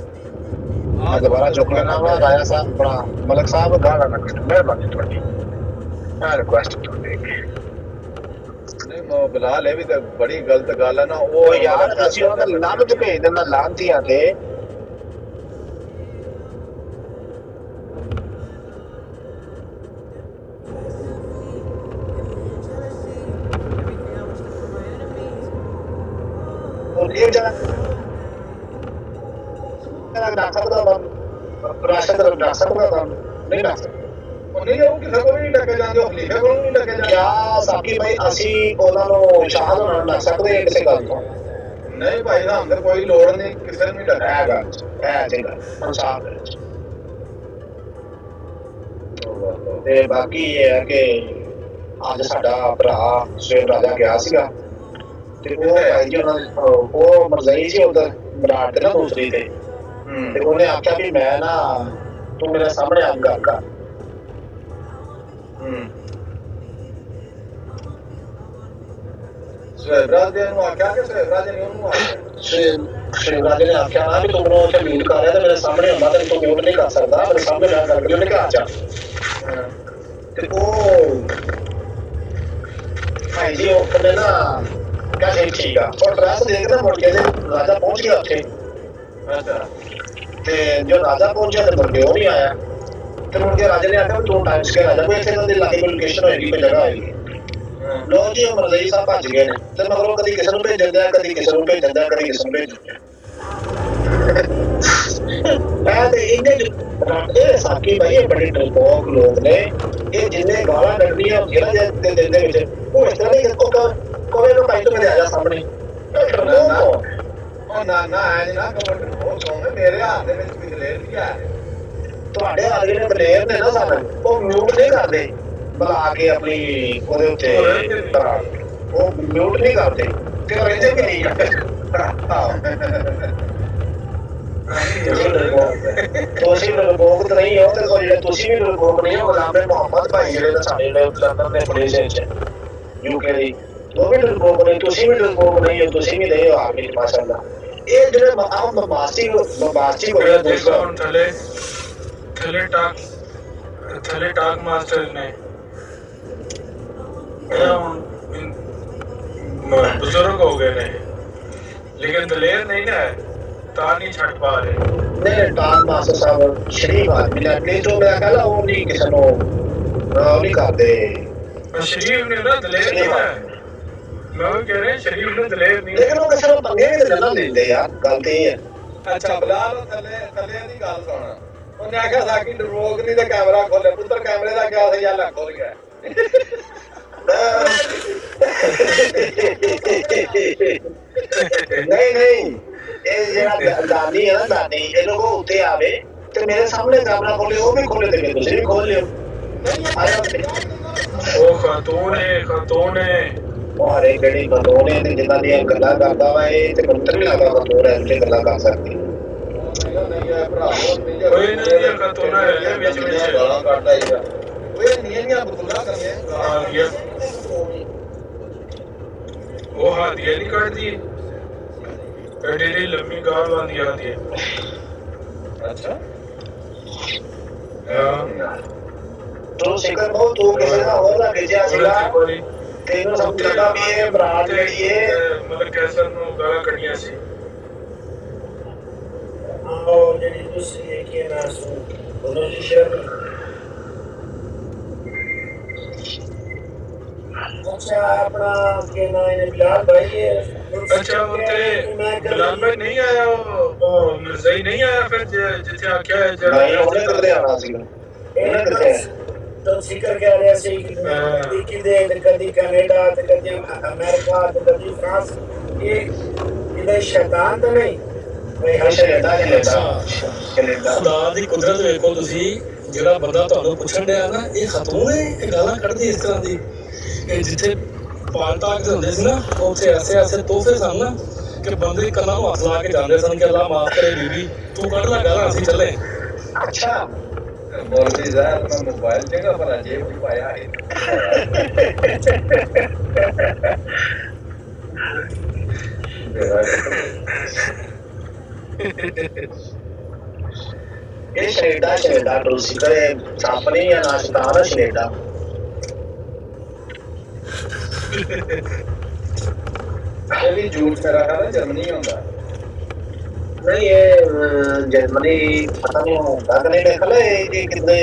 ਮੈਂ ਦੁਬਾਰਾ ਚੁੱਕ ਲੈਣਾ ਵਾ ਰਾਇਆ ਸਾਹਿਬ, ਆਪਣਾ ਮਲਕ ਸਾਹਿਬ ਗਾਲ ਨਾ ਕੱਢੋ, ਮਿਹਰਬਾਨੀ ਤੁਹਾਡੀ, ਮੈਂ ਰਿਕੁਐਸਟ ਤੁਹਾਡੀ। ਨਹੀਂ ਬਿਲਾਲ ਇਹ ਵੀ ਤਾਂ ਬੜੀ ਗਲਤ ਗੱਲ ਹੈ ਨਾ, ਉਹ ਯਾਰ ਅਸੀਂ ਉਹਨਾਂ ਦਾ ਲਾਨਤ ਭੇਜ ਦਿੰਦਾ ਲਾਨਤੀਆਂ ਤੇ। ਇਹ ਜਰਾ ਡਾਕਟਰ ਦਾ ਰਾਸ਼ਟਰ ਦਾ ਨਹੀਂ ਡਾਕਟਰ ਨਹੀਂ ਉਹ ਕਿਸੇ ਕੋਲ ਨਹੀਂ ਲੱਗੇ ਜਾਂਦੇ, ਉਹ ਖਲੀਫੇ ਕੋਲ ਨਹੀਂ ਲੱਗੇ ਜਾਂਦੇ। ਕਿਆ ਸਾਕੀ ਭਾਈ ਅਸੀਂ ਉਹਨਾਂ ਨੂੰ ਸ਼ਾਹਦ ਹੋਣਾ ਲੱਗ ਸਕਦੇ ਹਾਂ ਕਿਸੇ ਗੱਲ ਤੋਂ? ਨਹੀਂ ਭਾਈ ਨਾ ਅੰਦਰ ਕੋਈ ਲੋੜ ਨਹੀਂ, ਕਿਸੇ ਨੂੰ ਨਹੀਂ ਲੱਗਾ ਇਹ ਜਗ੍ਹਾ ਇਨਸਾਫ ਹੈ। ਤੇ ਬਾਕੀ ਇਹ ਹੈ ਕਿ ਅੱਜ ਸਾਡਾ ਭਰਾ ਸ਼ੇਰ ਰਾਜਾ ਗਿਆ ਸੀਗਾ, ਤੇ ਉਹ ਭਾਈ ਜੀ ਉਹ ਮਰਜ਼ਈ ਸੀ ਉਧਰ ਬਰਾੜ ਤੇ ਨਾ ਦੂਸਰੀ ਤੇ ਉਹਨੇ ਆਖਿਆ ਵੀ ਮੈਂ ਨਾ ਤੂੰ ਮੇਰੇ ਸਾਹਮਣੇ ਆ ਗੱਲ ਕਰ। ਸ਼ਹਿਬਰਾਜ ਨੂੰ ਆਖਿਆ ਕਿ ਸ਼ਹਿਬਰਾਜ ਨੇ ਉਹਨੂੰ ਆਖਿਆ, ਸ਼ਹਿਬਰਾਜ ਨੇ ਆਖਿਆ ਨਾ ਵੀ ਤੂੰ ਮੈਨੂੰ ਉੱਥੇ ਮੀਟ ਕਰ ਰਿਹਾ ਤੇ ਮੇਰੇ ਸਾਹਮਣੇ ਆਉਂਦਾ ਤੇ ਤੂੰ ਮਿਊਟ ਨਹੀਂ ਕਰ ਸਕਦਾ, ਮੇਰੇ ਸਾਹਮਣੇ ਨਾ ਕਰਕੇ ਉਹਨੇ ਕਿਹਾ ਜਾ। ਤੇ ਉਹ ਭਾਈ ਜੀ ਉਹ ਕਹਿੰਦੇ ਨਾ ਕਹਿੰਦੇ ਠੀਕ ਆ, ਉਹ ਡਰੈਸ ਦੇਖਦਾ ਮੁੜ ਕੇ ਰਾਜਾ ਪਹੁੰਚ ਗਿਆ ਉੱਥੇ। ਤੇ ਜੋ ਰਾਜਾ ਪਹੁੰਚਿਆ ਤੇ ਮੁੜ ਕੇ ਉਹ ਨਹੀਂ ਆਇਆ, ਤੇ ਮੁੜ ਕੇ ਰਾਜਾ ਨੇ ਆਖਿਆ ਤੂੰ ਟਾਈਮ ਸਕੇ ਰਾਜਾ ਕੋਈ ਇੱਥੇ ਦੇ ਲਾਗੇ ਕੋਈ ਲੋਕੇਸ਼ਨ ਹੋਏਗੀ, ਕੋਈ ਜਗ੍ਹਾ ਹੋਏਗੀ। ਲੋ ਜੀ ਉਹ ਮਰਜ਼ੀ ਸਾਹਿਬ ਭੱਜ ਗਏ ਨੇ, ਤੇ ਮਗਰੋਂ ਕਦੀ ਕਿਸੇ ਨੂੰ ਭੇਜਦਾ, ਕਦੀ ਕਿਸੇ ਨੂੰ ਭੇਜਦਾ, ਕਦੀ ਕਿਸੇ ਨੂੰ ਭੇਜਦਾ। ਮੈਂ ਤੇ ਇਹ ਸਾਕੀ ਭਾਈ ਇਹ ਬੜੇ ਡਰਪੋਕ ਲੋਕ ਨੇ, ਇਹ ਜਿੰਨੇ ਗਾਲਾਂ ਕੱਢਦੀਆਂ ਜਿਹੜਾ ਦੇ ਦਿਲ ਦੇ ਵਿੱਚ ਉਹ ਇਸ ਤਰ੍ਹਾਂ ਨਹੀਂ ਕੋਈ ਨੂੰ ਭਾਈ ਤੂੰ ਮੇਰੇ ਆ ਜਾ ਸਾਹਮਣੇ। ਉਹ ਨਾ ਨਾ ਐ ਨਾ ਉਹ ਕਹੋਗੇ ਮੇਰੇ ਹੱਥ ਦੇ ਵਿੱਚ ਵੀ ਦਲੇਰ ਵੀ ਹੈ, ਤੁਹਾਡੇ ਆ ਜਿਹੜੇ ਦਲੇਰ ਨੇ ਨਾ ਸਾਨੂੰ ਉਹ ਮਿਊਟ ਨਹੀਂ ਕਰਦੇ ਬੁਲਾ ਕੇ ਆਪਣੀ ਉਹਦੇ ਉੱਤੇ, ਉਹ ਮਿਊਟ ਨਹੀਂ ਕਰਦੇ ਤੇ ਉਹ ਰਹਿੰਦੇ ਕਿ ਨਹੀਂ। ਤੁਸੀਂ ਡਰਪੋਕ ਨਹੀਂ ਹੋ ਤੇ ਕੋਈ ਤੁਸੀਂ ਵੀ ਡਰਪੋਕ ਨਹੀਂ ਹੋ। ਗੁਲਾਮ ਮੁਹੰਮਦ ਭਾਈ ਜਿਹੜੇ ਸਾਡੇ ਲੰਡਨ ਦੇ ਪੁਲਿਸ ਵਿੱਚ ਯੂਕੇ ਦੀ, ਉਹ ਵੀ ਡਰਪੋਕ ਨਹੀਂ, ਤੁਸੀਂ ਵੀ ਡਰਪੋਕ ਨਹੀਂ ਹੋ, ਤੁਸੀਂ ਵੀ ਨਹੀਂ ਹੋ ਆਰਮੀ ਮਾਸ਼ਾਅੱਲਾ। ਇਹ ਜਿਹੜੇ ਆਮ ਬਦਮਾਸ਼ੀ ਹੋਇਆ ਦੋਸਤਾਂ ਥੱਲੇ ਟਾਕ ਮਾਸਟਰ ਨੇ ਬਜ਼ੁਰਗ ਹੋ ਗਏ ਨੇ ਲੇਕਿਨ ਦਲੇਰ ਨਹੀਂ ਹੈ ਤਾਂ ਨਹੀਂ ਛੱਡ ਪਾ ਰਹੇ। ਨਹੀਂ ਟਾਕ ਮਾਸਟਰ ਸਾਹਿਬ ਸ਼ਰੀਫ ਆਦਮੀ ਨੇ ਨਹੀਂ ਤੋਂ ਮੈਂ ਕਹਿੰਦਾ ਉਹ ਨਹੀਂ ਕਿਸੇ ਨੂੰ ਉਹ ਨਹੀਂ ਕਰਦੇ ਸ਼ਰੀਫ ਨੇ ਨਾ ਦਲੇਰ ਨਹੀਂ ਹੈ ਮੈਂ ਉਹ ਕਹਿ ਰਿਹਾ ਸ਼ਰੀਫ ਨੇ ਦਲੇਰ ਨਹੀਂ ਲੇਕਿਨ ਉਹ ਕਿਸੇ ਨੂੰ ਪੰਗੇ ਵੀ ਤਾਂ ਨਾ ਲੈਂਦੇ ਯਾਰ ਗੱਲ ਤੇ ਇਹ ਹੈ। ਅੱਛਾ ਬਲਾਲ ਥੱਲੇ ਦੀ ਗੱਲ ਸੁਣ ਉਹਨੇ ਆਖਿਆ ਸਾਕੀ ਰੋਕ ਨਹੀਂ ਤੇ ਕੈਮਰਾ ਖੋਲੇ ਪੁੱਤਰ ਕੈਮਰੇ ਦਾ ਕਿਆ ਸੀ ਯਾਰ ਖੋਲ ਗਿਆ ਨਹੀਂ ਇਹ ਜਿਹੜਾ ਦਾਨੀ ਹੈ ਨਾ ਦਾਨੀ ਇਹ ਲੋਕ ਉੱਤੇ ਆਵੇ ਤੇ ਮੇਰੇ ਸਾਹਮਣੇ ਕੈਮਰਾ ਖੋਲੇ ਉਹ ਵੀ ਖੋਲੇ ਤੇ ਤੁਸੀਂ ਵੀ ਖੋਲ ਲਿਓ। ਉਹ ਖਾਤੂਨ ਹੈ ਮਾਰੇ ਕਿਹੜੀ ਖਤੂਨ ਹੈ ਤੇ ਜਿੰਨਾਂ ਦੀਆਂ ਗੱਲਾਂ ਕਰਦਾ ਵਾ ਇਹ ਤੇ ਮੈਨੂੰ ਤਾਂ ਨਹੀਂ ਲੱਗਦਾ ਖਤੂਨ ਹੈ ਤੇ ਗੱਲਾਂ ਕਰ ਸਕਦੀ ਨਹੀਂ ਹੈ ਭਰਾ ਕੋਈ ਨਹੀਂ ਖਾਤੂਨ ਹੈ ਵਿੱਚ ਗਾਲਾਂ ਕੱਢਦਾ ਹੀਗਾ ਓਏ ਨੀਆਂ ਬੁੱਲਾ ਕਰੀਏ ਉਹ ਹਾਦੀਆ ਨਹੀਂ ਕੱਢਦੀ ਐਡੀ ਲੰਮੀ ਗਾਲ ਆਉਂਦੀ ਹੈ। ਅੱਛਾ ਤੂੰ ਸਿਕਰ ਬਹੁਤ ਤੂੰ ਕਿਸੇ ਦਾ ਹੋਰ ਨਾ ਭੇਜਿਆ ਸੀਗਾ ਤੈਨੂੰ ਸਮਝਦਾ ਵੀ ਇਹ ਬਰਾਤ ਜਿਹੜੀ ਹੈ ਮਤਲਬ ਕੈਸਰ ਨੂੰ ਗਾਲਾਂ ਕੱਢੀਆਂ ਸੀ ਉਹ ਜਿਹੜੀ ਤੁਸੀਂ ਇਹ ਕੀ ਨਾ ਸੁਣ ਉਹਨਾਂ ਦੀ ਸ਼ਰਮ अच्छा अपना के ना ये बिलाल भाई है अच्छा उनके बिलाल भाई नहीं आया वो मिर्ज़ाई नहीं आया फिर जिथे आख्या है जरा नहीं उन्हें कर दे आना सी उन्हें कर दे तो जिक्र क्या रहा सी कि दे कदी कनाडा ते कदी अमेरिका ते कदी फ्रांस ये इधर शैतान तो नहीं भाई हर शैतान कनाडा खुदा दी कुदरत देखो तुसी ਜਿਹੜਾ ਬੰਦਾ ਤੁਹਾਨੂੰ ਪੁੱਛਣ ਡਿਆ ਨਾ ਇਹ ਖਤੂਨ ਹੈ ਇਹ ਗਾਲਾਂ ਕੱਢਦੀ ਇਸ ਤਰ੍ਹਾਂ ਦੀ ਕਿ ਜਿੱਥੇ ਪਾਲਤਾਕ ਹੁੰਦੇ ਸੀ ਨਾ ਉੱਥੇ ਐਸੇ ਤੋਹਫੇ ਸਨ ਨਾ ਕਿ ਬੰਦੇ ਕੰਨਾਂ ਨੂੰ ਹੱਥ ਲਾ ਕੇ ਜਾਂਦੇ ਸਨ ਕਿ ਅੱਲਾ ਮਾਫ ਕਰੇ ਬੀਬੀ ਤੂੰ ਕੱਢ ਲੈ ਗਾਲਾਂ ਅਸੀਂ ਚੱਲੇ। ਅੱਛਾ ਬੋਲਦੀ ਜ਼ਾਰ ਮੈਂ ਮੋਬਾਈਲ ਜਗ੍ਹਾ ਪਰ ਜੇਬ ਵਿੱਚ ਪਾਇਆ ਹੈ ਇਹ ਸ਼ੈਦਾ ਤੁਸੀਂ ਕਰੇ ਸਾਪਣੀ ਜਾਂ ਨਾਸ਼ਤਾਨਾ ਸ਼ੈਦਾ ਇਹ ਵੀ ਝੂਠ ਮੇਰਾ ਕਹਿੰਦਾ ਜਰਮਨੀ ਹੁੰਦਾ नहीं ये जर्मनी पता नहीं होता कि नहीं देख ले ये कितने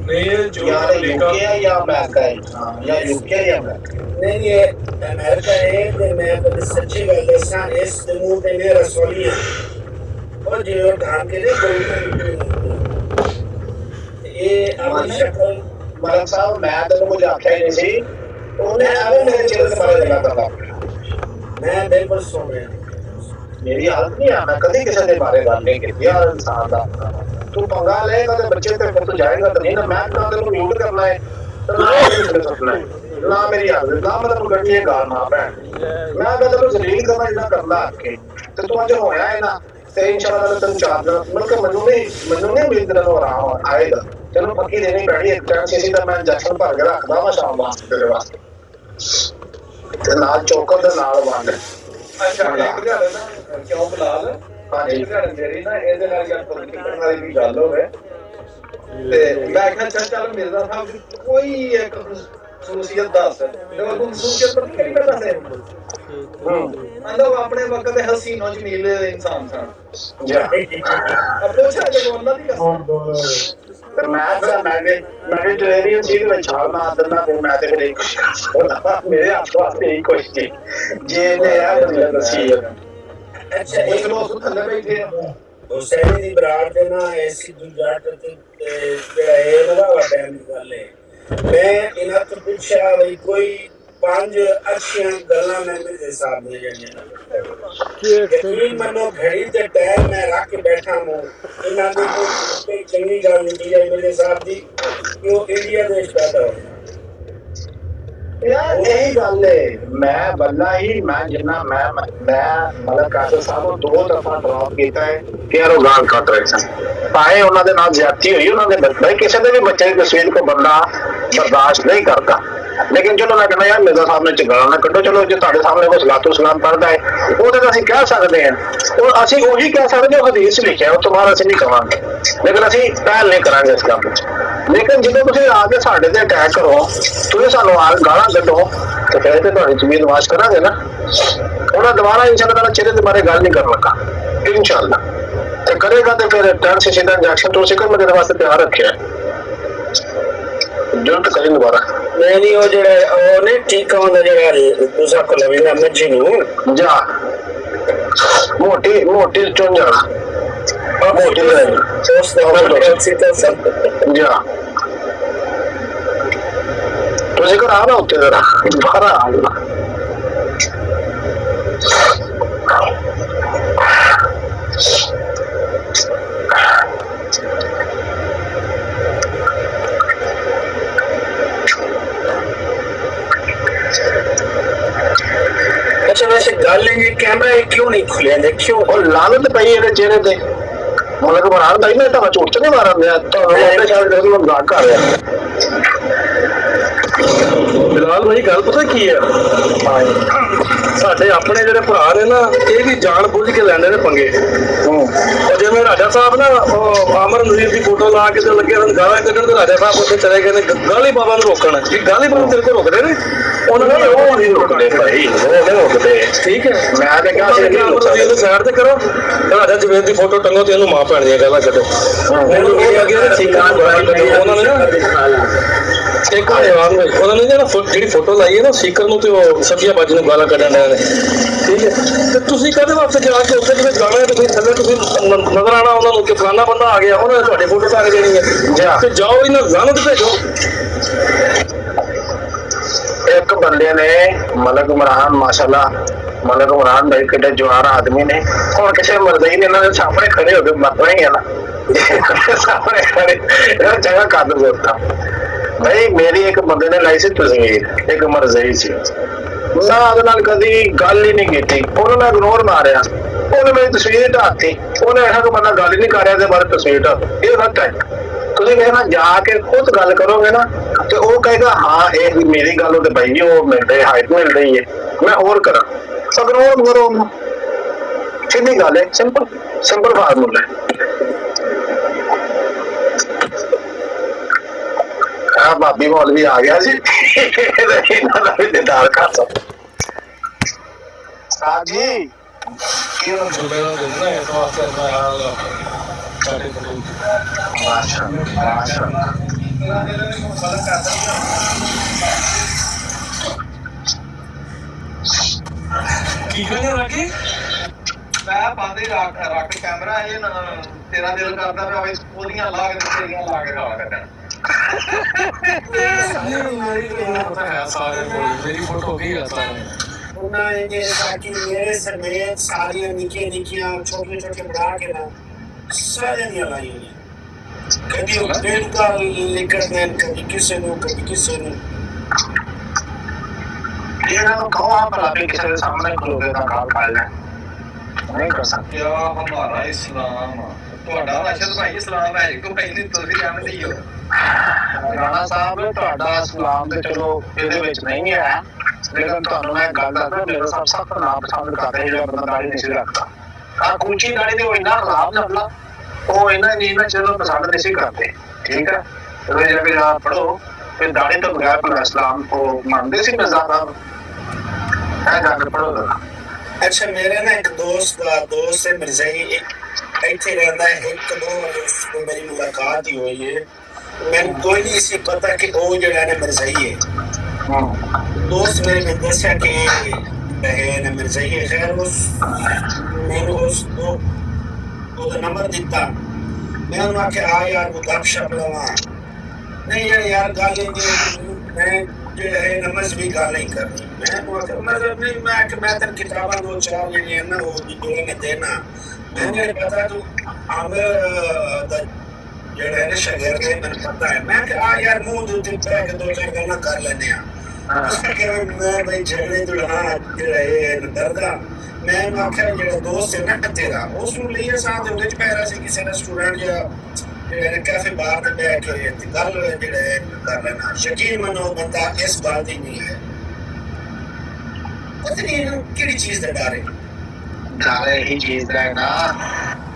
नहीं ये जो अमेरिका है या अमेरिका है या यूके या अमेरिका नहीं ये अमेरिका है ते मैं तो सच्ची गल दसा इस दिनों ते मेरा रसोली है और जो ढाक के ले ये अपनी शक्ल मलक साहब मैं तो मुझे आख्या ही नहीं सी उन्हें आवे मेरे चेहरे से बारे गल्ला करदा मैं बिल्कुल सुन रहा मेरी हालत नहीं है मैं कभी किसी के बारे गल नहीं की यार इंसान का तू पंगा लेगा तो बच्चे ते फिर तू जाएगा तो नहीं ना मैं ना तेरे को म्यूट करना है तो ना म्यूट करना है ना मेरी हालत ना मतलब गड्डी गाल ना पैन मैं तो तेरे जलील करना जितना करना आके तो तू अज होया है ना ते इंशाल्लाह तेन चार दिन मतलब मनु नहीं उम्मीद तेरे को आराम आएगा तेन पक्की देनी पैनी एक टाइम किसी का मैं इंजेक्शन भर के रखदा वा शाम वास्ते तेरे वास्ते ते नाल चौकर दे नाल वंड ਅੱਛਾ ਇੱਕ ਗੱਲ ਨਾ ਕਿਉਂ ਬਲਾਲ ਹਾਂਜੀ ਗੱਲ ਮੇਰੀ ਨਾ ਇਹਦੇ ਨਾਲ ਗੱਲ ਕਰਨ ਵਾਲੀ ਵੀ ਗੱਲ ਹੋਵੇ ਤੇ ਮੈਂ ਕਿਹਾ ਚੱਲ ਮਿਰਜ਼ਾ ਸਾਹਿਬ ਕੋਈ ਇੱਕ ਖੂਸੀਅਤ ਦੱਸ ਤੇ ਉਹ ਖੂਸੀਅਤ ਪਰ ਕਿਹੜੀ ਗੱਲ ਦੱਸੇ ਆਂਦਾ ਉਹ ਆਪਣੇ ਵਕਤ ਦੇ ਹਸੀਨੋ ਜਮੀਲ ਇਨਸਾਨ ਸਨ ਜਾ ਪੁੱਛਿਆ ਜੇ ਉਹਨਾਂ ਦੀ ਕਸਮ मैंने ट्रेनिंग सी में छालना आदना फिर मैं ते मेरे मेरे हाथ वास्ते ही कुछ थी जे ने यार नसीब अच्छा एक लोग थल्ले बैठे हुसैन दी बरात दे ना ऐसी दुजाट ते जेड़ा ए लगा वा टाइम निकाले मैं इना तो पूछा भाई कोई पांच अच्छी गल्ला मैं मेरे हिसाब में जणियां यकीन मनो घड़ी ते टाइम मैं रख के बैठा हूं इना दे कोई चंगी गल नहीं है मेरे हिसाब दी कि वो इंडिया देश पैदा हो यार यही गल है मैं बल्ला ही मैं जिन्ना मैं मतलब कासर साहब को दो दफा ड्रॉप किया है कि यार वो गाल कट रहे सन भाई उन्होंने नाल ज्यादती हुई उन्होंने भाई किसी के भी बच्चे की तस्वीर को बंदा बर्दाश्त नहीं करता ਲੇਕਿਨ ਚਲੋ ਮੈਂ ਕਹਿੰਦਾ ਯਾਰ ਮਿਰਜ਼ਾ ਸਾਹਿਬ ਨੇ ਗਾਲਾਂ ਨਾ ਕੱਢੋ, ਚਲੋ ਜੇ ਤੁਹਾਡੇ ਸਾਹਮਣੇ ਕੋਈ ਸਲਾਤੁ ਸਲਾਮ ਪੜ੍ਹਦਾ ਹੈ ਉਹਦੇ ਤਾਂ ਅਸੀਂ ਕਹਿ ਸਕਦੇ ਹਾਂ, ਉਹ ਅਸੀਂ ਉਹੀ ਕਹਿ ਸਕਦੇ ਜੋ ਹਦੀਸ ਲਿਖਿਆ, ਉਸ ਤੋਂ ਬਾਅਦ ਅਸੀਂ ਨਹੀਂ ਕਹਾਂਗੇ, ਲੇਕਿਨ ਅਸੀਂ ਪਹਿਲ ਨਹੀਂ ਕਰਾਂਗੇ ਇਸ ਕੰਮ ਵਿੱਚ। ਲੇਕਿਨ ਜਦੋਂ ਤੁਸੀਂ ਆ ਕੇ ਸਾਡੇ ਤੇ ਅਟੈਕ ਕਰੋ, ਤੁਸੀਂ ਸਾਨੂੰ ਆ ਗਾਲਾਂ ਕੱਢੋ, ਤੇ ਫਿਰ ਤੇ ਤੁਹਾਡੀ ਜ਼ਮੀਨ ਵਾਸ਼ ਕਰਾਂਗੇ ਨਾ। ਉਹਨਾਂ ਦੁਬਾਰਾ ਇਨਸ਼ਾਅੱਲਾ ਤਾਲਾ ਚਿਹਰੇ ਦੇ ਬਾਰੇ ਗੱਲ ਨਹੀਂ ਕਰਨ ਲੱਗਾ ਇਨਸ਼ਾਅੱਲਾ, ਤੇ ਕਰੇਗਾ ਤੇ ਫਿਰ ਟ੍ਰਾਂਸਲੇਸ਼ਨ ਦਾ ਇੰਜੈਕਸ਼ਨ ਤੋਂ ਸਿਕਰ ਮੈਂ ਤੇਰੇ ਵਾਸਤੇ ਤਿਆਰ ਰੱਖਿਆ, ਜੁਰਤ ਕਰੀ ਦੁਬਾਰਾ ਨਹੀਂ। ਉਹ ਜਿਹੜਾ ਉਹ ਨਹੀਂ ਟੀਕਾ ਹੁੰਦਾ ਜਿਹੜਾ ਦੂਸਰਾ ਕੋਲ ਨਾ ਮੱਝੀ ਨੂੰ ਜਾ ਮੋਟੀ ਮੋਟੀ ਚੁਣ ਜਾਣਾ, ਮੋਟੀ ਉਸ ਦਾ ਜਾ ਤੁਸੀਂ ਘਰ ਆ ਨਾ ਉੱਤੇ ਜਰਾ ਬਾਹਰ ਆ ਜਾਣਾ। ਅੱਛਾ ਵੈਸੇ ਗੱਲ ਇਹ ਕੈਮਰਾ ਕਿਉਂ ਨਹੀਂ ਖੁੱਲਿਆ ਦੇਖਿਓ, ਉਹ ਲਾਨਤ ਪਈ ਇਹਦੇ ਚਿਹਰੇ ਤੇ, ਮਤਲਬ ਬਣਾ ਦਈ ਮੈਂ ਤਾਂ ਝੂਠ ਨਹੀਂ ਮਾਰਾਂ ਮੈਂ ਤੁਹਾਨੂੰ ਆਪਣੇ ਸ਼ਾਇਦ ਮੈਂ ਮਜ਼ਾਕ ਕਰ ਰਿਹਾ। ਬਿਲਾਲ ਭਾਈ ਗੱਲ ਪਤਾ ਕੀ ਹੈ, ਸਾਡੇ ਆਪਣੇ ਜਿਹੜੇ ਭਰਾ ਨੇ ਨਾ ਇਹ ਵੀ ਜਾਣ ਬੁੱਝ ਕੇ ਲੈਂਦੇ ਨੇ ਪੰਗੇ। ਉਹ ਜਿਵੇਂ ਰਾਜਾ ਸਾਹਿਬ ਨਾ ਉਹ ਆਮਰ ਨਜ਼ੀਰ ਦੀ ਫੋਟੋ ਲਾ ਕੇ ਤੇ ਲੱਗੇ ਹਨ ਗਾਲਾਂ ਕੱਢਣ, ਤੇ ਰਾਜਾ ਸਾਹਿਬ ਉੱਥੇ ਚਲੇ ਗਏ ਨੇ ਗਾਲੀ ਬਾਬਾ ਨੂੰ ਰੋਕਣ, ਕਿ ਗਾਲੀ ਬਾਬਾ ਤੇਰੇ ਕੋਲ ਰੁਕਦੇ ਨੇ, ਉਹਨਾਂ ਨੇ ਉਹ ਨਹੀਂ ਰੁਕਦੇ ਭਾਈ, ਉਹ ਨਹੀਂ ਰੁਕਦੇ। ਠੀਕ ਹੈ, ਮੈਂ ਤਾਂ ਕਿਹਾ ਸੀ ਆਮਰ ਨਜ਼ੀਰ ਨੂੰ ਸਾਈਡ ਤੇ ਕਰੋ, ਰਾਜਾ ਜਵੇਦ ਦੀ ਫੋਟੋ ਟੰਗੋ ਤੇ ਇਹਨੂੰ ਮਾਂ ਭੈਣ ਦੀਆਂ ਗਾਲਾਂ ਕੱਢੋ। ਉਹ ਲੱਗੇ ਉਹਨਾਂ ਨੇ ਨਾ ਇੱਕ ਉਹਨਾਂ ਨੇ ਜਿਹੜਾ ਜਿਹੜੀ ਫੋਟੋ ਲਾਈ ਹੈ ਨਾ ਸੀਕਰ ਨੂੰ ਤੇ ਉਹ ਸਬਜ਼ੀਆਂ ਬਾਜੀ ਨੂੰ ਗਾਲਾਂ ਕੱਢਣ ਡਿਆ ਨੇ। ਠੀਕ ਹੈ, ਤੇ ਤੁਸੀਂ ਕਾਹਦੇ ਵਾਸਤੇ ਜਾ ਕੇ ਉੱਥੇ ਜਿਵੇਂ ਜਾਣਾ ਤੇ ਥੱਲੇ ਤੁਸੀਂ ਨਜ਼ਰ ਆਉਣਾ ਉਹਨਾਂ ਨੂੰ ਕਿ ਫਲਾਣਾ ਬੰਦਾ ਆ ਗਿਆ, ਉਹਨਾਂ ਨੇ ਤੁਹਾਡੀ ਫੋਟੋ ਟੰਗ ਦੇਣੀ ਹੈ, ਤੇ ਜਾਓ ਇਹਨਾਂ ਲਾਨਤ ਭੇਜੋ। ਇੱਕ ਬੰਦੇ ਨੇ ਮਲਕ ਇਮਰਾਨ, ਮਾਸ਼ਾਅੱਲਾ ਮਲਕ ਇਮਰਾਨ ਭਾਈ ਕਿੱਡੇ ਜਵਾਨ ਆਦਮੀ ਨੇ, ਹੁਣ ਕਿਸੇ ਮਰਜ਼ੀ ਨੇ ਇਹਨਾਂ ਦੇ ਸਾਹਮਣੇ ਖੜੇ ਹੋ ਕੇ ਮਰਨਾ ਹੀ ਹੈ ਨਾ, ਸਾਹਮਣੇ ਖੜੇ ਇਹਨਾਂ ਜਗ੍ਹਾ ਕੱਢ ਦਿੱਤਾ ਭਾਈ। ਮੇਰੀ ਇੱਕ ਬੰਦੇ ਨੇ ਲਾਈ ਸੀ ਤਸਵੀਰ, ਇੱਕ ਮਰਜ਼ੀ ਸੀ ਨਾ, ਉਹਦੇ ਨਾਲ ਕਦੀ ਗੱਲ ਹੀ ਨਹੀਂ ਕੀਤੀ, ਉਹਨੂੰ ਮੈਂ ਇਗਨੋਰ ਮਾਰਿਆ, ਉਹਨੇ ਮੇਰੀ ਤਸਵੀਰ ਢਾਤੀ, ਉਹਨੇ ਐਸਾ ਕੋਈ ਬੰਦਾ ਗੱਲ ਹੀ ਨਹੀਂ ਕਰ ਰਿਹਾ ਤੇ ਬਾਰੇ ਤਸਵੀਰ ਢਾ, ਇਹ ਗਲਤ ਹੈ। ਤੁਸੀਂ ਕਹਿੰਦੇ ਨਾ ਜਾ ਕੇ ਖੁਦ ਗੱਲ ਕਰੋਗੇ ਨਾ ਤੇ ਉਹ ਕਹੇਗਾ ਹਾਂ ਇਹ ਮੇਰੀ ਗੱਲ ਉਹਦੇ ਭਾਈ ਉਹ ਮਿਲਦੇ ਹਾਈਟ ਮਿਲ ਰਹੀ ਹੈ, ਮੈਂ ਹੋਰ ਕਰਾਂ, ਇਗਨੋਰ ਕਰੋ ਉਹਨੂੰ, ਸਿੱਧੀ ਗੱਲ ਹੈ, ਸਿੰਪਲ ਸਿੰਪਲ ਫਾਰਮੂਲਾ ਹੈ। ਭਾਬੀ ਮੌਲਵੀ ਆ ਗਿਆ ਜੀ, ਇਹਨਾਂ ਦਾ ਵੀ ਦੀਦਾਰ ਕਰ ਸਕਦਾ। ਸਾਜੀ ਕਿਉਂ ਜੁਬੇਰਾ ਦੇਖਣਾ ਹੈ ਤਾਂ ਆਸਤੇ ਮੈਂ ਆਇਆ ਮਾਸ਼ਾਅੱਲਾ ਮਾਸ਼ਾਅੱਲਾ। ਕੀ ਕਹਿੰਦੇ ਰਾਕੀ ਮੈਂ ਬੰਦੇ ਰੱਖ ਕੈਮਰਾ, ਇਹ ਤੇਰਾ ਦਿਲ ਕਰਦਾ ਪਿਆ ਉਹਦੀਆਂ ਲਾ ਕੇ ਤੇਰੀਆਂ ਲਾ ਕੇ ਗਾਲਾਂ ਕੱਢਣ। ਮੇਰੀ ਫੋਟੋ ਕੀ ਹੈ ਸਾਰੇ ਉਹਨਾਂ ਨੇ ਬਾਕੀ ਮੇਰੇ ਸਮੇਤ ਸਾਰੀਆਂ ਨਿੱਕੀਆਂ ਨਿੱਕੀਆਂ ਛੋਟੇ ਛੋਟੇ ਬਣਾ ਕੇ ਨਾ ਸਾਰਿਆਂ ਦੀਆਂ ਲਾਈ ਹੋਈਆਂ, ਕਦੀ ਉਹ ਦਿਲ ਦਾ ਲਿਖਦੇ ਕਦੀ ਕਿਸੇ ਨੂੰ ਕਦੀ ਕਿਸੇ ਨੂੰ। ਇਹਨਾਂ ਨੂੰ ਕਹੋ ਆਪ ਭਲਾ ਵੀ ਕਿਸੇ ਦੇ ਸਾਹਮਣੇ ਖਲੋਗੇ ਤਾਂ ਗਾਲ ਖਾ ਲੈ, ਨਹੀਂ ਕਰ ਸਕਦੇ। ਹਮਾਰਾ ਇਸਲਾਮ ਤੁਹਾਡਾ ਰਸ਼ਦ ਭਾਈ ਇਸਲਾਮ ਹੈ ਕੋ ਭਾਈ ਨਹੀਂ, ਤੁਸੀਂ ਜਾਣਦੇ ਹੋ ਰਾਣਾ ਸਾਹਿਬ ਤੁਹਾਡਾ ਇਸਲਾਮ ਤੇ ਚਲੋ ਇਹਦੇ ਵਿੱਚ ਨਹੀਂ ਹੈ, ਲੇਕਿਨ ਤੁਹਾਨੂੰ ਮੈਂ ਗੱਲ ਦੱਸਦਾ ਮੇਰੇ ਸਾਹਿਬ ਸਖਤ ਨਾ ਪਸੰਦ ਕਰਦੇ ਜਿਹੜਾ ਬੰਦਾ ਦਾੜੀ ਨਹੀਂ ਸੀ ਰੱਖਦਾ, ਆ ਕੁੰਚੀ ਦਾੜੀ ਦੇ ਉਹ ਇੰਨਾ ਖਰਾਬ ਲੱਗਦਾ, ਉਹ ਇਹਨਾਂ ਨੇ ਇਹਨਾਂ ਚੀਜ਼ਾਂ ਨੂੰ ਪਸੰਦ ਨਹੀਂ ਸੀ ਕਰਦੇ। ਠੀਕ ਹੈ, ਤੇ ਜੇ ਵੀ ਆਪ ਪੜੋ ਫਿਰ ਦਾੜੀ ਤੋਂ ਬਗੈਰ ਪਰ ਇਸਲਾਮ को ਮੰਨਦੇ ਸੀ ਮਿਰਜ਼ਾ ਸਾਹਿਬ, ਹੈ ਜਾ ਕੇ ਪੜੋ। ਅੱਛਾ ਮੇਰਾ ਨਾ ਇੱਕ ਦੋਸਤ ਹੈ ਮਿਰਜ਼ਾਈ, ਇੱਥੇ ਰਹਿੰਦਾ ਹੈ, ਇੱਕ ਦੋ ਵਾਰ ਮੇਰੀ ਮੁਲਾਕਾਤ ਹੀ ਹੋਈ ਹੈ, ਮੈਨੂੰ ਕੋਈ ਨਹੀਂ ਸੀ ਪਤਾ ਕਿ ਉਹ ਜਿਹੜਾ ਹੈ ਮਿਰਜ਼ਾਈ ਹੈ। ਦੋਸਤ ਮੇਰੇ ਨੇ ਦੱਸਿਆ ਕਿ ਬਹਿਨ ਮਿਰਜ਼ਾਈ ਹੈ। ਖੈਰ ਉਸ ਮੈਨੂੰ ਉਹਦਾ ਨੰਬਰ ਦਿੱਤਾ, ਮੈਂ ਉਹਨੂੰ ਆਖਿਆ ਆ ਯਾਰ ਉਹ ਗੱਪਸ਼ਪ ਲਵਾਂ, ਨਹੀਂ ਯਾਰ ਗੱਲ ਮੈਂ ਜਿਹੜਾ ਹੈ ਨਮਜ਼ ਵੀ ਗੱਲ ਨਹੀਂ ਕਰਨੀ, ਮੈਂ ਤੈਨੂੰ ਕਿਤਾਬਾਂ ਦੋ ਚਾਰ ਜਿਹੜੀਆਂ ਨਾ ਉਹ ਨੇ ਦੇਣਾ, ਮੈਨੂੰ ਪਤਾ ਤੂੰ ਆਮਰ ਦਾ ਜਿਹੜਾ ਹੈ ਨਾ ਸ਼ਾਗਿਰਦ ਹੈ, ਮੈਨੂੰ ਪਤਾ ਹੈ। ਮੈਂ ਕਿਹਾ ਆ ਯਾਰ ਮੂੰਹ ਦੇ ਉੱਤੇ ਪੈ ਕੇ ਦੋ ਚਾਰ ਗੱਲਾਂ ਕਰ ਲੈਂਦੇ ਆ। ਮੈਂ ਬਈ ਝਗੜੇ ਤੋਂ ਜਿਹੜਾ ਇਹ ਡਰਦਾ, ਮੈਂ ਆਖਿਆ ਜਿਹੜਾ ਦੋਸਤ ਹੈ ਨਾ ਤੇਰਾ ਉਸ ਨੂੰ ਲਈਏ ਸਾਥ ਉਹਦੇ ਚ ਪੈ ਰਿਹਾ ਸੀ ਕਿਸੇ ਦਾ ਸਟੂਡੈਂਟ ਜਾਂ ਜਿਹੜੇ ਕਾਫੀ ਬਾਹਰ ਤੇ ਬਹਿ ਕੇ ਤੇ ਗੱਲ ਜਿਹੜੇ ਕਰ ਲੈਣਾ ਯਕੀਨ ਮੰਨੋ ਬੰਦਾ ਇਸ ਗੱਲ ਦੀ ਨਹੀਂ ਹੈ ਪਤਾ ਨਹੀਂ ਇਹਨੂੰ ਕਿਹੜੀ ਚੀਜ਼ ਦਾ ਡਰ ਹੈ ਡਰ ਇਹੀ ਚੀਜ਼ ਦਾ ਹੈ ਨਾ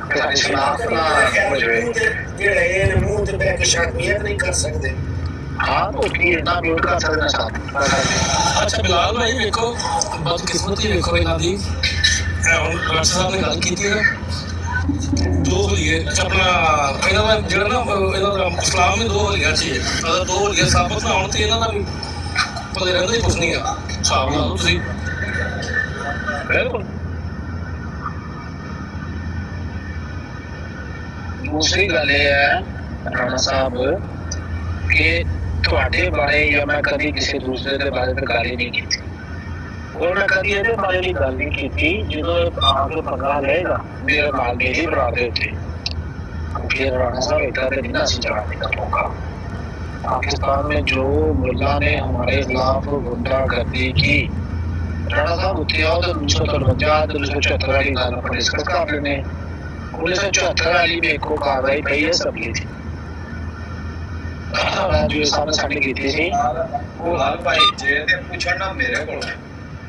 ਕਿ ਸਾਡੀ ਸ਼ਨਾਖਤ ਨਾ ਹੋ ਜਾਵੇ ਜਿਹੜੇ ਇਹ ਮੂੰਹ ਤੇ ਬਹਿ ਕੇ ਸ਼ਾਮੀਅਤ ਨਹੀਂ ਕਰ ਸਕਦੇ ਹਾਂ ਉਹ ਕੀ ਨਾ ਮਿਊਟ ਕਰ ਸਕਦੇ ਨਾ ਸਾਹਿਬ ਅੱਛਾ ਬਿਲਾਲ ਭਾਈ ਵੇਖੋ ਬਦਕਿਸਮਤੀ ਵੇਖੋ ਇਹਨਾਂ ਦੀ ਹੁਣ ਡਾਕਟਰ ਸਾਹਿਬ ਨੇ ਗੱਲ ਕੀਤੀ ਹੈ ਦੋ ਹਲੀਏ ਆਪਣਾ ਇਹਨਾਂ ਦਾ ਜਿਹੜਾ ਨਾ ਇਹਨਾਂ ਦਾ ਇਸਲਾਮ ਨੇ ਦੋ ਹਲੀਆਂ ਚ ਅਗਰ ਦੋ ਹਲੀਆਂ ਸਾਬਤ ਨਾ ਹੋਣ ਤੇ ਇਹਨਾਂ ਦਾ ਵੀ ਪਤਾ ਰਹਿੰਦਾ ਹੀ ਕੁਛ ਨਹੀਂ ਆ ਹਿਸਾਬ ਲਾ ਲਓ ਤੁਸੀਂ ਬਿਲਕੁਲ ਦੂਸਰੀ ਗੱਲ ਇਹ ਹੈ ਰਾਣਾ ਸਾਹਿਬ ਕਿ ਤੁਹਾਡੇ ਬਾਰੇ ਜਾਂ ਮੈਂ ਕਦੀ ਕਿਸੇ ਦੂਸਰੇ ਦੇ ਬਾਰੇ ਤਾਂ ਗੱਲ ਹੀ ਨਹੀਂ ਕੀਤੀ और मैं कभी ਇਹਦੇ ਬਾਰੇ ਵੀ ਗੱਲ ਨਹੀਂ ਕੀਤੀ ਜਦੋਂ ਆ ਕੇ ਪਤਾ ਰਹੇਗਾ ਮੇਰੇ ਨਾਲ ਮੇਰੀ ਬਰਾਤ ਦੇ ਉੱਤੇ ਫਿਰ ਰਾਣਾ ਸਾਹਿਬ ਇतना तो नहीं सी चलाने का मौका पाकिस्तान में जो मुल्ला ने हमारे खिलाफ गुंडागर्दी की राणा साहब उत्थे आओ तो 1953 1974 वाली गल अपन डिस्कस कर लेने 1974 वाली भी एको कार्रवाई पई है सबकी थी जो सामने साडी कीती सी ਉਹ ਹਾਲ ਭਾਈ ਜੇ ਤੇ ਪੁੱਛਣ ਨਾ ਮੇਰੇ ਕੋਲ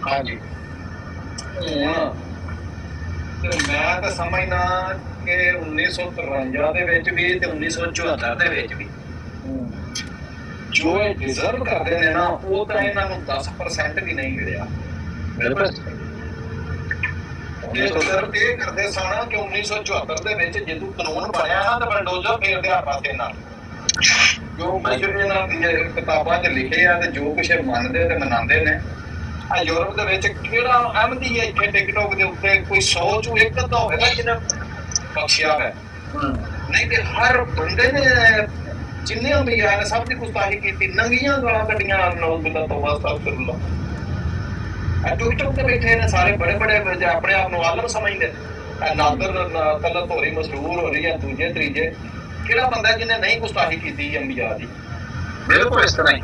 हाँ जी ਹੁਣ ਤੇ ਮੈਂ ਤਾਂ ਸਮਝਦਾ ਕਿ 1953 ਦੇ ਵਿੱਚ ਵੀ ਤੇ 1974 ਦੇ ਵਿੱਚ ਵੀ ਜੋ ਇਹ ਡਿਜ਼ਰਵ ਕਰਦੇ ਨੇ ਨਾ ਉਹ ਤਾਂ ਇਹਨਾਂ ਨੂੰ 10% ਵੀ ਨਹੀਂ ਮਿਲਿਆ ਬਿਲਕੁਲ ਇਹ ਡਿਜ਼ਰਵ ਇਹ ਕਰਦੇ ਸਨ ਕਿ 1974 ਦੇ ਵਿੱਚ ਜਦੋਂ ਕਾਨੂੰਨ ਬਣਿਆ ਨਾ ਤਾਂ ਬਲਡੋਜ਼ਰ ਫੇਰਦੇ ਆ ਪਾਸੇ ਨਾਲ ਜੋ ਕੁਝ ਇਹਨਾਂ ਦੀਆਂ ਕਿਤਾਬਾਂ 'ਚ ਲਿਖੇ ਆ ਤੇ ਜੋ ਕੁਝ ਮੰਨਦੇ ਤੇ ਮਨਾਉਂਦੇ ਨੇ ਆ ਯੂਰਪ ਦੇ ਵਿੱਚ ਕਿਹੜਾ ਅਹਿਮਦੀ ਹੈ ਇੱਥੇ ਟਿਕਟੋਕ ਦੇ ਉੱਤੇ ਕੋਈ 100 ਚੋਂ ਇੱਕ ਅੱਧਾ ਹੋਵੇਗਾ ਜਿਹਨੇ ਬਖਸ਼ਿਆ ਹੈ ਨਹੀਂ ਕਿ ਹਰ ਬੰਦੇ ਨੇ ਜਿੰਨੇ ਅਮੀਰ ਨੇ ਸਭ ਦੀ ਗੁਸਤਾਖੀ ਕੀਤੀ ਨੰਗੀਆਂ ਗਾਲਾਂ ਕੱਢੀਆਂ ਨੌਜ਼ ਬਿੱਲਾ ਤੋਂ ਅਸਤਗਫਿਰੁੱਲਾਹ ਟਿਕਟੋਕ ਤੇ ਬੈਠੇ ਨੇ ਸਾਰੇ ਬੜੇ ਬੜੇ ਆਪਣੇ ਆਪ ਨੂੰ ਆਲਮ ਸਮਝਦੇ ਨਾਦਰ ਕਲਰ ਧੋਰੀ ਮਸ਼ਹੂਰ ਹੋ ਰਹੀ ਹੈ ਦੂਜੇ ਤੀਜੇ ਕਿਹੜਾ ਬੰਦਾ ਜਿਹਨੇ ਨਹੀਂ ਗੁਸਤਾਖੀ ਕੀਤੀ ਅੰਬੀਆ ਦੀ ਬਿਲਕੁਲ ਇਸ ਤਰ੍ਹਾਂ ਹੀ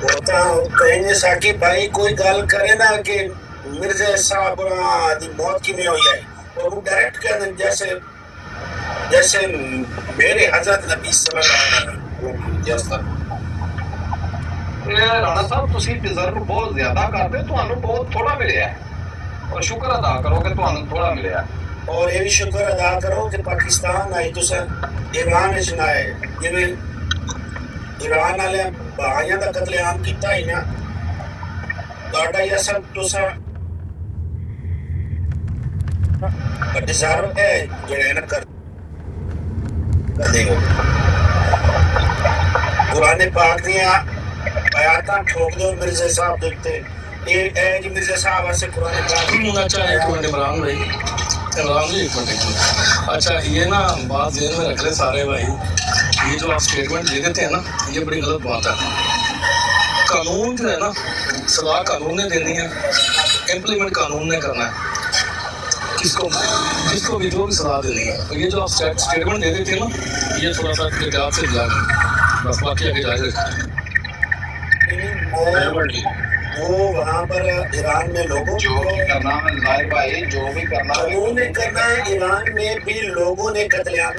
होता कहने साकिब भाई कोई गल करे ना कि मिर्जा साहब दी मौत की में हो जाए और वो डायरेक्ट कहते जैसे जैसे मेरे हजरत नबी सल्लल्लाहु अलैहि वसल्लम जैसा ਇਹ ਰਾਣਾ ਸਾਹਿਬ ਤੁਸੀਂ ਡਿਜ਼ਰਵ ਬਹੁਤ ਜ਼ਿਆਦਾ ਕਰਦੇ ਤੁਹਾਨੂੰ ਬਹੁਤ ਥੋੜਾ ਮਿਲਿਆ ਔਰ ਸ਼ੁਕਰ ਅਦਾ ਕਰੋ ਕਿ ਤੁਹਾਨੂੰ ਥੋੜਾ ਮਿਲਿਆ और ये भी शुक्र अदा करो कि पाकिस्तान आई तुस ईरान च ना आए जिवें ईरान वाले भाइयों का कतलेआम किया ही ना ਤੁਹਾਡਾ ਇਹ ਸਭ ਤੁਸੀਂ ਡਿਜ਼ਰਵ ਹੈ ਜਿਹੜੇ ਨਾ ਕਰਦੇ ਹੋ ਕੁਰਾਨ ਪਾਕ ਦੀਆਂ ਆਇਤਾਂ ਠੋਕ ਦਿਓ ਮਿਰਜ਼ਾ ਸਾਹਿਬ ਦੇ ਉੱਤੇ ਇਹ ਜੀ ਮਿਰਜ਼ਾ ਸਾਹਿਬ ਵਾਸਤੇ ਕੁਰਾਨ ਪਾਕ अच्छा एक मिनट इमरान भाई इमरान जी एक मिनट अच्छा ये ना बात ध्यान में रख ले सारे भाई ये जो आप स्टेटमेंट दे देते हैं ना ये बड़ी गलत बात है कानून जो है ना सलाह कानून ने देनी है इम्प्लीमेंट कानून ने करना है किसको जिसको भी जो भी सलाह देनी है तो ये जो आप स्टेटमेंट दे देते हैं ना ये थोड़ा सा एहतियात से दिया बस बाकी आगे जाए वो वहाँ पर ईरान में लोगों जो भी करना है लाइव भाई जो भी करना कानून ने करना है ईरान में भी लोगों ने कत्लेआम